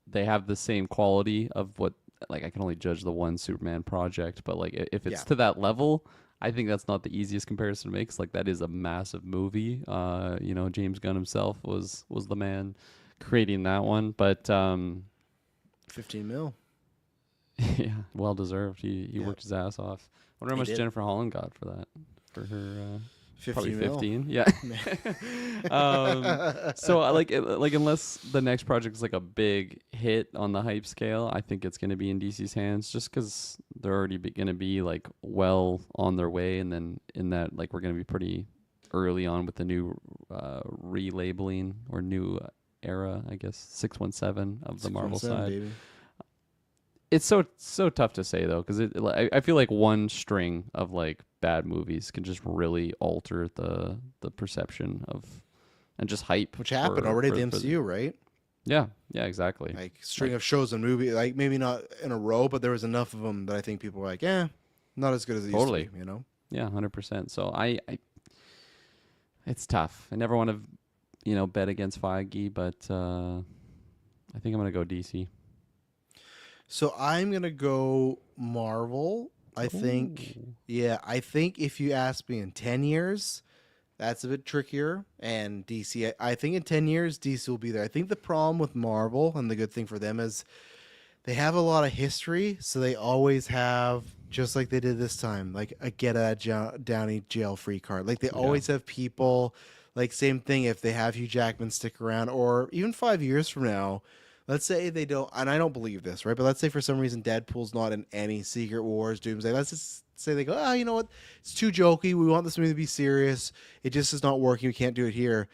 they have the same quality of what like I can only judge the one Superman project, but like if it's to that level, I think that's not the easiest comparison to make. 'Cause, like that is a massive movie. James Gunn himself was the man creating that one, but 15 mil. yeah, well deserved. He worked his ass off. I wonder how He much did. Jennifer Holland got for that, for her Probably 50 mil. 15. Yeah. So I like unless the next project is like a big hit on the hype scale, I think it's going to be in DC's hands just because they're already going to be like well on their way. And then in that, like, we're going to be pretty early on with the new relabeling or new era, I guess, 617 of the Marvel 617, side. baby. It's so tough to say though, because I feel like one string of like bad movies can just really alter the perception of and just hype, Which happened already at the MCU, right? Yeah, exactly. Like string of shows and movies, like maybe not in a row, but there was enough of them that I think people were like, not as good as it used to be, you know? Yeah, 100%. So I it's tough. I never want to, bet against Feige, but I think I'm gonna go DC. So I'm gonna go Marvel. I think if you ask me in 10 years, that's a bit trickier. And DC, I think in 10 years, DC will be there. I think the problem with Marvel, and the good thing for them, is they have a lot of history. So they always have, just like they did this time, like a get out Downey jail free card. Like they always have people, like same thing if they have Hugh Jackman stick around, or even 5 years from now. Let's say they don't, and I don't believe this, right? But let's say for some reason Deadpool's not in any Secret Wars, Doomsday. Let's just say they go, you know what? It's too jokey. We want this movie to be serious. It just is not working. We can't do it here.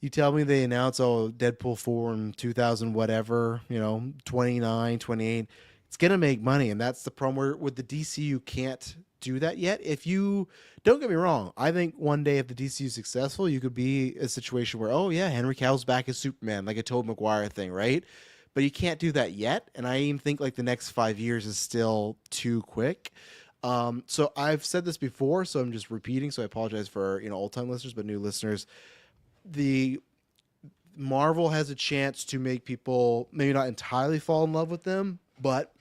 You tell me they announce, Deadpool 4 in 2000, whatever, 29, 28. It's going to make money. And that's the problem where with the DCU can't do that yet. If you, don't get me wrong, I think one day if the DCU is successful, you could be a situation where, Henry Cavill's back as Superman, like a Tobey Maguire thing, right? But you can't do that yet. And I even think like the next 5 years is still too quick. So I've said this before, so I'm just repeating. So I apologize for, old time listeners, but new listeners. The Marvel has a chance to make people maybe not entirely fall in love with them, but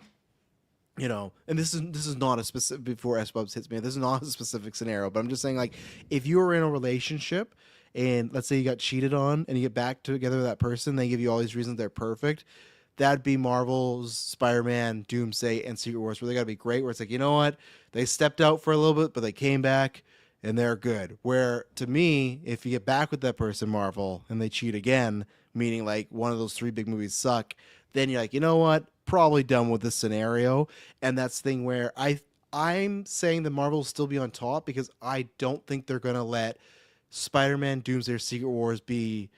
and this is not a specific, before S-Bubs hits me, this is not a specific scenario, but I'm just saying, like, if you were in a relationship and let's say you got cheated on and you get back together with that person, they give you all these reasons they're perfect. That'd be Marvel's Spider-Man, Doomsday, and Secret Wars, where they got to be great, where it's like, you know what? They stepped out for a little bit, but they came back and they're good. Where, to me, if you get back with that person, Marvel, and they cheat again, meaning like one of those 3 big movies suck, then you're like, you know what? Probably done with this scenario. And that's the thing where I'm saying that Marvel will still be on top because I don't think they're going to let Spider-Man, Doomsday, or Secret Wars be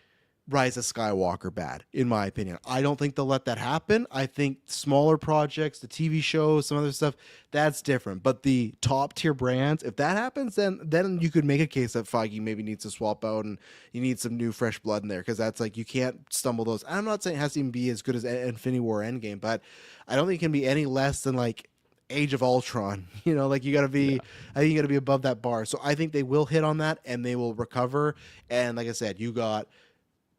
Rise of Skywalker bad, in my opinion. I don't think they'll let that happen. I think smaller projects, the TV shows, some other stuff, that's different. But the top tier brands, if that happens, then you could make a case that Feige maybe needs to swap out and you need some new fresh blood in there, because that's like, you can't stumble those. I'm not saying it has to even be as good as Infinity War Endgame, but I don't think it can be any less than like Age of Ultron. Like you got to be, I think you got to be above that bar. So I think they will hit on that and they will recover. And like I said, you got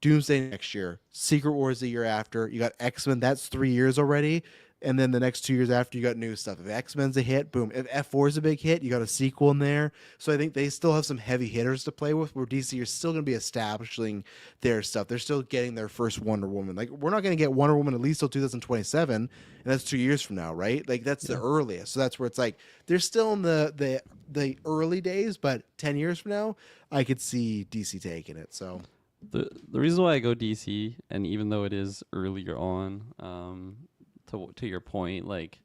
Doomsday next year, Secret Wars the year after, you got X-Men, that's 3 years already, and then the next 2 years after you got new stuff. If X-Men's a hit, boom. If F4 is a big hit, you got a sequel in there. So I think they still have some heavy hitters to play with, where DC are still going to be establishing their stuff. They're still getting their first Wonder Woman. Like, we're not going to get Wonder Woman at least till 2027, and that's 2 years from now, right? Like, that's the earliest. So that's where it's like, they're still in the early days, but 10 years from now, I could see DC taking it, so... The reason why I go DC, and even though it is earlier on, to your point, like,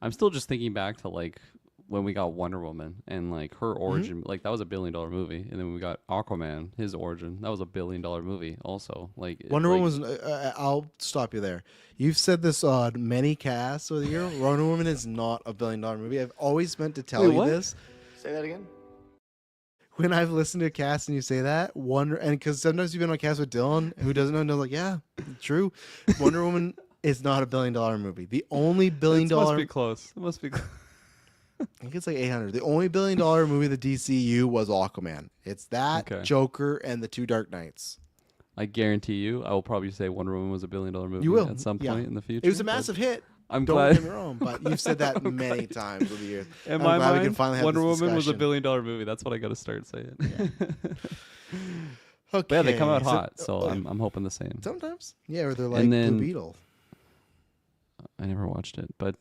I'm still just thinking back to like when we got Wonder Woman and like her origin, like that was $1 billion movie, and then we got Aquaman, his origin, that was $1 billion movie also. Like Wonder Woman was. I'll stop you there. You've said this on many casts of the year. Wonder Woman is not $1 billion movie. I've always meant to tell you this. Say that again. When I've listened to a cast and you say that, and because sometimes you've been on a cast with Dylan, who doesn't know, and they're like, yeah, true. Wonder Woman is not $1 billion movie. The only $1 billion. It must be close. It must be close. I think it's like 800. The only $1 billion movie of the DCU was Aquaman. It's that, Okay. Joker, and the 2 Dark Knights. I guarantee you, I will probably say Wonder Woman was $1 billion movie You will at some point in the future. It was a massive hit. I'm Don't glad. get me wrong, but you've said that many times over the years. In I'm my glad we mind, can finally have Wonder this Woman was $1 discussion. billion movie. That's what I got to start saying. Okay. But yeah, they come out hot, so I'm hoping the same. Sometimes. Yeah, or they're like And then- Blue Beetle. I never watched it, but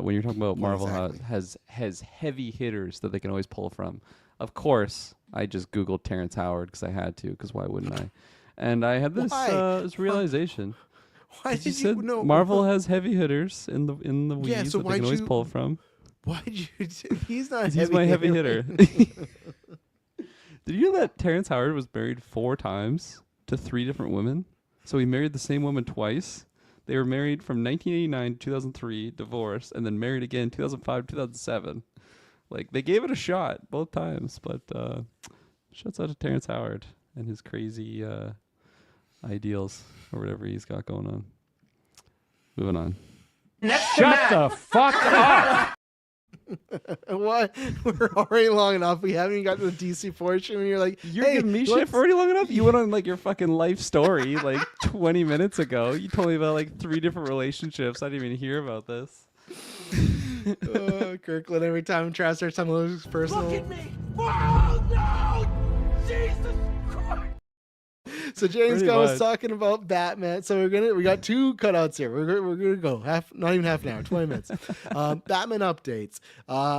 when you're talking about Marvel exactly. has heavy hitters that they can always pull from, of course, I just Googled Terrence Howard because I had to, because why wouldn't I? And I had this Why? this realization. Why 'Cause you did you said know? Marvel has heavy hitters in the Yeah, weeds so that they can why'd always you- pull from. Why'd you? He's not. 'Cause he's my heavy hitter. Did you know that Terrence Howard was married 4 times to 3 different women? So he married the same woman twice. They were married from 1989 to 2003, divorced, and then married again 2005 2007. Like, they gave it a shot both times, but shouts out to Terrence Howard and his crazy ideals or whatever he's got going on. Moving on. Shut the fuck up! What? We're already long enough. We haven't even got to the DC portion. And you're like, You're hey, giving me shit for already long enough? You went on like your fucking life story like 20 minutes ago. You told me about like 3 different relationships. I didn't even hear about this. Kirkland, every time Trav starts talking about his personal. Look at me! Oh no! Jesus Christ! So James Pretty Gunn was much. talking about Batman. So we got 2 cutouts here. We're gonna go not even half an hour, 20 minutes. Batman updates.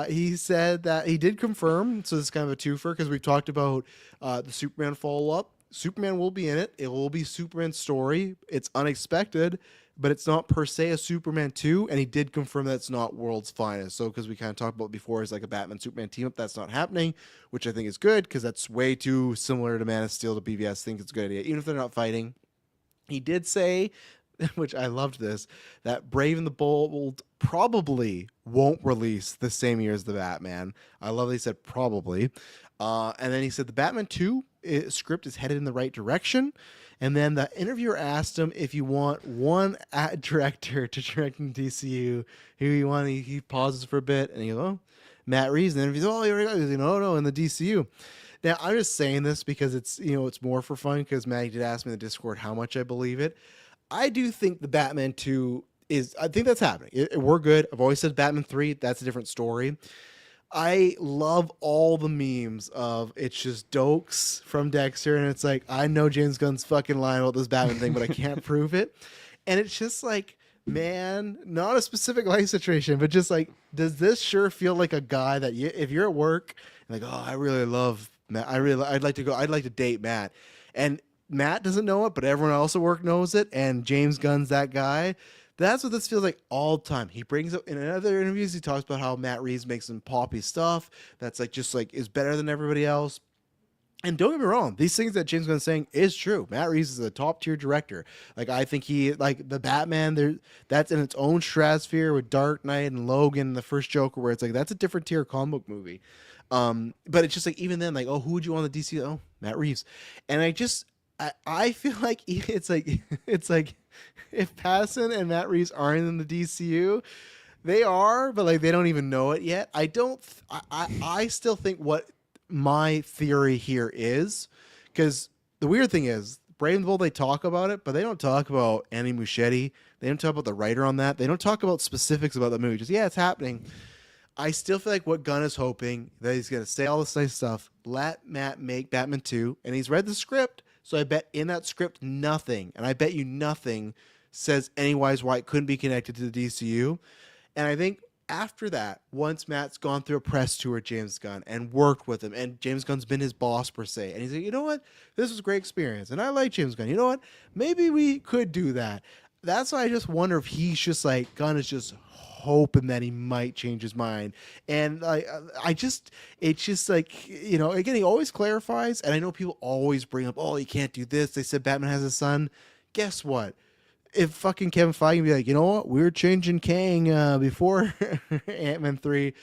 He said that he did confirm. So this is kind of a twofer because we've talked about the Superman follow up. Superman will be in it. It will be Superman's story. It's unexpected, but it's not per se a Superman 2. And he did confirm that it's not World's Finest. So because we kind of talked about before, it's like a Batman Superman team up. That's not happening, which I think is good because that's way too similar to Man of Steel to BVS. I think it's a good idea, even if they're not fighting. He did say, which I loved this, that Brave and the Bold probably won't release the same year as the Batman. I love that he said probably. And then he said the Batman 2 script is headed in the right direction. And then the interviewer asked him if you want one director to direct in DCU, who you want. He pauses for a bit and he goes, oh, Matt Reeves. And then he's, oh, you already got it. He's like, no, in the DCU. Now, I'm just saying this because it's, it's more for fun because Maddie did ask me in the Discord how much I believe it. I do think the Batman 2 I think that's happening. We're good. I've always said Batman 3, that's a different story. I love all the memes of it's just Dokes from Dexter, and it's like, I know James Gunn's fucking lying about this Batman thing, but I can't prove it. And it's just like, man, not a specific life situation, but just like, does this sure feel like a guy that if you're at work and like, oh, I really love Matt, I'd like to date Matt, and Matt doesn't know it, but everyone else at work knows it, and James Gunn's that guy. That's what this feels like all the time. He brings up in other interviews, he talks about how Matt Reeves makes some poppy stuff that's like just like is better than everybody else. And don't get me wrong, these things that James Gunn is saying is true. Matt Reeves is a top tier director. Like, I think he, like the Batman, that's in its own stratosphere with Dark Knight and Logan and the first Joker, where it's like that's a different tier comic book movie. But it's just like, even then, like, oh, who would you want on the DC? Oh, Matt Reeves. And I feel like it's like if Pattinson and Matt Reeves aren't in the DCU, they are, but like they don't even know it yet. I still think what my theory here is, because the weird thing is, Brave and the Bold, they talk about it, but they don't talk about Andy Muschietti. They don't talk about the writer on that. They don't talk about specifics about the movie. Just, yeah, it's happening. I still feel like what Gunn is hoping that he's going to say all this nice stuff, let Matt make Batman 2, and he's read the script. So I bet in that script, nothing, and I bet you nothing says anywise why it couldn't be connected to the DCU. And I think after that, once Matt's gone through a press tour with James Gunn and worked with him, and James Gunn's been his boss per se, and he's like, you know what? This was a great experience, and I like James Gunn. You know what? Maybe we could do that. That's why I just wonder if he's just like, Gunn is just hoping that he might change his mind. And it's just like, again, he always clarifies, and I know people always bring up, oh, you can't do this. They said Batman has a son. Guess what? If fucking Kevin Feige can be like, you know what, we were changing Kang before Ant-Man 3,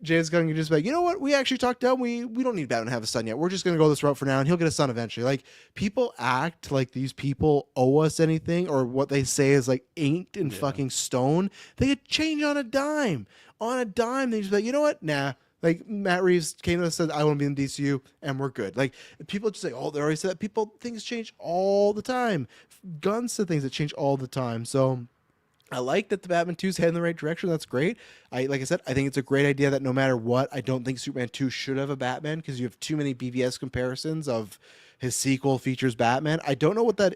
James Gunn can just be like, you know what, we actually talked out, we don't need Batman to have a son yet. We're just going to go this route for now, and he'll get a son eventually. Like, people act like these people owe us anything, or what they say is like inked in fucking stone. They could change on a dime. On a dime, they just be like, you know what, nah. Like, Matt Reeves came to us and said, I want to be in the DCU, and we're good. Like, people just say, oh, they already said that. Things change all the time. Gunn said things that change all the time. So I like that the Batman 2 is heading in the right direction. That's great. Like I said, I think it's a great idea that no matter what, I don't think Superman 2 should have a Batman, because you have too many BVS comparisons of his sequel features Batman. I don't know what that...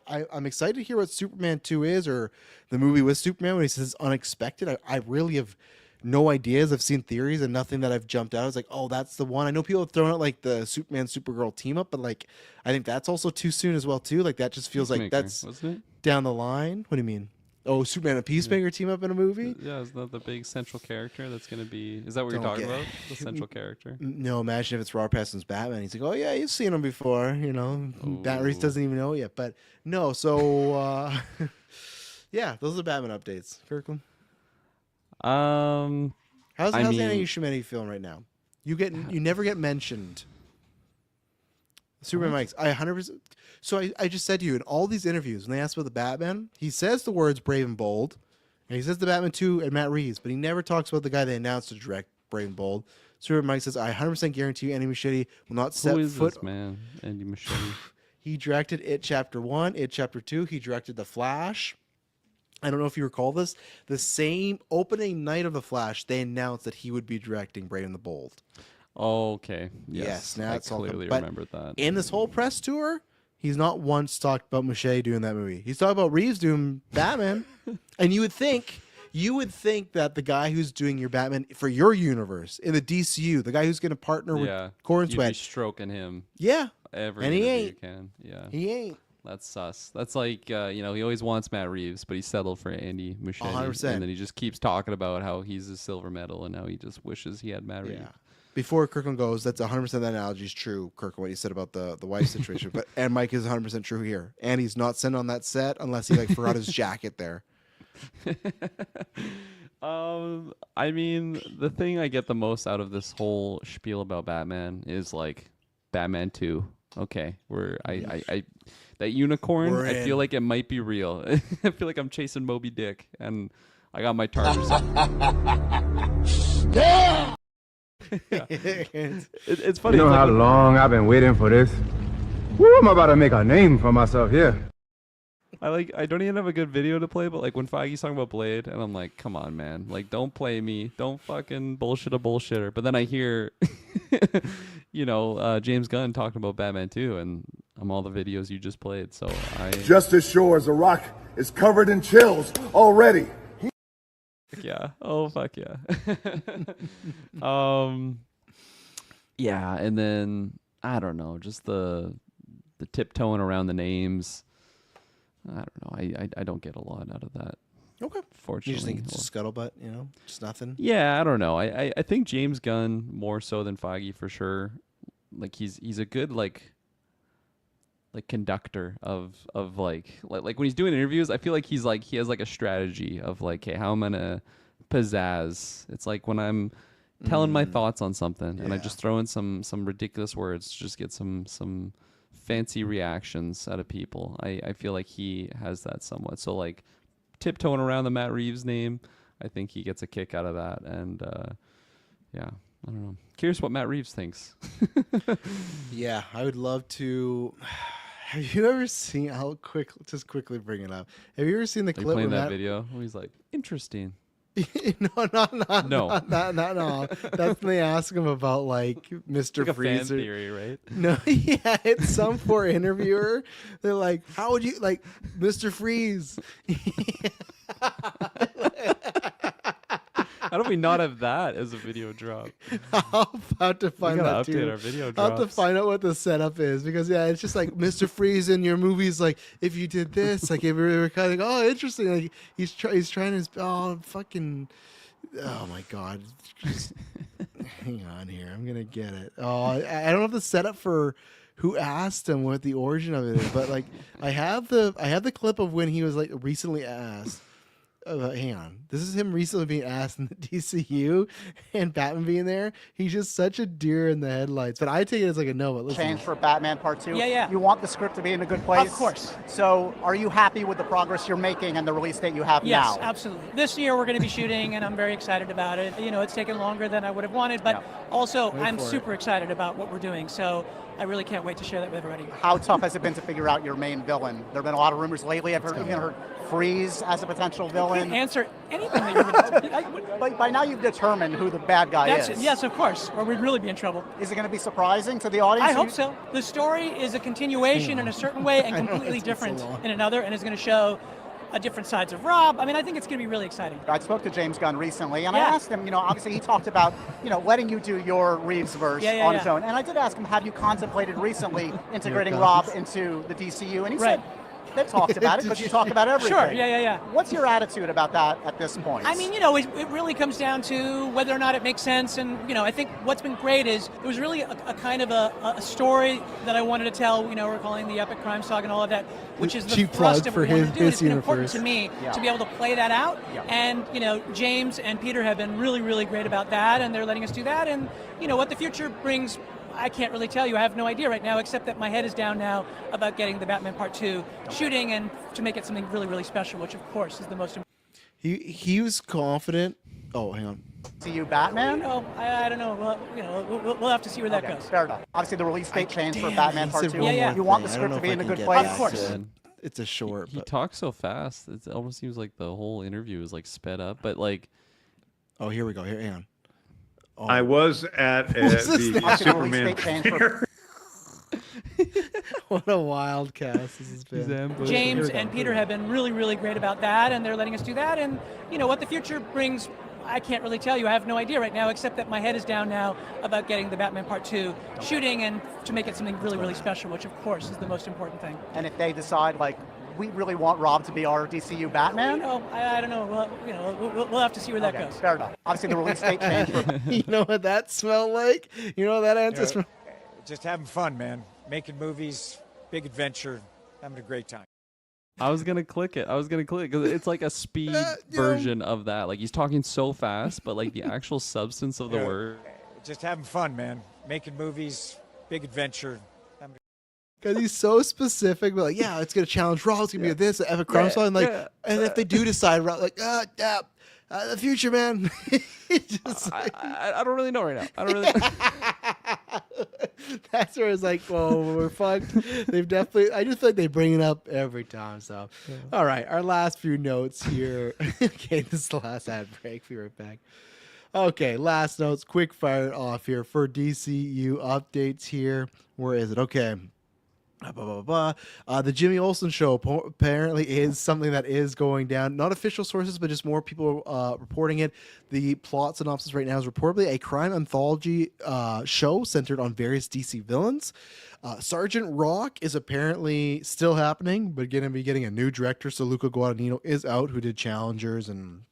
I'm excited to hear what Superman 2 is, or the movie with Superman when he says unexpected. I really have no ideas. I've seen theories and nothing that I've jumped out. I was like, oh, that's the one. I know people have thrown out like the Superman Supergirl team up, but like I think that's also too soon as well too. Like that just feels like Peacemaker, that's wasn't it? down the line. What do you mean? Oh, Superman and Peacemaker team up in a movie? Yeah, isn't that the big central character that's going to be... Is that what you're Don't talking get- about? The central character? No, imagine if it's Robert Pattinson's Batman. He's like, oh yeah, you've seen him before. You know, Bat Reese Ooh. doesn't even know it yet. But no, so yeah, those are the Batman updates. Kirkland, how's I Andy mean- Muschietti feeling right now? You never get mentioned. Superman Mike's. I 100%. So I just said to you in all these interviews when they asked about the Batman, he says the words brave and bold, and he says the Batman 2 and Matt Reeves, but he never talks about the guy they announced to direct Brave and Bold. Superman Mike says, I 100% guarantee you Andy Muschietti will not set Who is foot. this man? Andy Muschietti. He directed It Chapter 1, It Chapter 2. He directed The Flash. I don't know if you recall this. The same opening night of The Flash, they announced that he would be directing Brave and the Bold. Oh, okay. Yes, now I it's all clearly but remembered that. In this whole press tour, he's not once talked about Muschietti doing that movie. He's talking about Reeves doing Batman. And you would think that the guy who's doing your Batman for your universe in the DCU, the guy who's going to partner with Corn You'd be Sweat, stroking him yeah, every and he interview ain't. you can. Yeah, He ain't. that's sus. That's like he always wants Matt Reeves, but he settled for Andy Muschietti, 100%. and then he just keeps talking about how he's a silver medal, and how he just wishes he had Matt Reeves. Yeah. Before Kirkland goes, that's 100% that analogy is true, Kirkland, what you said about the wife situation. And Mike is 100% true here. And he's not sent on that set unless he forgot his jacket there. I mean, the thing I get the most out of this whole spiel about Batman is like Batman 2. Okay, that unicorn, We're I feel in. like it might be real. I feel like I'm chasing Moby Dick, and I got my Tarzan. It's funny. You know it's how like, long I've been waiting for this? Woo, I'm about to make a name for myself here. I don't even have a good video to play, but like when Feige's talking about Blade, and I'm like, come on, man, like don't play me, don't fucking bullshit a bullshitter. But then I hear, James Gunn talking about Batman 2, and I'm all the videos you just played. So Just as sure as a rock is covered in chills already. yeah, oh fuck yeah. Yeah, and then I don't know, just the tiptoeing around the names. I don't know. I don't get a lot out of that. Okay. Fortunately. You just think it's just scuttlebutt, just nothing? Yeah, I don't know. I think James Gunn more so than Feige for sure. Like he's a good like conductor of like when he's doing interviews, I feel like he has like a strategy of like, hey, how am I gonna pizzazz? It's like when I'm telling my thoughts on something and I just throw in some ridiculous words to just get some fancy reactions out of people. I feel like he has that somewhat. So like tiptoeing around the Matt Reeves name, I think he gets a kick out of that. And yeah, I don't know. Curious what Matt Reeves thinks. Yeah, I would love to. Have you ever seen? Just quickly bring it up. Have you ever seen the Are you clip playing where that video where he's like, interesting? No. No. That's when they ask him about like Mr. Like a fan Freezer. theory, right? No, yeah, it's some poor interviewer. They're like, "How would you like Mr. Freeze?" How do we not have that as a video drop? I'll have to find gotta that update too. our video I'll have to drops. find out what the setup is because it's just like Mr. Freeze in your movies. Like if you did this, like if we were kind of like, oh, interesting. Like he's trying his fucking. Oh my god! Just, hang on here. I'm gonna get it. Oh, I don't have the setup for who asked him what the origin of it is, but like I have the clip of when he was like recently asked. Hang on. This is him recently being asked in the DCU and Batman being there. He's just such a deer in the headlights. But I take it as like a no. But listen. Change for Batman Part 2? Yeah. You want the script to be in a good place? Of course. So are you happy with the progress you're making and the release date you have Yes, now? absolutely. This year we're going to be shooting, and I'm very excited about it. It's taken longer than I would have wanted, but also I'm super excited about what we're doing. So I really can't wait to share that with everybody. How tough has it been to figure out your main villain? There have been a lot of rumors lately. I've even heard Freeze as a potential I villain. can't answer anything that you're But by now you've determined who the bad guy is. Yes, of course, or we'd really be in trouble. Is it going to be surprising to the audience? I hope so. The story is a continuation in a certain way and completely different in another, and is going to show different sides of Rob. I mean, I think it's going to be really exciting. I spoke to James Gunn recently, and I Yeah. asked him, obviously he talked about, letting you do your Reeves verse Yeah, on yeah. his own. And I did ask him, have you contemplated recently integrating Your Rob comments. into the DCU? And he Right. said, they've talked about it, because you talk about everything. Sure, yeah. What's your attitude about that at this point? I mean, it really comes down to whether or not it makes sense. And, I think what's been great is it was really a kind of a story that I wanted to tell. We're calling the epic crime saga and all of that, which is the Cheap thrust plug of for what we want his- to do. his It's been important universe. to me Yeah. to be able to play that out. Yeah. And, James and Peter have been really, really great about that, and they're letting us do that. And, what the future brings, I can't really tell you. I have no idea right now, except that my head is down now about getting the Batman Part 2 shooting and to make it something really, really special, which, of course, is the most important. He was confident. Oh, hang on. DCU Batman? I don't know. Well, we'll have to see where that Okay, goes. fair enough. Obviously, the release date changed for Damn, Batman he Part said 2. one Yeah, yeah. more You want the thing. I don't script know to be if in I a can good get place. that Of course. in. It's a short. He but- talks so fast. It almost seems like the whole interview is like sped up. But like, Oh, here we go. Here, hang on. Oh, I was at What's this the thing? Obviously, the release Superman date changed for what a wild cast this has been. James Here we and go. Peter have been really, really great about that, and they're letting us do that. And, what the future brings, I can't really tell you. I have no idea right now, except that my head is down now about getting the Batman Part 2 shooting and to make it something really, really special, which, of course, is the most important thing. And if they decide, we really want Rob to be our DCU Batman? I don't know. Well, we'll have to see where that Okay, goes. fair enough. Obviously, the release date changed for You know what that smelled like? You know what that answer smelled? Just having fun, man. Making movies, big adventure, having a great time. I was gonna click it. Because it's like a speed version of that. Like he's talking so fast, but like the actual substance of the word. Just having fun, man. Making movies, big adventure. Because he's so specific, but like, yeah, it's gonna challenge Raw. It's gonna be this, epic crime song, and and if they do decide, Raw, the future, man. Just I don't really know right now. I don't really. that's where it's like, whoa, we're fucked. They've definitely. I just feel like they bring it up every time. So, all right, our last few notes here. Okay, this is the last ad break. Be right back. Okay, last notes. Quick fire it off here for DCU updates here. Where is it? Okay. The Jimmy Olsen show apparently is something that is going down. Not official sources, but just more people reporting it. The plot synopsis right now is reportedly a crime anthology show centered on various DC villains. Sergeant Rock is apparently still happening, but going to be getting a new director. So Luca Guadagnino is out, who did Challengers and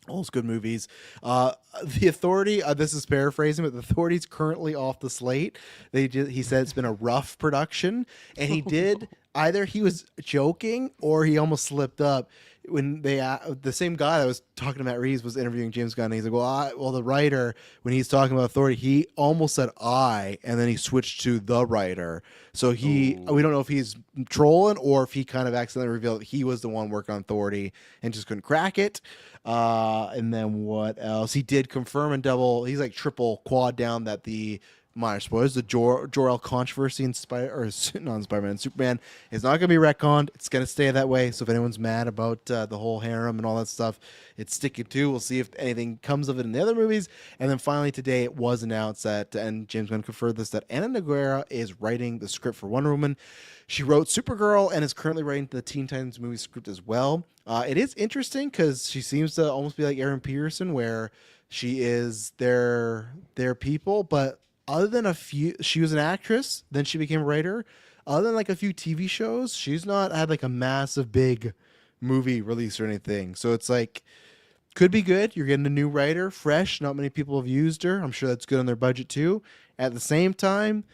all those good movies. The Authority, this is paraphrasing, but the Authority's currently off the slate. He said it's been a rough production, and he did either he was joking or he almost slipped up when the same guy that was talking to Matt Reeves was interviewing James Gunn. And he's like, well, the writer, when he's talking about Authority, he almost said I, and then he switched to the writer. So we don't know if he's trolling or if he kind of accidentally revealed that he was the one working on Authority and just couldn't crack it. And then what else? He did confirm and he's like triple quad down that the minor spoilers, the Jor-El controversy in Superman is not going to be retconned. It's going to stay that way. So if anyone's mad about the whole harem and all that stuff, it's sticking to. We'll see if anything comes of it in the other movies. And then finally today it was announced that, and James Gunn confirmed this, that Anna Nogueira is writing the script for Wonder Woman. She wrote Supergirl and is currently writing the Teen Titans movie script as well. It is interesting because she seems to almost be like Erin Peterson, where she is their people, but other than a few, she was an actress, then she became a writer. Other than like a few TV shows, she's not had like a massive big movie release or anything. So it's like, could be good. You're getting a new writer, fresh. Not many people have used her. I'm sure that's good on their budget too. At the same time,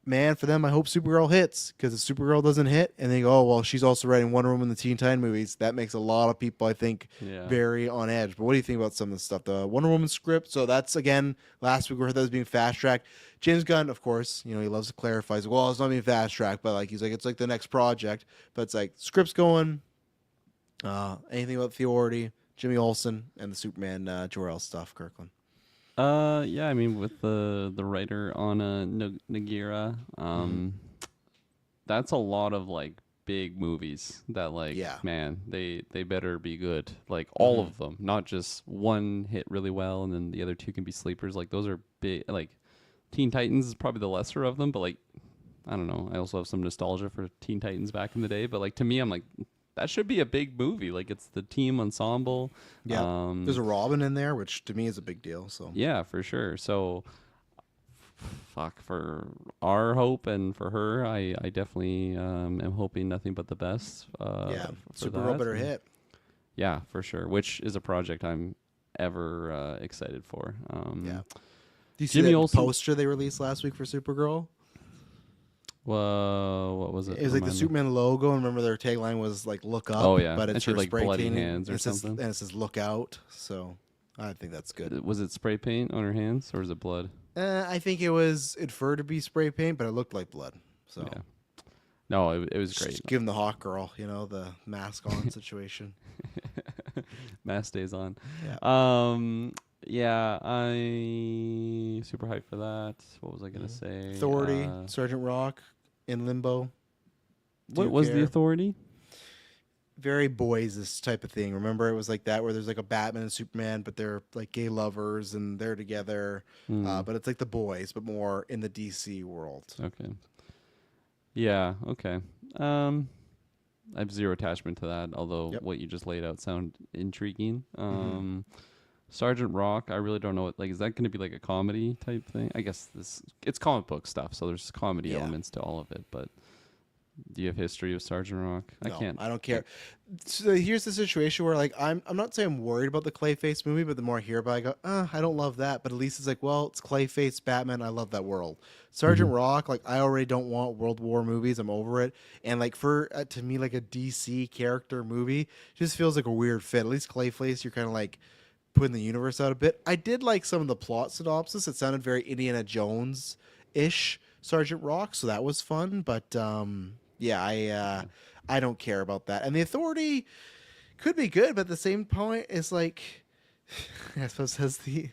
man, for them, I hope Supergirl hits, because if Supergirl doesn't hit and they go, oh, well, she's also writing Wonder Woman, the Teen Titan movies, that makes a lot of people, I think, very on edge. But what do you think about some of the stuff? The Wonder Woman script, so that's, again, last week we heard that was being fast-tracked. James Gunn, of course, he loves to clarify. He's like, well, it's not being fast-tracked, but he's like, it's like the next project. But it's like, script's going. Anything about Theority, Jimmy Olsen, and the Superman Jor-El stuff, Kirkland? Yeah, I mean, with the writer on Nogueira, that's a lot of big movies that man, they better be good. All of them, not just one hit really well and then the other two can be sleepers. Those are big. Teen Titans is probably the lesser of them, but I don't know. I also have some nostalgia for Teen Titans back in the day, but to me, I'm like, that should be a big movie. Like it's the team ensemble. Yeah, there's a Robin in there, which to me is a big deal. So Yeah, for sure. So, fuck, for our hope and for her, I definitely am hoping nothing but the best. yeah, for Supergirl that. better hit. Yeah, for sure. Which is a project I'm ever excited for. Yeah. Do you see Jimmy that Olsen- poster they released last week for Supergirl? Well, what was it? It was like the Remind me. Superman logo, and remember their tagline was like "Look up." Oh, yeah. but And it's she had, her like, spray bloody painting, hands or and it says- something. and it says "Look out." So I think that's good. Was it spray paint on her hands or was it blood? I think it was inferred to be spray paint, but it looked like blood. So Yeah. No, it was just great. give him the hawk girl, the mask on situation. Mask stays on. Yeah. Yeah, I super hyped for that. What was I gonna say? Authority, Sergeant Rock, in limbo. Do What you was the care? Authority? Very boys, this type of thing. Remember, it was like that where there's like a Batman and Superman, but they're like gay lovers and they're together. But it's like the boys, but more in the DC world. Okay. Yeah. Okay. I have zero attachment to that, although Yep. what you just laid out sound intriguing. Sergeant Rock, I really don't know what, like, is that going to be like a comedy type thing? I guess it's comic book stuff, so there's comedy Yeah. elements to all of it, but do you have history of Sergeant Rock? No, I can't. I don't care. So here's the situation where like I'm not saying I'm worried about the Clayface movie, but the more I hear about it, I go, I don't love that. But at least it's like, well, it's Clayface, Batman. I love that world. Sergeant Rock, like I already don't want World War movies. I'm over it. And like for to me, like a DC character movie just feels like a weird fit. At least Clayface, you're kind of like putting the universe out a bit. I did like some of the plot synopsis. It sounded very Indiana Jones ish, Sergeant Rock, so that was fun. But yeah, I don't care about that. And the Authority could be good, but at the same point, it's like I suppose that's the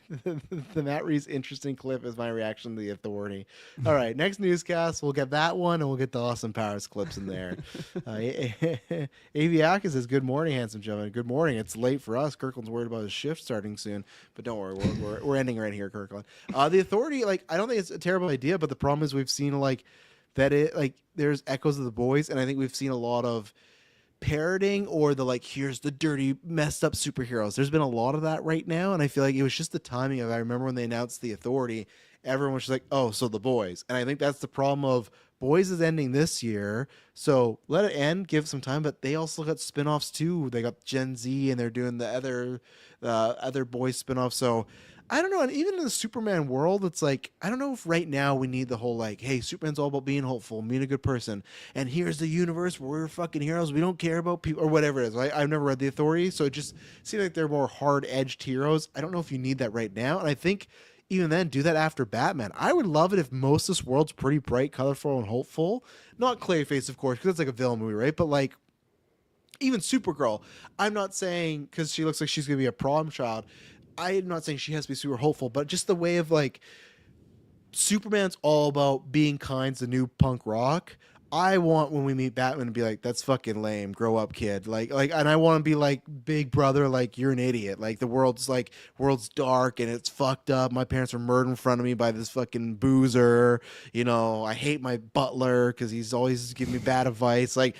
Matt Reeves interesting clip is my reaction to the Authority. All right, next newscast, we'll get that one, and we'll get the Austin Powers clips in there. Aviakis says, "Good morning, handsome gentlemen. Good morning. It's late for us. Kirkland's worried about his shift starting soon, but don't worry, we're ending right here, Kirkland. The Authority, like I don't think it's a terrible idea, but the problem is we've seen like that it like there's echoes of the boys, and I think we've seen a lot of parroting or the like here's the dirty messed up superheroes. There's been a lot of that right now, and I feel like it was just the timing of I remember when they announced the Authority, everyone was just like, oh, so the boys. And I think that's the problem of boys is ending this year, so let it end, give some time. But they also got spin-offs too. They got Gen Z and they're doing the other boys spin-offs. So I don't know. And even in the Superman world, it's like, I don't know if right now we need the whole like, hey, Superman's all about being hopeful, being a good person. And here's the universe where we're fucking heroes. We don't care about people or whatever it is. I've never read The Authority, so it just seems like they're more hard-edged heroes. I don't know if you need that right now. And I think even then, do that after Batman. I would love it if most of this world's pretty bright, colorful, and hopeful. Not Clayface, of course, because it's like a villain movie, right? But like, even Supergirl. I'm not saying because she looks like she's going to be a prom child. I'm not saying she has to be super hopeful, but just the way of like Superman's all about being kind's the new punk rock. I want when we meet Batman to be like, that's fucking lame. Grow up, kid. Like, and I want to be like, big brother, like you're an idiot. Like the world's dark and it's fucked up. My parents were murdered in front of me by this fucking boozer. I hate my butler because he's always giving me bad advice. Like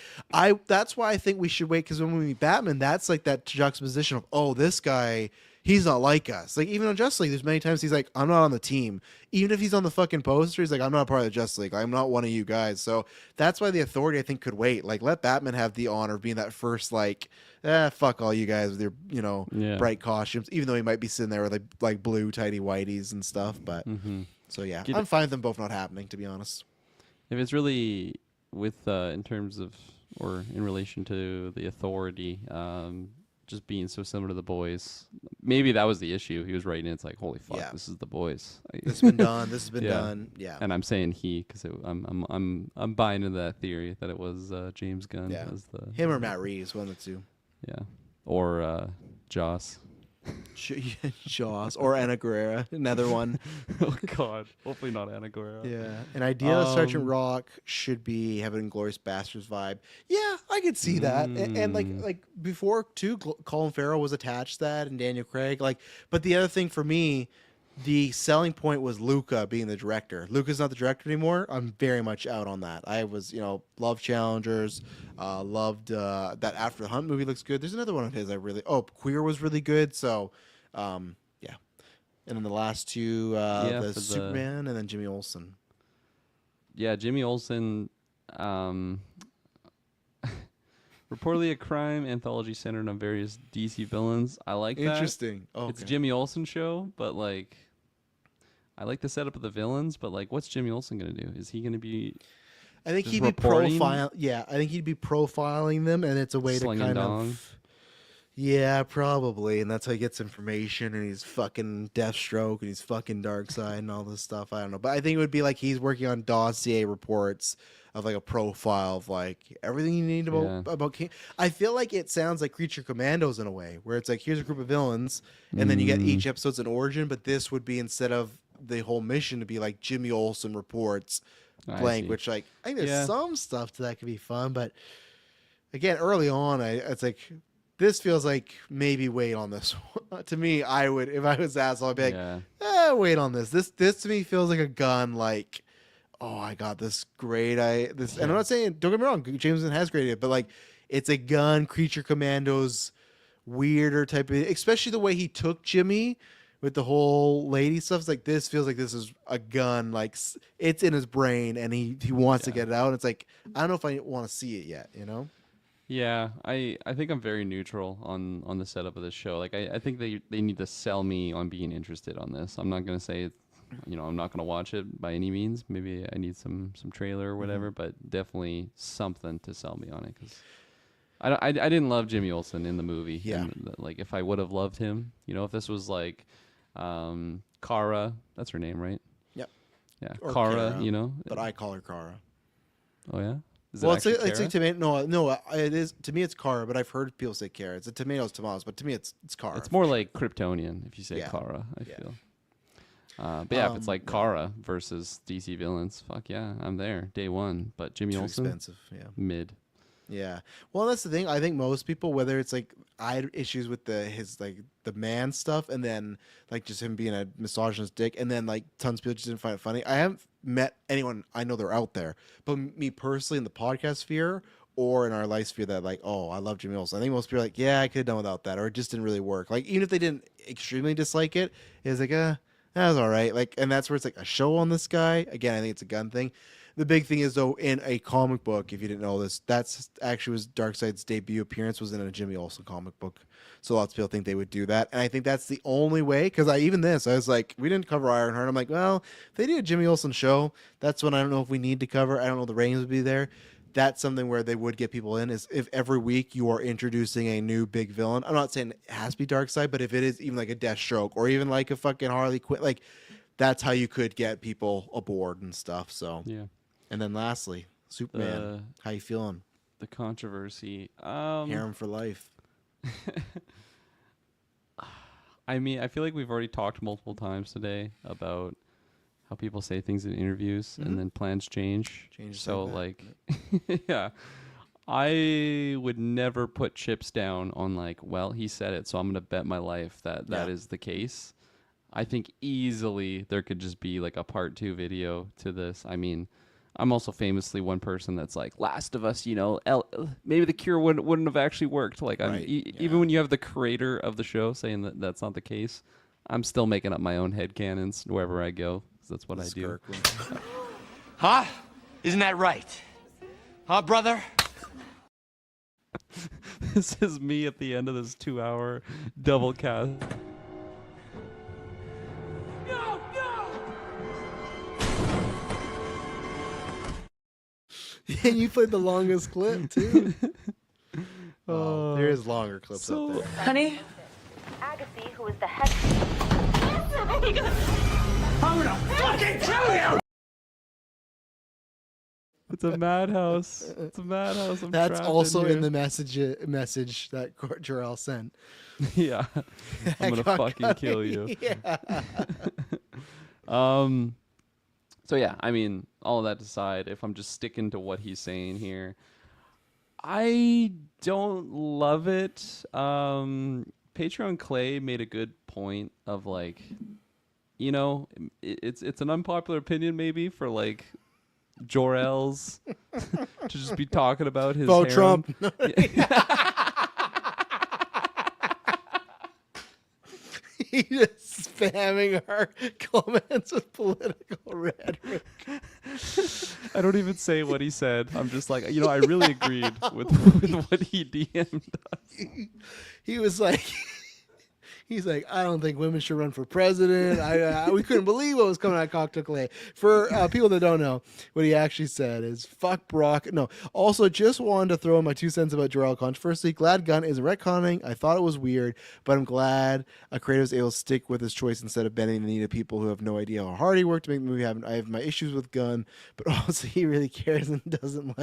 that's why I think we should wait. Because when we meet Batman, that's like that juxtaposition of, oh, this guy, he's not like us. Like even on Justice League, there's many times he's like, I'm not on the team. Even if he's on the fucking poster, he's like, I'm not part of the Justice League. I'm not one of you guys. So that's why the Authority, I think, could wait. Like let Batman have the honor of being that first, like, fuck all you guys with your, bright costumes. Even though he might be sitting there with like blue tidy whities and stuff. But so yeah, I'm fine with them both not happening, to be honest. If it's really with in terms of or in relation to the Authority, just being so similar to the boys, maybe that was the issue. He was writing it, it's like, holy fuck, Yeah. this is the boys. This has been done. This has been done. Yeah. And I'm saying he because I'm buying into that theory that it was James Gunn as the him or Matt Reeves, one of the two. Yeah, or Joss. Jaws or Anna Guerrera, another one. Oh God, hopefully not Anna Guerrera. Yeah, an idea Sergeant Rock should be having Glorious Bastards vibe. Yeah, I could see that, and like before too, Colin Farrell was attached to that, and Daniel Craig. Like, but the other thing for me, the selling point was Luca being the director. Luca's not the director anymore. I'm very much out on that. I was, loved Challengers, loved that After the Hunt movie looks good. There's another one of his I really. Oh, Queer was really good. So, yeah. And then the last two, the Superman and then Jimmy Olsen. Yeah, Jimmy Olsen. Reportedly a crime anthology centered on various DC villains. I like that. Interesting. Oh, It's a Jimmy Olsen show, but like, I like the setup of the villains, but like, what's Jimmy Olsen gonna do? Is he gonna be? I think just he'd be reporting? Yeah, I think he'd be profiling them, and it's a way Slinging to kind dong? of. Yeah, probably, and that's how he gets information. And he's fucking Deathstroke, and he's fucking Darkseid, and all this stuff. I don't know, but I think it would be like he's working on dossier reports of like a profile of like everything you need about King. I feel like it sounds like Creature Commandos in a way, where it's like here's a group of villains, and then you get each episode's an origin. But this would be instead of the whole mission to be like Jimmy Olsen reports blank, which like I think there's some stuff to that could be fun, but again, early on, it's like this feels like maybe wait on this. To me, I would if I was asked, I'd be like, wait on this. This to me feels like a Gunn like. Oh, I got this great and I'm not saying, don't get me wrong, Jameson has great idea, but like it's a Gunn, Creature Commandos, weirder type of, especially the way he took Jimmy with the whole lady stuff. It's like this feels like this is a Gunn, like it's in his brain and he wants to get it out. It's like I don't know if I want to see it yet, Yeah, I think I'm very neutral on the setup of this show. Like I think they need to sell me on being interested on this. I'm not gonna say I'm not gonna watch it by any means. Maybe I need some trailer or whatever, but definitely something to sell me on it because I didn't love Jimmy Olsen in the movie. Yeah, like if I would have loved him, if this was like Kara, that's her name, right? Yep. Yeah, or Kara, But I call her Kara. Oh yeah. Well, it's like tomato. No, it is to me. It's Kara, but I've heard people say Kara. It's a tomatoes, but to me, it's Kara. It's more like Kryptonian if you say Kara. I feel. But yeah, if it's like Kara versus DC villains, fuck yeah, I'm there day one. But Jimmy Olsen, expensive, mid. Yeah, well, that's the thing. I think most people, whether it's like I had issues with his like the man stuff, and then like just him being a misogynist dick, and then like tons of people just didn't find it funny. I haven't met anyone I know they're out there, but me personally in the podcast sphere or in our life sphere that like, oh, I love Jimmy Olsen. I think most people are like, yeah, I could have done without that, or it just didn't really work. Like even if they didn't extremely dislike it, it's like that was all right. Like, and that's where it's like a show on this guy. Again, I think it's a Gunn thing. The big thing is though, in a comic book, if you didn't know this, that's actually was Darkseid's debut appearance was in a Jimmy Olsen comic book. So lots of people think they would do that, and I think that's the only way. Because I was like, we didn't cover Ironheart. I'm like, well, if they do a Jimmy Olsen show, that's when I don't know if we need to cover. I don't know if the ratings would be there. That's something where they would get people in is if every week you are introducing a new big villain. I'm not saying it has to be Darkseid, but if it is even like a Deathstroke or even like a fucking Harley Quinn, like that's how you could get people aboard and stuff. So yeah. And then lastly, Superman. How you feeling? The controversy. Harem for life. I mean, I feel like we've already talked multiple times today about how people say things in interviews and then plans change. So like yeah. I would never put chips down on like, well, he said it, so I'm going to bet my life that is the case. I think easily there could just be like a part 2 video to this. I mean, I'm also famously one person that's like, Last of Us, maybe the cure wouldn't have actually worked. Like, even when you have the creator of the show saying that that's not the case, I'm still making up my own headcanons wherever I go. That's what I do. Huh? Isn't that right? Huh, brother? This is me at the end of this 2-hour double cast. No, no! And you played the longest clip too. Oh, there is longer clips out there. Honey? Agassi, who is the head. I'm gonna fucking kill you! It's a madhouse. It's a madhouse. That's also in the message that Jarrell sent. Yeah. I'm gonna fucking kill you. Yeah. So yeah, I mean, all of that aside, if I'm just sticking to what he's saying here, I don't love it. Patreon Clay made a good point of like, you know, it's an unpopular opinion maybe for like Jor-El's to just be talking about his Vote harem. Trump. He just spamming our comments with political rhetoric. I don't even say what he said. I'm just like, you know, I really agreed with what he DM'd us. He was like, he's like, I don't think women should run for president. We couldn't believe what was coming out of Cocktail Clay. For people that don't know, what he actually said is, fuck Brock. No, also just wanted to throw in my 2 cents about Jor-El controversy. Glad Gunn isn't retconning. I thought it was weird, but I'm glad a creator was able to stick with his choice instead of bending the knee to people who have no idea how hard he worked to make the movie happen. I have my issues with Gunn, but also he really cares and doesn't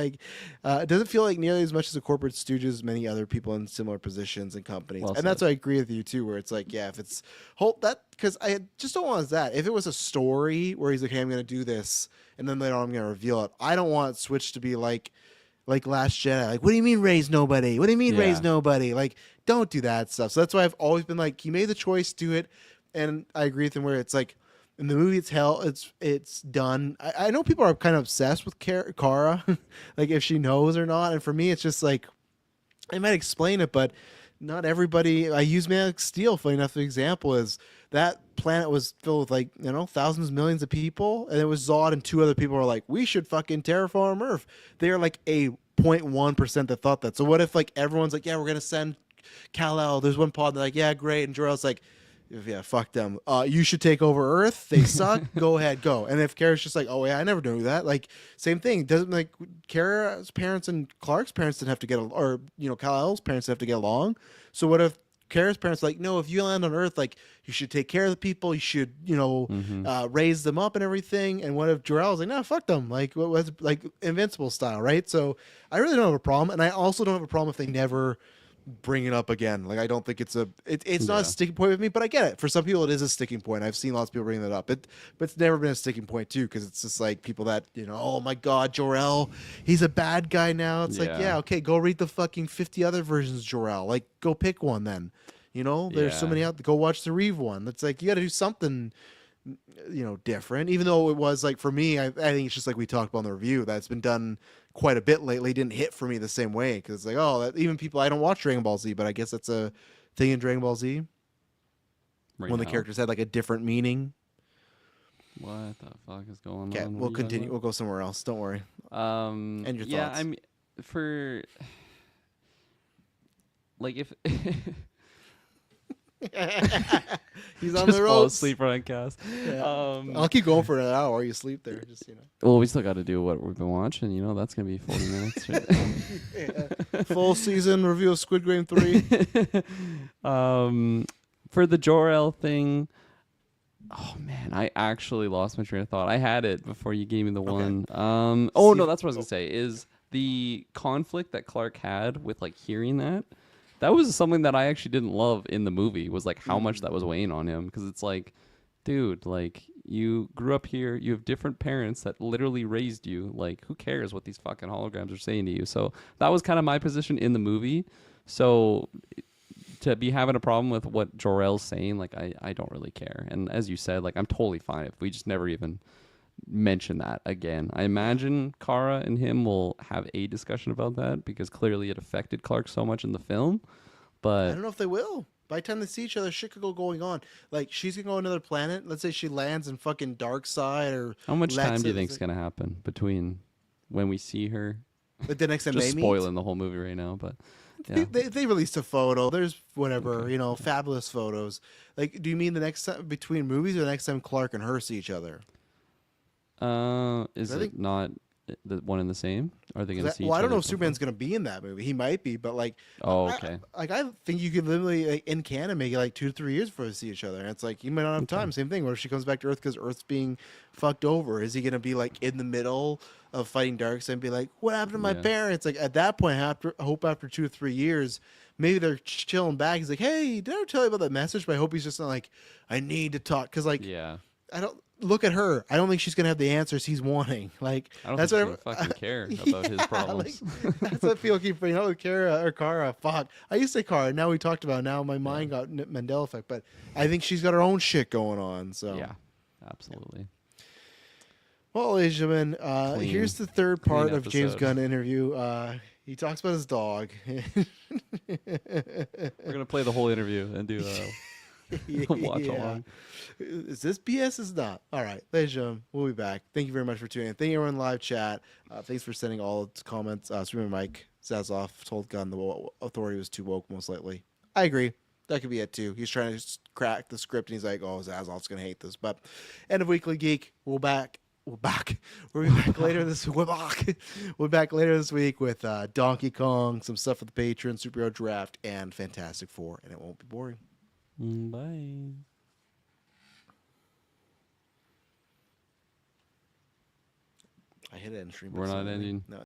feel like nearly as much as a corporate stooge as many other people in similar positions and companies. Well and said. that's why I agree with you too, where it's like, yeah, if it's whole that, because I just don't want that. If it was a story where he's like, hey, I'm going to do this, and then later on I'm going to reveal it, I don't want Switch to be like Last Jedi. Like, what do you mean raise nobody? What do you mean raise nobody? Like, don't do that stuff. So that's why I've always been like, he made the choice, do it. And I agree with him where it's like, in the movie, it's done. I know people are kind of obsessed with Kara, like if she knows or not. And for me, it's just like, I might explain it, but not everybody. I use Man of Steel, funny enough, the example is that planet was filled with like, you know, thousands, millions of people, and it was Zod and 2 other people were like, we should fucking terraform Earth. They're like a 0.1% that thought that. So what if like everyone's like, yeah, we're gonna send Kal-El. There's one pod, they're like, yeah, great, and Jor-El's like, yeah, fuck them. You should take over Earth. They suck. Go ahead, go. And if Kara's just like, oh yeah, I never knew that. Like, same thing. Doesn't like Kara's parents and Clark's parents didn't have to get, or you know, Kal-El's parents didn't have to get along. So what if Kara's parents are like, no, if you land on Earth, like you should take care of the people. You should, you know, raise them up and everything. And what if Jor-El's like, no, fuck them. Like what was like Invincible style, right? So I really don't have a problem, and I also don't have a problem if they never bring it up again. Like I don't think it's not a sticking point with me, but I get it. For some people it is a sticking point. I've seen lots of people bring that up. But it's never been a sticking point too, because it's just like people that, you know, oh my god, Jor-El, he's a bad guy now. It's like, yeah, okay, go read the fucking 50 other versions of Jor-El. Like go pick one then. You know, there's so many out. Go watch the Reeve one. It's like you got to do something, you know, different. Even though it was like, for me, I think it's just like we talked about in the review, that's been done quite a bit lately. Didn't hit for me the same way, because it's like, oh, even people, I don't watch Dragon Ball Z, but I guess that's a thing in Dragon Ball Z when the characters had like a different meaning. What the fuck is going on? Okay, we'll continue. We'll go somewhere else. Don't worry. And your thoughts. Yeah, I'm for like if he's on just the road. fall asleep on cast. Yeah. I'll keep going for an hour. You sleep there, just, you know. Well, we still got to do what we've been watching. You know, that's gonna be 40 minutes. Right? Yeah. Full season review of Squid Game 3. For the Jor-El thing, oh man, I actually lost my train of thought. I had it before you gave me the one. Oh no, that's what I was gonna say. Is the conflict that Clark had with like hearing that was something that I actually didn't love in the movie, was like how much that was weighing on him. Because it's like, dude, like you grew up here, you have different parents that literally raised you. Like, who cares what these fucking holograms are saying to you? So that was kind of my position in the movie. So to be having a problem with what Jor-El's saying, like I don't really care. And as you said, like I'm totally fine if we just never even mention that again. I imagine Kara and him will have a discussion about that, because clearly it affected Clark so much in the film. But I don't know if they will. By the time they see each other, shit could go going on. Like, she's gonna go to another planet. Let's say she lands in fucking Darkseid, or how much time do you think is gonna happen between when we see her? Like the next time just they spoiling meet? the whole movie right now, but yeah. They released a photo. There's whatever, you know, fabulous photos. Like, do you mean the next time between movies, or the next time Clark and her see each other? Is it not the one and the same? Are they going to see? Well, I don't know if Superman's going to be in that movie. He might be, but like, okay. I think you could literally, like, in canon, make it like 2 to 3 years before they see each other. And it's like, you might not have time. Same thing. What if she comes back to Earth because Earth's being fucked over? Is he going to be like in the middle of fighting Darkseid and be like, what happened to my parents? Like, at that point, after 2 to 3 years, maybe they're chilling back. He's like, hey, did I ever tell you about that message? But I hope he's just not like, I need to talk. Because like, I don't. Look at her. I don't think she's gonna have the answers he's wanting. Like, I don't that's think what she'll fucking care about his problems. Like, that's what people keep bringing up with Kara. Fuck. I used to say Kara. Now we talked about it. Now my mind got Mandela effect. But I think she's got her own shit going on. So Absolutely. Well, ladies and gentlemen, Clean- here's the third clean part of James episode. Gunn interview. He talks about his dog. We're gonna play the whole interview and do a watch Yeah. along. Is this BS? Is not. All right, ladies and gentlemen, we'll be back. Thank you very much for tuning in. Thank you everyone in live chat. Thanks for sending all its comments. Streamer Mike Zazoff told Gunn the authority was too woke most lately. I agree. That could be it too. He's trying to crack the script and he's like, oh, Zazoff's gonna hate this. But end of Weekly Geek, we'll be back. We'll be back later this. We'll be back later this week with Donkey Kong, some stuff for the Patreon, Superhero Draft, and Fantastic Four, and it won't be boring. Bye. I hit end stream. We're not ending. No.